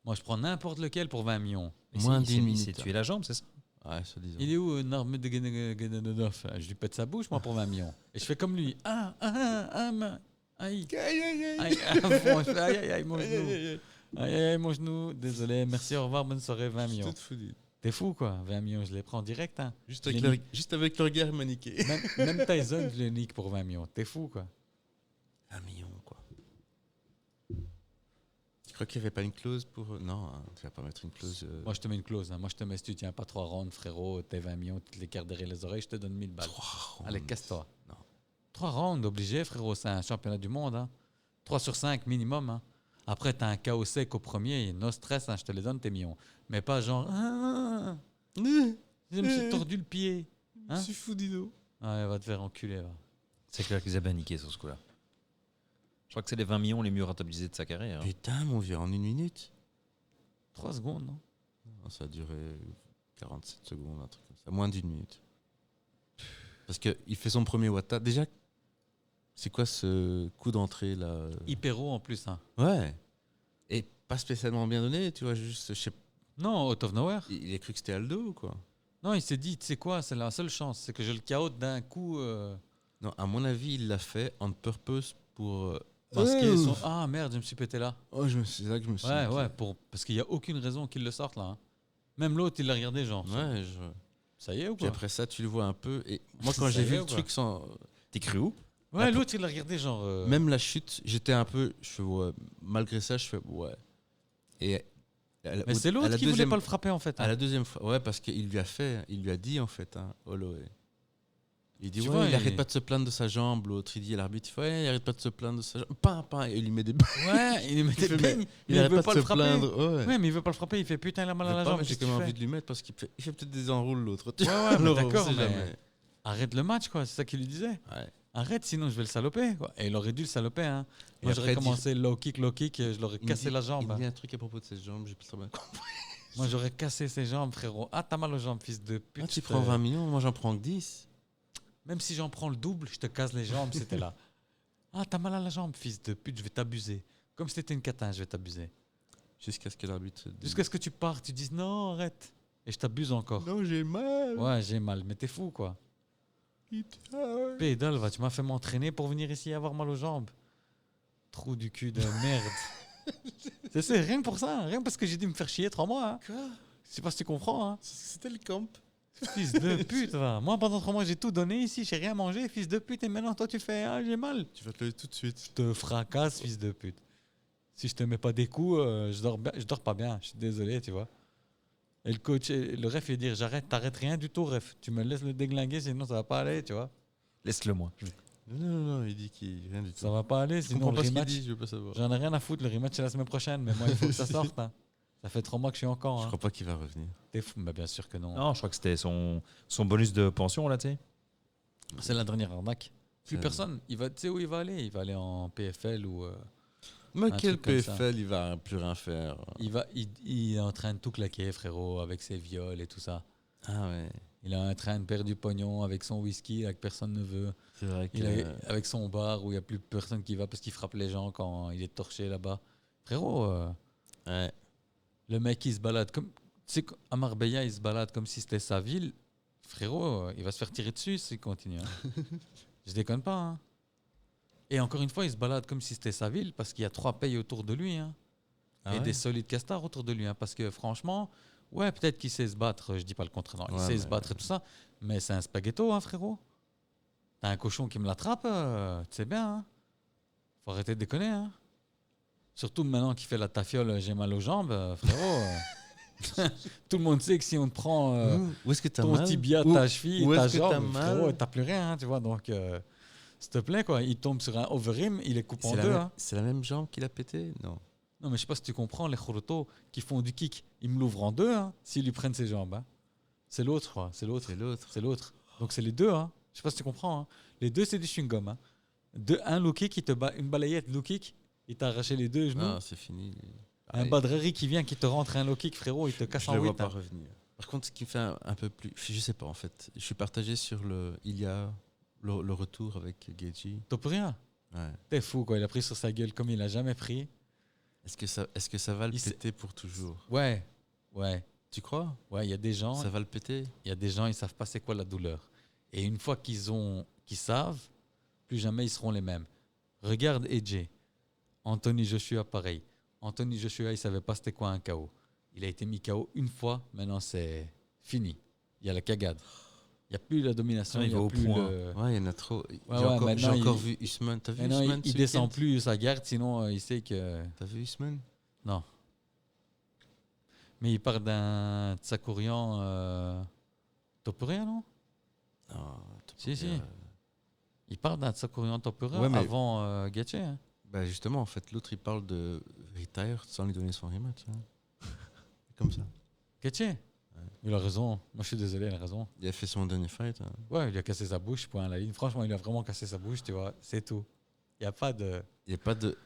Moi, je prends n'importe lequel pour 20 millions. Moins Il s'est- d'une il s'est minute. tué la jambe, c'est ça? Ouais, ça disons. Il est où, Narmed de Genedov? Je lui pète sa bouche, moi, pour 20 millions. Et je fais comme lui. Aïe. Aïe, à fond, je fais aïe, mon genou. Aïe, mon genou. Désolé, merci, au revoir, bonne soirée, 20 millions. Tout foutu. T'es fou, quoi. 20 millions, je les prends direct, hein. Juste Je avec, l'ai juste avec le regard maniqué. Même Tyson, je le nique pour 20 millions. T'es fou, quoi. 1 million, quoi. Tu crois qu'il n'y avait pas une clause pour. Non, hein, tu vas pas mettre une clause. Moi, je te mets une clause. Hein. Moi, je te mets, si tu tiens pas 3 rounds, frérot, t'es 20 millions, tu te les cartes derrière les oreilles, je te donne 1000 balles. 3 Allez, casse-toi. Non. 3 rounds, obligé, frérot. C'est un championnat du monde. Hein. 3 sur 5 minimum. Hein. Après, t'as un KO sec au premier, no stress, hein, je te les donne, tes millions. Mais pas genre. Je me suis tordu le pied. Hein? Je suis fou d'Ido. Ouais, va te faire enculer. Va. C'est clair qu'ils avaient bien niqué sur ce coup-là. Je crois que c'est les 20 millions les mieux rentabilisés de sa carrière. Hein. Putain, mon vieux, en 1 minute 3 secondes, non? Non, ça a duré 47 secondes, un truc comme ça. Moins d'1 minute. Parce qu'il fait son premier Wata. Déjà, c'est quoi ce coup d'entrée là Hypero en plus. Hein. Ouais. Et pas spécialement bien donné, tu vois, juste, je sais, Non, out of nowhere. il a cru que c'était Aldo ou quoi? Non, il s'est dit, tu sais quoi, c'est la seule chance. C'est que je le KO d'un coup. Non, à mon avis, il l'a fait on purpose pour. Masquer son. Ah merde, je me suis pété là. Oh, c'est là que je me suis. Ouais, dit. ouais, parce qu'il n'y a aucune raison qu'il le sorte là. Hein. Même l'autre, il l'a regardé, genre. Ouais, Ça y est ou Puis quoi? après ça, tu le vois un peu. Et moi, quand Ça j'ai y vu est le ou quoi? truc sans. T'es cru où? Ouais, Après- l'autre, il l'a regardé, genre. Même la chute, j'étais un peu. Je fais ouais. Malgré ça, je fais ouais. Et. Mais c'est l'autre qui voulait pas le frapper en fait. À Hein. la deuxième fois, ouais, parce qu'il lui a dit en fait, hein, Holloway. Il dit, Tu ouais, vois, il il- arrête pas de se plaindre de sa jambe. L'autre, il dit à l'arbitre, il fait, ouais, il arrête pas de se plaindre de sa jambe. Et il lui met des. Ouais, il lui met Il des fait, peignes. il Il arrête veut pas pas de le se frapper. plaindre. Ouais. Ouais, mais il veut pas le frapper, il fait putain, il a mal à la jambe. J'ai qu'est-ce quand même que tu envie fais? de lui mettre parce qu'il fait peut-être des enroules l'autre. Ouais, ouais, mais Alors, on d'accord, sait mais jamais. arrête le match, quoi. C'est ça qu'il lui disait. Ouais. Arrête, sinon je vais le saloper. Quoi. Et il aurait dû le saloper. Hein. Et Moi, après, j'aurais dire- commencé low kick, je l'aurais Il me cassé dit- la Il jambe. me hein. dit un truc à propos de ses jambes, j'ai pas très bien compris. Moi, j'aurais cassé ses jambes, frérot. Ah, t'as mal aux jambes, fils de pute. Ah, tu je te- prends 20 millions, moi j'en prends que 10. Même si j'en prends le double, je te casse les jambes, c'était là. Ah, t'as mal à la jambe, fils de pute, je vais t'abuser. Comme si t'étais une catin, je vais t'abuser. Jusqu'à ce que l'arbitre. dise- Jusqu'à ce que tu partes, tu dises non, arrête. Et et je t'abuse encore. Non, j'ai mal. Ouais, j'ai mal, mais t'es fou, quoi. Putain. Pédale, va, tu m'as fait m'entraîner pour venir ici avoir mal aux jambes. Trou du cul de merde. c'est rien que pour ça, rien parce que j'ai dû me faire chier 3 mois. Hein. Quoi? Je sais pas si tu comprends. Hein. C'était le camp. Fils de pute, va. Moi, pendant 3 mois, j'ai tout donné ici, j'ai rien mangé, fils de pute, et maintenant, toi, tu fais, ah, j'ai mal. Tu vas te lever tout de suite. Je te fracasse, fils de pute. Si je te mets pas des coups, je dors pas bien, je suis désolé, tu vois. Et le coach, le ref, il dit, j'arrête, t'arrêtes rien du tout, ref. Tu me laisses le déglinguer, sinon ça va pas aller, tu vois. Laisse-le moi. Non, il dit qu'il rien du tout. Ça va pas aller, Je sinon comprends le pas ce qu'il rematch, dit, je veux pas savoir. j'en ai rien à foutre, le rematch c'est la semaine prochaine, mais moi, il faut que ça sorte. Hein. Ça fait 3 mois que je suis encore. Je Hein. crois pas qu'il va revenir. T'es fou, mais bien sûr que non. Non, je crois que c'était son bonus de pension, là, tu sais. C'est la dernière arnaque. Plus C'est- personne. Tu sais où il va aller? Il va aller en PFL ou. Mais Un quel truc comme ça. PFL, il va plus rien faire. Il est en train de tout claquer, frérot, avec ses viols et tout ça. Ah ouais. Il est en train de perdre du pognon avec son whisky, là, que personne ne veut. C'est vrai que. Avec son bar où il n'y a plus personne qui va parce qu'il frappe les gens quand il est torché là-bas. Frérot, Ouais. le mec, il se balade comme. Tu sais, à Marbella, il se balade comme si c'était sa ville. Frérot, il va se faire tirer dessus s'il continue. Hein. Je déconne pas. Hein. Et encore une fois, il se balade comme si c'était sa ville parce qu'il y a 3 pays autour de lui. Hein. Ah Et ouais? des solides castards autour de lui. Hein, parce que franchement, ouais, peut-être qu'il sait se battre. Je dis pas le contraire. Non, il Ouais, sait mais- se battre et tout ça. Mais c'est un spaghetto, hein, frérot. T'as un cochon qui me l'attrape, tu sais bien. Hein. Faut arrêter de déconner. Hein. Surtout maintenant qu'il fait la tafiole, j'ai mal aux jambes, frérot. Tout le monde sait que si on te prend Où est-ce que t'as ton mal? tibia, Où- ta cheville, où ta est-ce que t'as jambe, mal? frérot, t'as plus rien, hein, tu vois. Donc, s'il te plaît, quoi. Il tombe sur un overrim, il est coupe en deux. Hein. C'est la même jambe qu'il a pété? Non. Non, mais je sais pas si tu comprends, les Khoroto qui font du kick, ils me l'ouvrent en deux hein, s'ils lui prennent ses jambes. Hein. C'est l'autre, je crois. C'est l'autre. C'est l'autre. C'est l'autre. Donc, c'est les deux. Hein. Je sais pas si tu comprends. Hein. Les deux, c'est du chewing-gum. Hein. Un low kick, une balayette low kick, il t'a arraché les deux genoux. Non, c'est fini. Un Badrari qui vient, qui te rentre un low kick, frérot, il te casse Je en le vois 8. pas revenir. Par contre, ce qui me fait un peu plus. Je sais pas en fait. Je suis partagé sur le. Il y a le retour avec Geji. Topuria, Ouais. t'es fou, quoi. Il a pris sur sa gueule comme il a jamais pris. Est-ce que ça va le Il s'est- péter pour toujours? Ouais, ouais, Tu crois? ouais. Il y a des gens, Ça va le péter? ils savent pas c'est quoi la douleur. Et une fois qu'ils savent, plus jamais ils seront les mêmes. Regarde AJ, Anthony Joshua, pareil. Anthony Joshua, il savait pas c'était quoi un KO. Il a été mis KO une fois, maintenant c'est fini. Il y a la cagade. Il n'y a plus la domination, Ah, il il y a va au plus point. le... Ouais, il y en a trop. ouais, J'ai maintenant, encore il- vu Usman. T'as vu Maintenant, Usman il ce descend week-end? plus sa garde, sinon il sait que... T'as vu Usman? Non. Mais il part d'un Tsakourian Topuria, non? Non, Si, si. Il part d'un Tsakourian Topuria Ouais, mais- avant Gaethje. Hein. Bah justement, en fait, l'autre il parle de retire sans lui donner son rematch. Hein. Comme ça. Gaethje? Il a raison. Moi, je suis désolé, il a raison. Il a fait son dernier fight. Hein. Ouais, il a cassé sa bouche, point à la ligne. Franchement, il a vraiment cassé sa bouche, tu vois. C'est tout. Il n'y a pas de... Il n'y a pas de.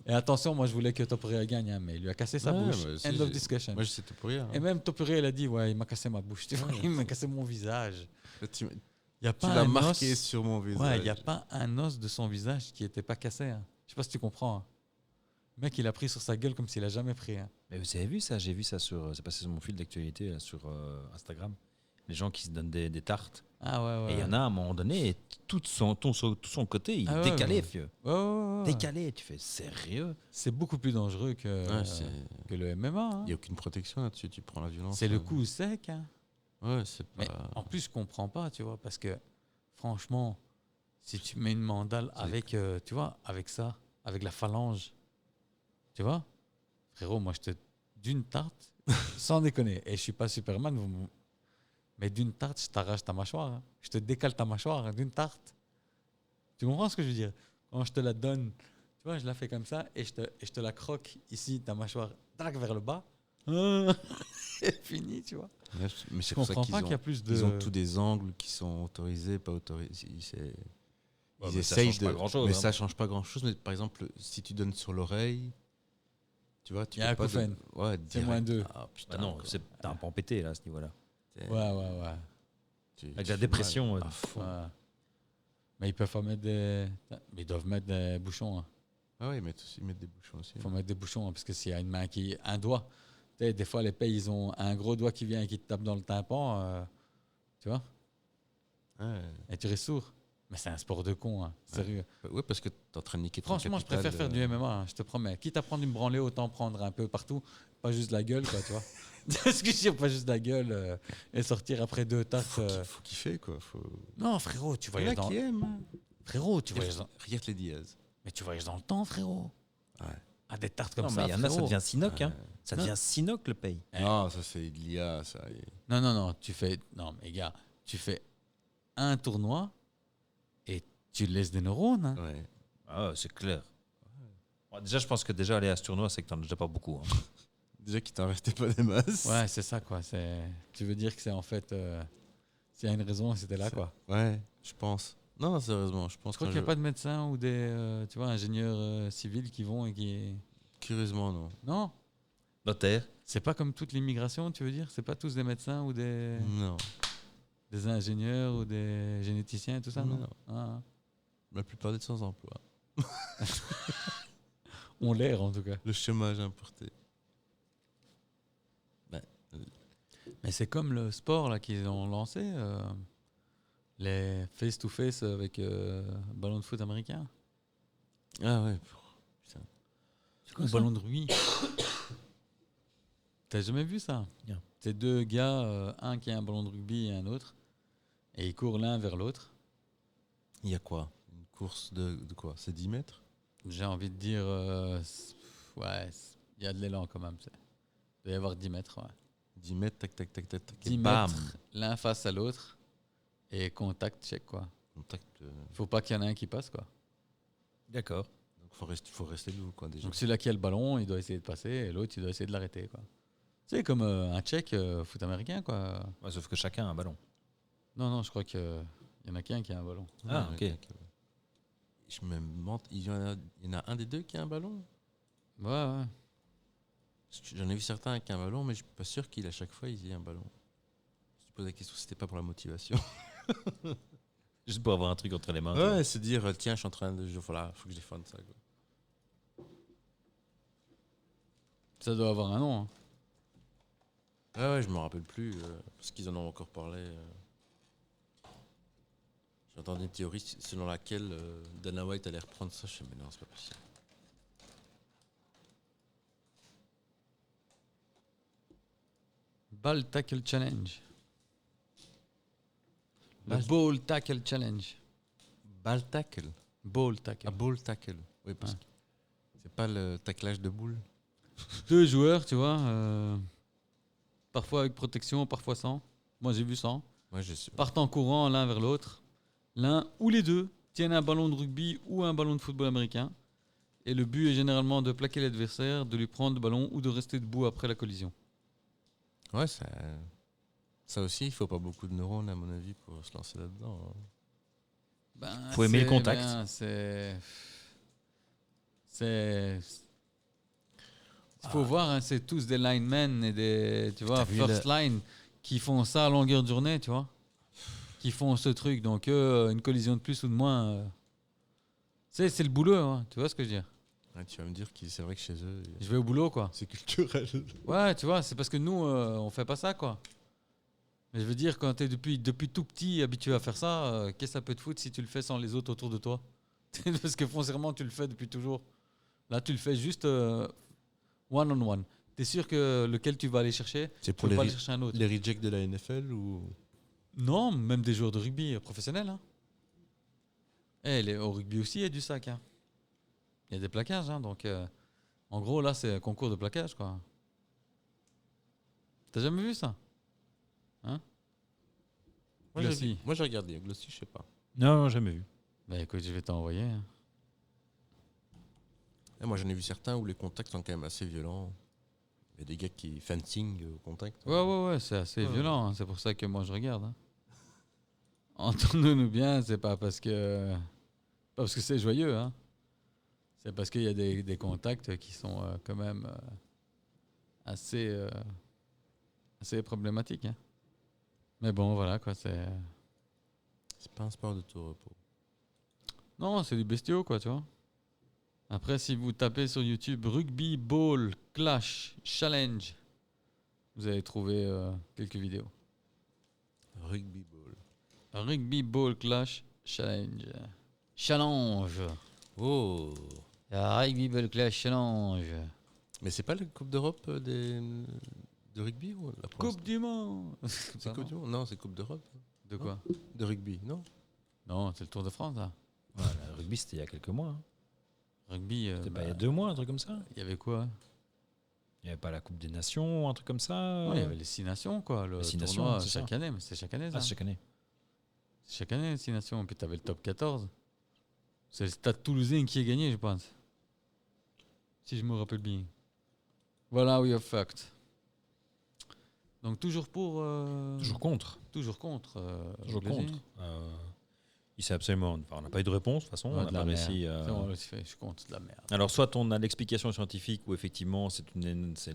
Et attention, moi, je voulais que Topuria gagne, hein, mais il lui a cassé sa Ouais, bouche. bah, si, End of j'ai- discussion. Moi, je sais tout pour rien. Et même Topuria, il a dit, ouais, il m'a cassé ma bouche, tu vois. Il m'a cassé mon visage. Tu Il y a tu pas l'as un marqué os... sur mon visage. Ouais, il n'y a pas un os de son visage qui n'était pas cassé. Hein. Je sais pas si tu comprends. Hein. Le mec, il a pris sur sa gueule comme s'il a jamais pris. Hein. Mais vous avez vu ça? J'ai vu ça c'est passé sur mon fil d'actualité là, sur Instagram. Les gens qui se donnent des tartes. Ah ouais, ouais. Et il y en a à un moment donné, tout son côté, il Ah est ouais, décalé, ouais. vieux. Ouais, ouais, ouais, ouais. Décalé, tu fais sérieux? C'est beaucoup plus dangereux Ouais, que le MMA. Hein. il n'y a aucune protection là-dessus. Tu prends la violence. C'est le coup sec. Hein. Ouais, c'est Mais pas. en plus, je comprends pas, tu vois, parce que franchement, si tu mets une mandale C'est- avec, tu vois, avec ça, avec la phalange, tu vois, frérot, moi, d'une tarte, sans déconner, et je suis pas Superman, mais d'une tarte, je t'arrache ta mâchoire. Hein. Je te décale ta mâchoire hein, d'une tarte. Tu comprends ce que je veux dire? Quand je te la donne, tu vois, je la fais comme ça, et je te la croque ici, ta mâchoire, tac, vers le bas. C'est fini, tu vois. Ouais, mais Je c'est pour ça comprends qu'ils pas qu'il y a ont, plus de... ils ont tous des angles qui sont autorisés, pas autorisés. Ouais, Ils mais ça essayent change pas de. grand-chose, Mais hein. ça change pas grand-chose. Mais par exemple, si tu donnes sur l'oreille, tu vois, tu Il y a peux un pas. coup de- Ouais, C'est moins direct. deux. Ah, putain, Bah non, quoi. t'as un pan pété là à ce niveau-là. C'est- Ouais, ouais, ouais. Avec tu la fais dépression, mal ouais. à fond. Ouais. Mais ils peuvent pas mettre des... Mais ils doivent mettre des bouchons. Hein. Ah ouais, ils mettent des bouchons aussi. Il faut mettre des bouchons hein, parce que s'il y a une main qui... Un doigt, Tu sais, des fois, les pays, ils ont un gros doigt qui vient et qui te tape dans le tympan, tu vois, Ouais. et tu restes sourd. Mais c'est un sport de con, hein, sérieux. Ouais, parce que t'es en train de niquer ton Franchement, je capital, préfère faire du MMA, hein, je te promets. Quitte à prendre une branlée, autant prendre un peu partout, pas juste la gueule, quoi, tu vois. Ce que je veux dire, pas juste la gueule et sortir après 2 tartes. Faut kiffer, quoi. Faut... Non, frérot, tu Il y en a voyages dans... qui aiment. Hein. Frérot, tu voyages dans... Regarde les Diaz. Mais tu voyages dans le temps, frérot. Ouais. Ah, des tartes comme Non, ça, mais il y en a, ça frérot. devient Sinoc. Hein. Ouais. Ça Non. devient Sinoc, le pays. Eh. Non, ça c'est de l'IA, ça. Non, non, non, tu fais... Non, mais gars, tu fais un tournoi et tu laisses des neurones. Hein. Ouais. Ah, c'est clair. Ouais, déjà, je pense que déjà aller à ce tournoi, c'est que t'en as déjà pas beaucoup. Hein. Déjà qu'il t'en restait pas des masses. Ouais, c'est ça, quoi. Tu veux dire que c'est en fait... S'il y a une raison, c'était là, quoi. Ouais, je pense. Non, sérieusement, je pense Je crois qu'il n'y a pas de médecins ou des tu vois, ingénieurs civils qui vont et qui... Curieusement, non. Non, Notaire. c'est pas comme toute l'immigration, tu veux dire. C'est pas tous des médecins ou Non. des ingénieurs ou des généticiens et tout ça, non, Non. Ah, La plupart des sans-emploi. on l'air, en tout cas. Le chômage importé. Mais c'est comme le sport là qu'ils ont lancé, les face-to-face avec ballon de foot américain. Ah ouais. Putain. Ou ballon de rugby. T'as jamais vu ça? Non. C'est 2 gars, un qui a un ballon de rugby et un autre, et ils courent l'un vers l'autre. Il y a quoi? Une course de quoi? C'est 10 mètres? J'ai envie de dire, ouais, il y a de l'élan quand même. Il doit y avoir 10 mètres. Ouais. 10 mètres, tac, tac, tac, tac, tac. 10 bam. mètres, l'un face à l'autre, et contact check, quoi. Contact. Faut pas qu'il y en ait un qui passe, quoi. D'accord. Donc faut rester debout, quoi, déjà. Donc celui-là qui a le ballon, il doit essayer de passer, et l'autre, il doit essayer de l'arrêter, quoi. C'est comme un check foot américain, quoi. Ouais, sauf que chacun a un ballon. Non, non, je crois qu'il y en a qu'un qui a un ballon. Ah, ok. Je me demande, il y en a un des deux qui a un ballon? Ouais, ouais. Parce que j'en ai vu certains avec un ballon, mais je suis pas sûr qu'il à chaque fois il y ait un ballon. Je te pose la question, c'était pas pour la motivation. Juste pour avoir un truc entre les mains. Ouais, se dire, tiens, je suis en train de. Voilà, faut que je défende ça. Quoi. Ça doit avoir un nom. Hein. Ouais, je me rappelle plus, parce qu'ils en ont encore parlé. J'ai entendu une théorie selon laquelle Dana White allait reprendre ça. Je sais, mais non, c'est pas possible. Ball Tackle Challenge. Le Ball- Ball Tackle Challenge. Ball tackle. Ball Tackle. Ah, ball tackle. Oui, parce Ouais. que c'est pas le taclage de boule. 2 joueurs, tu vois. Parfois avec protection, parfois sans. Moi, j'ai vu sans. Moi, je suis. Partent en courant l'un vers l'autre. L'un ou les deux tiennent un ballon de rugby ou un ballon de football américain. Et le but est généralement de plaquer l'adversaire, de lui prendre le ballon ou de rester debout après la collision. Ouais, ça aussi, il faut pas beaucoup de neurones, à mon avis, pour se lancer là-dedans. Hein. Ben, Faut aimer le c'est contact. bien, il faut voir, hein, c'est tous des linemen et des, tu vois, T'as vu first line qui font ça à longueur de journée, tu vois, qui font ce truc. Donc une collision de plus ou de moins, c'est le boulot, hein, tu vois ce que je veux dire. Ouais, tu vas me dire que c'est vrai que chez eux, Je vais au boulot, quoi. c'est culturel. Ouais, tu vois, c'est parce que nous, on fait pas ça, quoi. Mais je veux dire, quand tu es depuis tout petit habitué à faire ça, qu'est-ce que ça peut te foutre si tu le fais sans les autres autour de toi? Parce que foncièrement, tu le fais depuis toujours. Là, tu le fais juste one-on-one. Tu es sûr que lequel tu vas aller chercher, C'est tu pour peux pas aller chercher un autre. les rejects de la NFL ou. Non, même des joueurs de rugby professionnels. Hein. Au rugby aussi, il y a du sac. Hein. Il y a des plaquages. Hein, donc, en gros, là, c'est un concours de plaquage, quoi. T'as jamais vu ça? Hein? Glossy. Moi, j'ai regardé. Glossy, je sais pas. Non, jamais vu. Bah écoute, je vais t'envoyer. Hein. Et moi, j'en ai vu certains où les contacts sont quand même assez violents. Il y a des gars qui fencing au contact. Ouais, c'est assez Ouais. violent. Hein. C'est pour ça que moi, je regarde. Hein. Entendons-nous bien, c'est pas parce que c'est joyeux. Hein. C'est parce qu'il y a des contacts qui sont quand même assez problématiques. Hein. Mais bon, voilà, quoi. C'est pas un sport de tout repos. Non, c'est du bestiau, quoi, tu vois. Après, si vous tapez sur YouTube Rugby Ball Clash Challenge, vous allez trouver quelques vidéos. Rugby ball. Rugby Ball Clash Challenge. Challenge. Oh. Rugby Ball Clash Challenge. Mais c'est pas la Coupe d'Europe de rugby ou la Coupe du Monde. C'est Coupe du Monde. Non, c'est Coupe d'Europe De quoi? de rugby, non? Non, c'est le Tour de France, là. Ouais, le rugby, c'était il y a quelques mois. Hein. Rugby, C'était pas il y a 2 mois, un truc comme ça. il y avait quoi? Il n'y avait pas la Coupe des Nations, un truc comme ça. Non, il y avait les 6 nations, quoi. Le Les 6 tournoi, nations, c'est chaque année, mais c'est chaque année, ça. Ah, c'est chaque année. C'est chaque année, les 6 nations. Puis t'avais le top 14. C'est le Stade Toulousain qui est gagné, je pense. Si je me rappelle bien. Voilà, we are fucked. Donc toujours pour... Toujours contre. Toujours contre. Toujours Glazier. contre. Il sait absolument. Enfin, on n'a pas eu de réponse, de toute façon. Ouais, On de n'a la pas merde. réussi. C'est bon, je suis contre, c'est de la merde. Alors, soit on a l'explication scientifique où effectivement c'est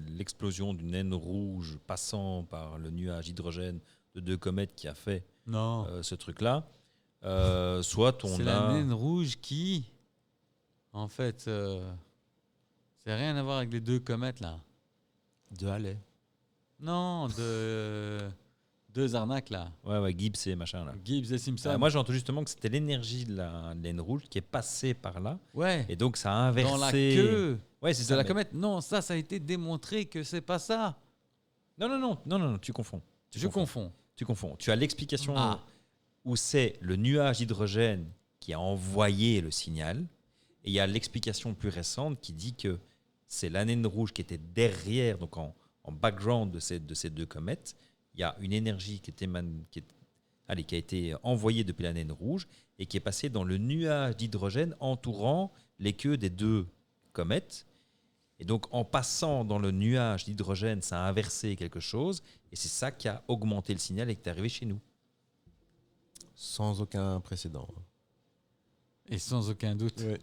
l'explosion d'une naine rouge passant par le nuage d'hydrogène de 2 comètes qui a fait Non. ce truc-là. Soit on C'est a. la naine rouge qui, en fait, c'est rien à voir avec les 2 comètes là. De Halley. Non, de 2 arnaques là. Ouais, Gibbs et machin là. Gibbs et Simpson. Moi, j'ai entendu justement que c'était l'énergie de la naine rouge qui est passée par là. Ouais. Et donc, ça a inversé. Dans la queue Ouais, c'est de ça. la mais- comète. Non, ça a été démontré que c'est pas ça. Non, tu confonds. Je confonds. Tu confonds. Tu as l'explication Ah. où c'est le nuage d'hydrogène qui a envoyé le signal. Et il y a l'explication plus récente qui dit que c'est la naine rouge qui était derrière, donc en background de ces 2 comètes. Il y a une énergie qui a été envoyée depuis la naine rouge et qui est passée dans le nuage d'hydrogène entourant les queues des 2 comètes. Et donc, en passant dans le nuage d'hydrogène, ça a inversé quelque chose. Et c'est ça qui a augmenté le signal et qui est arrivé chez nous. Sans aucun précédent. Et sans aucun doute. Ouais.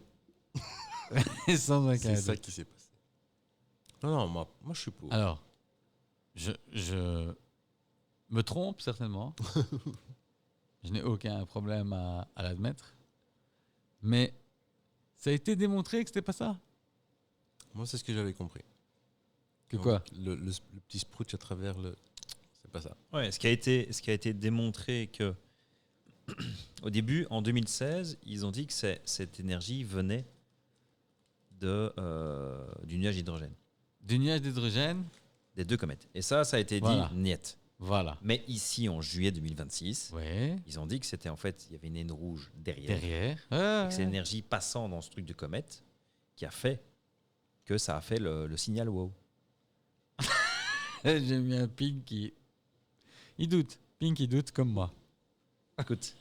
Et sans aucun C'est doute. ça qui s'est passé. Non, moi je suis pour. Alors, je me trompe certainement. Je n'ai aucun problème à l'admettre. Mais ça a été démontré que c'était pas ça. Moi, c'est ce que j'avais compris. Que Donc, quoi? le petit sprouch à travers le... C'est pas ça. Ouais, ce qui a été démontré que au début, en 2016, ils ont dit que cette énergie venait du nuage d'hydrogène, Du nuage d'hydrogène. des 2 comètes. Et ça a été Voilà. dit niet. Voilà. Mais ici, en juillet 2026, Ouais. ils ont dit que c'était en fait, il y avait une naine rouge derrière. Derrière. Et que c'est l'énergie passant dans ce truc de comète qui a fait que ça a fait le signal wow. J'ai mis un Pink qui... Il doute. Pink, il doute comme moi. Écoute,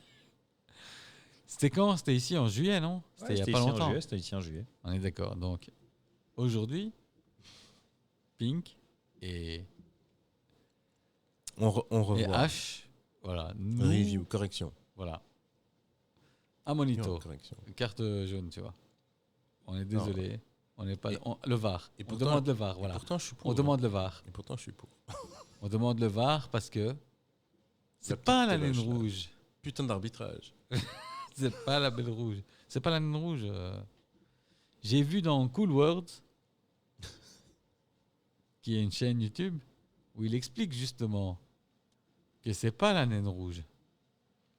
C'était quand? C'était ici en juillet, non? C'était il y a pas longtemps. C'était ici en juillet. On est d'accord. Donc, aujourd'hui, Pink et On revoit. H, voilà. Nous, Review, correction. Voilà. À Monito. Non, correction. Carte jaune, tu vois. On est désolé. On n'est pas Et- le VAR. et On pourtant- demande le VAR, Et voilà. pourtant, je suis pour. On demande le VAR. Et pourtant, je suis pour. On demande le VAR parce que c'est La pas petite la naine téloche, là. rouge. Putain d'arbitrage. C'est pas la belle rouge. C'est pas la naine rouge. J'ai vu dans Cool World, qui est une chaîne YouTube, où il explique justement que c'est pas la naine rouge.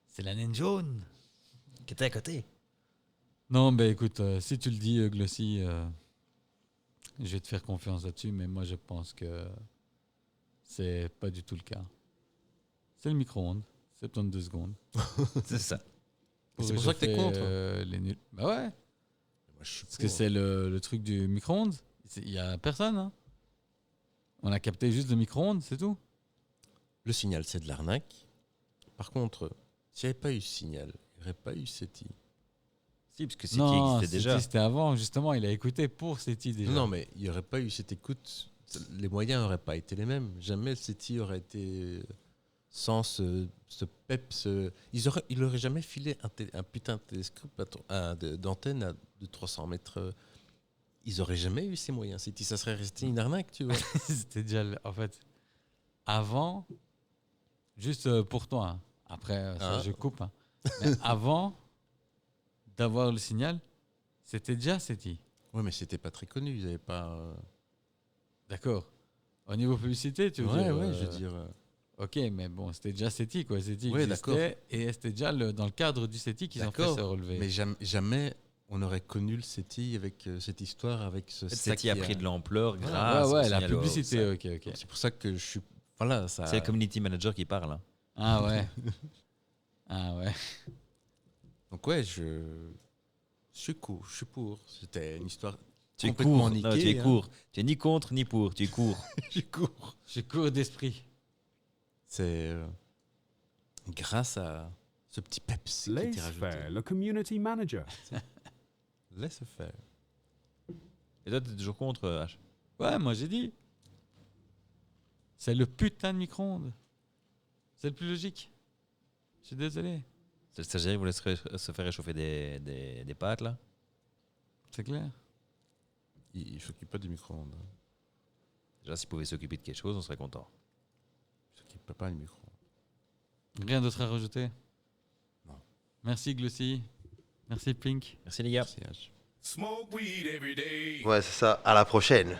C'est la naine jaune. Qui était à côté. Non, ben écoute, si tu le dis, Glossy, je vais te faire confiance là-dessus, mais moi je pense que c'est pas du tout le cas. C'est le micro-ondes, 72 secondes. C'est ça. C'est pour ça que t'es réchauffer, contre. Les nuls. Bah ouais, Moi, je suis parce que c'est le truc du micro-ondes. Il y a personne, hein. On a capté juste le micro-ondes, c'est tout. Le signal, c'est de l'arnaque. Par contre, s'il n'y avait pas eu ce signal, il n'y aurait pas eu SETI. Si, parce que c'est qui Non, existait déjà. c'était avant, justement, il a écouté pour SETI déjà. Non, mais il n'y aurait pas eu cette écoute. Les moyens n'auraient pas été les mêmes. Jamais SETI aurait été sans ce PEP. Il n'aurait jamais filé un putain de télescope d'antenne de 300 mètres. Ils n'auraient jamais eu ces moyens. SETI, ça serait resté une arnaque, tu vois. C'était déjà, en fait, avant, juste pour toi, hein. Après, ça, Ah. je coupe, hein. Mais avant d'avoir le signal, c'était déjà SETI. Oui, mais c'était pas très connu. Ils n'avaient pas. D'accord. Au niveau publicité, tu veux Ouais, dire ouais, je veux dire. Ok, mais bon, c'était déjà SETI, quoi. SETI Ouais, existait, d'accord. et c'était déjà dans le cadre du SETI qu'ils ont fait D'accord, ce relevé. Mais jamais on aurait connu le SETI avec cette histoire, avec ce sac. SETI a pris de l'ampleur Ouais, grâce au ouais, la signal au- publicité, ok, ok. C'est pour ça que je suis. Voilà, ça. C'est le community manager qui parle. Hein. Ah ouais. Ah ouais. Donc, ouais, je suis court, je suis pour. C'était une histoire. Tu es Complètement court. niqué, Non, tu es hein. court. Tu es ni contre ni pour. Tu es court. Je suis court. J'ai cours d'esprit. C'est grâce à ce petit peps qui était Laisse rajouté. faire, le community manager. Laisse faire. Et toi, tu es toujours contre H. Ouais, moi j'ai dit. C'est le putain de micro-ondes. C'est le plus logique. Je suis désolé. C'est le stagiaire qui voulait se faire réchauffer des pâtes, là. C'est clair. Il s'occupe pas du micro-ondes. Déjà, s'il pouvait s'occuper de quelque chose, on serait content. Il s'occupe pas du micro-ondes. Rien d'autre à rajouter? Non. Merci Glossy. Merci Pink. Merci, les gars. Merci, H. Smoke weed every day. Ouais, c'est ça. À la prochaine.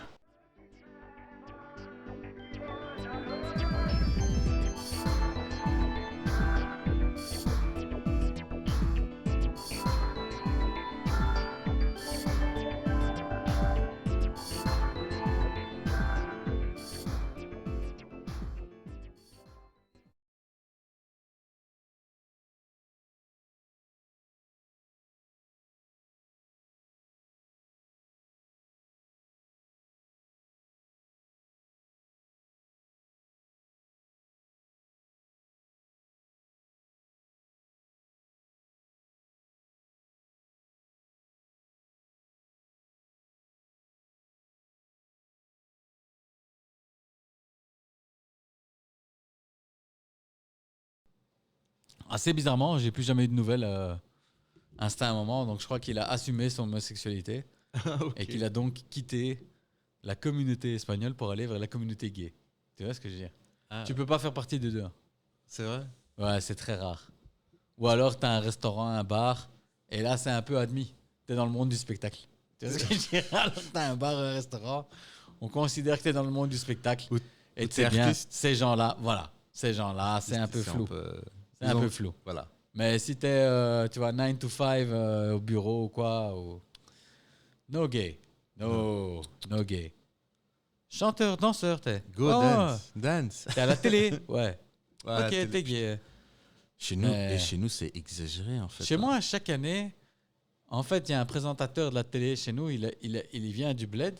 Assez bizarrement, j'ai plus jamais eu de nouvelles Insta à un moment, donc je crois qu'il a assumé son homosexualité et qu'il a donc quitté la communauté espagnole pour aller vers la communauté gay. Tu vois ce que je veux dire? Ah, Tu peux pas faire partie des deux. c'est vrai. Ouais, c'est très rare. Ou alors tu as un restaurant, un bar, et là c'est un peu admis. Tu es dans le monde du spectacle. Tu vois ce que je veux dire? Alors tu as un bar, un restaurant, on considère que tu es dans le monde du spectacle. Ou- Et ou tu sais t'es bien, artiste. ces gens-là, voilà, ces gens-là, c'est un peu flou. C'est un peu flou. Voilà. Mais si t'es, tu vois, 9 to 5 au bureau ou quoi, no gay. No gay. Chanteur, danseur, t'es. Go Oh, dance. Dance. T'es à la télé, ouais. Ouais, Ok, t'es gay. Chez nous, Mais- et chez nous, c'est exagéré en fait. Chez moi, chaque année, en fait, il y a un présentateur de la télé chez nous, il vient du bled,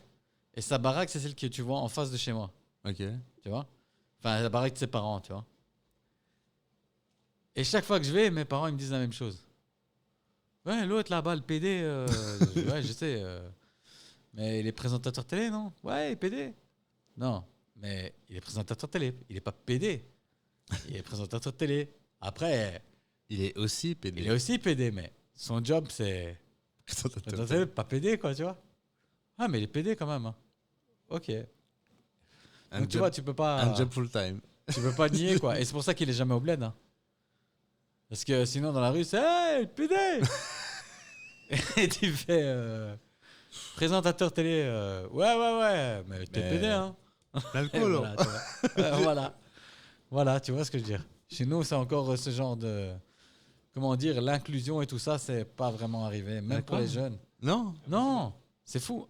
et sa baraque, c'est celle que tu vois en face de chez moi, Ok. tu vois. Enfin, la baraque de ses parents, tu vois. Et chaque fois que je vais, mes parents, ils me disent la même chose. Ouais, l'autre là-bas, le PD, ouais, je sais. Mais il est présentateur télé, non? Ouais, PD. Non, mais il est présentateur télé. Il n'est pas PD. Il est présentateur télé. Après, Il est aussi PD. il est aussi PD, mais son job, c'est présentateur télé, pas PD, quoi, tu vois. Ah, mais il est PD quand même. Hein. Ok. Un Donc, tu job- vois, tu peux pas... Un job full-time. Tu peux pas nier, quoi. Et c'est pour ça qu'il est jamais au bled. Hein. Parce que sinon, dans la rue, c'est Hey, PD Et tu fais présentateur télé. Ouais, mais t'es Mais- PD, hein. L'alcool. Voilà, tu vois. Voilà. Voilà, tu vois ce que je veux dire. Chez nous, c'est encore ce genre de. Comment dire, l'inclusion et tout ça, c'est pas vraiment arrivé. Même pour D'accord. les jeunes. Non. Non, c'est fou.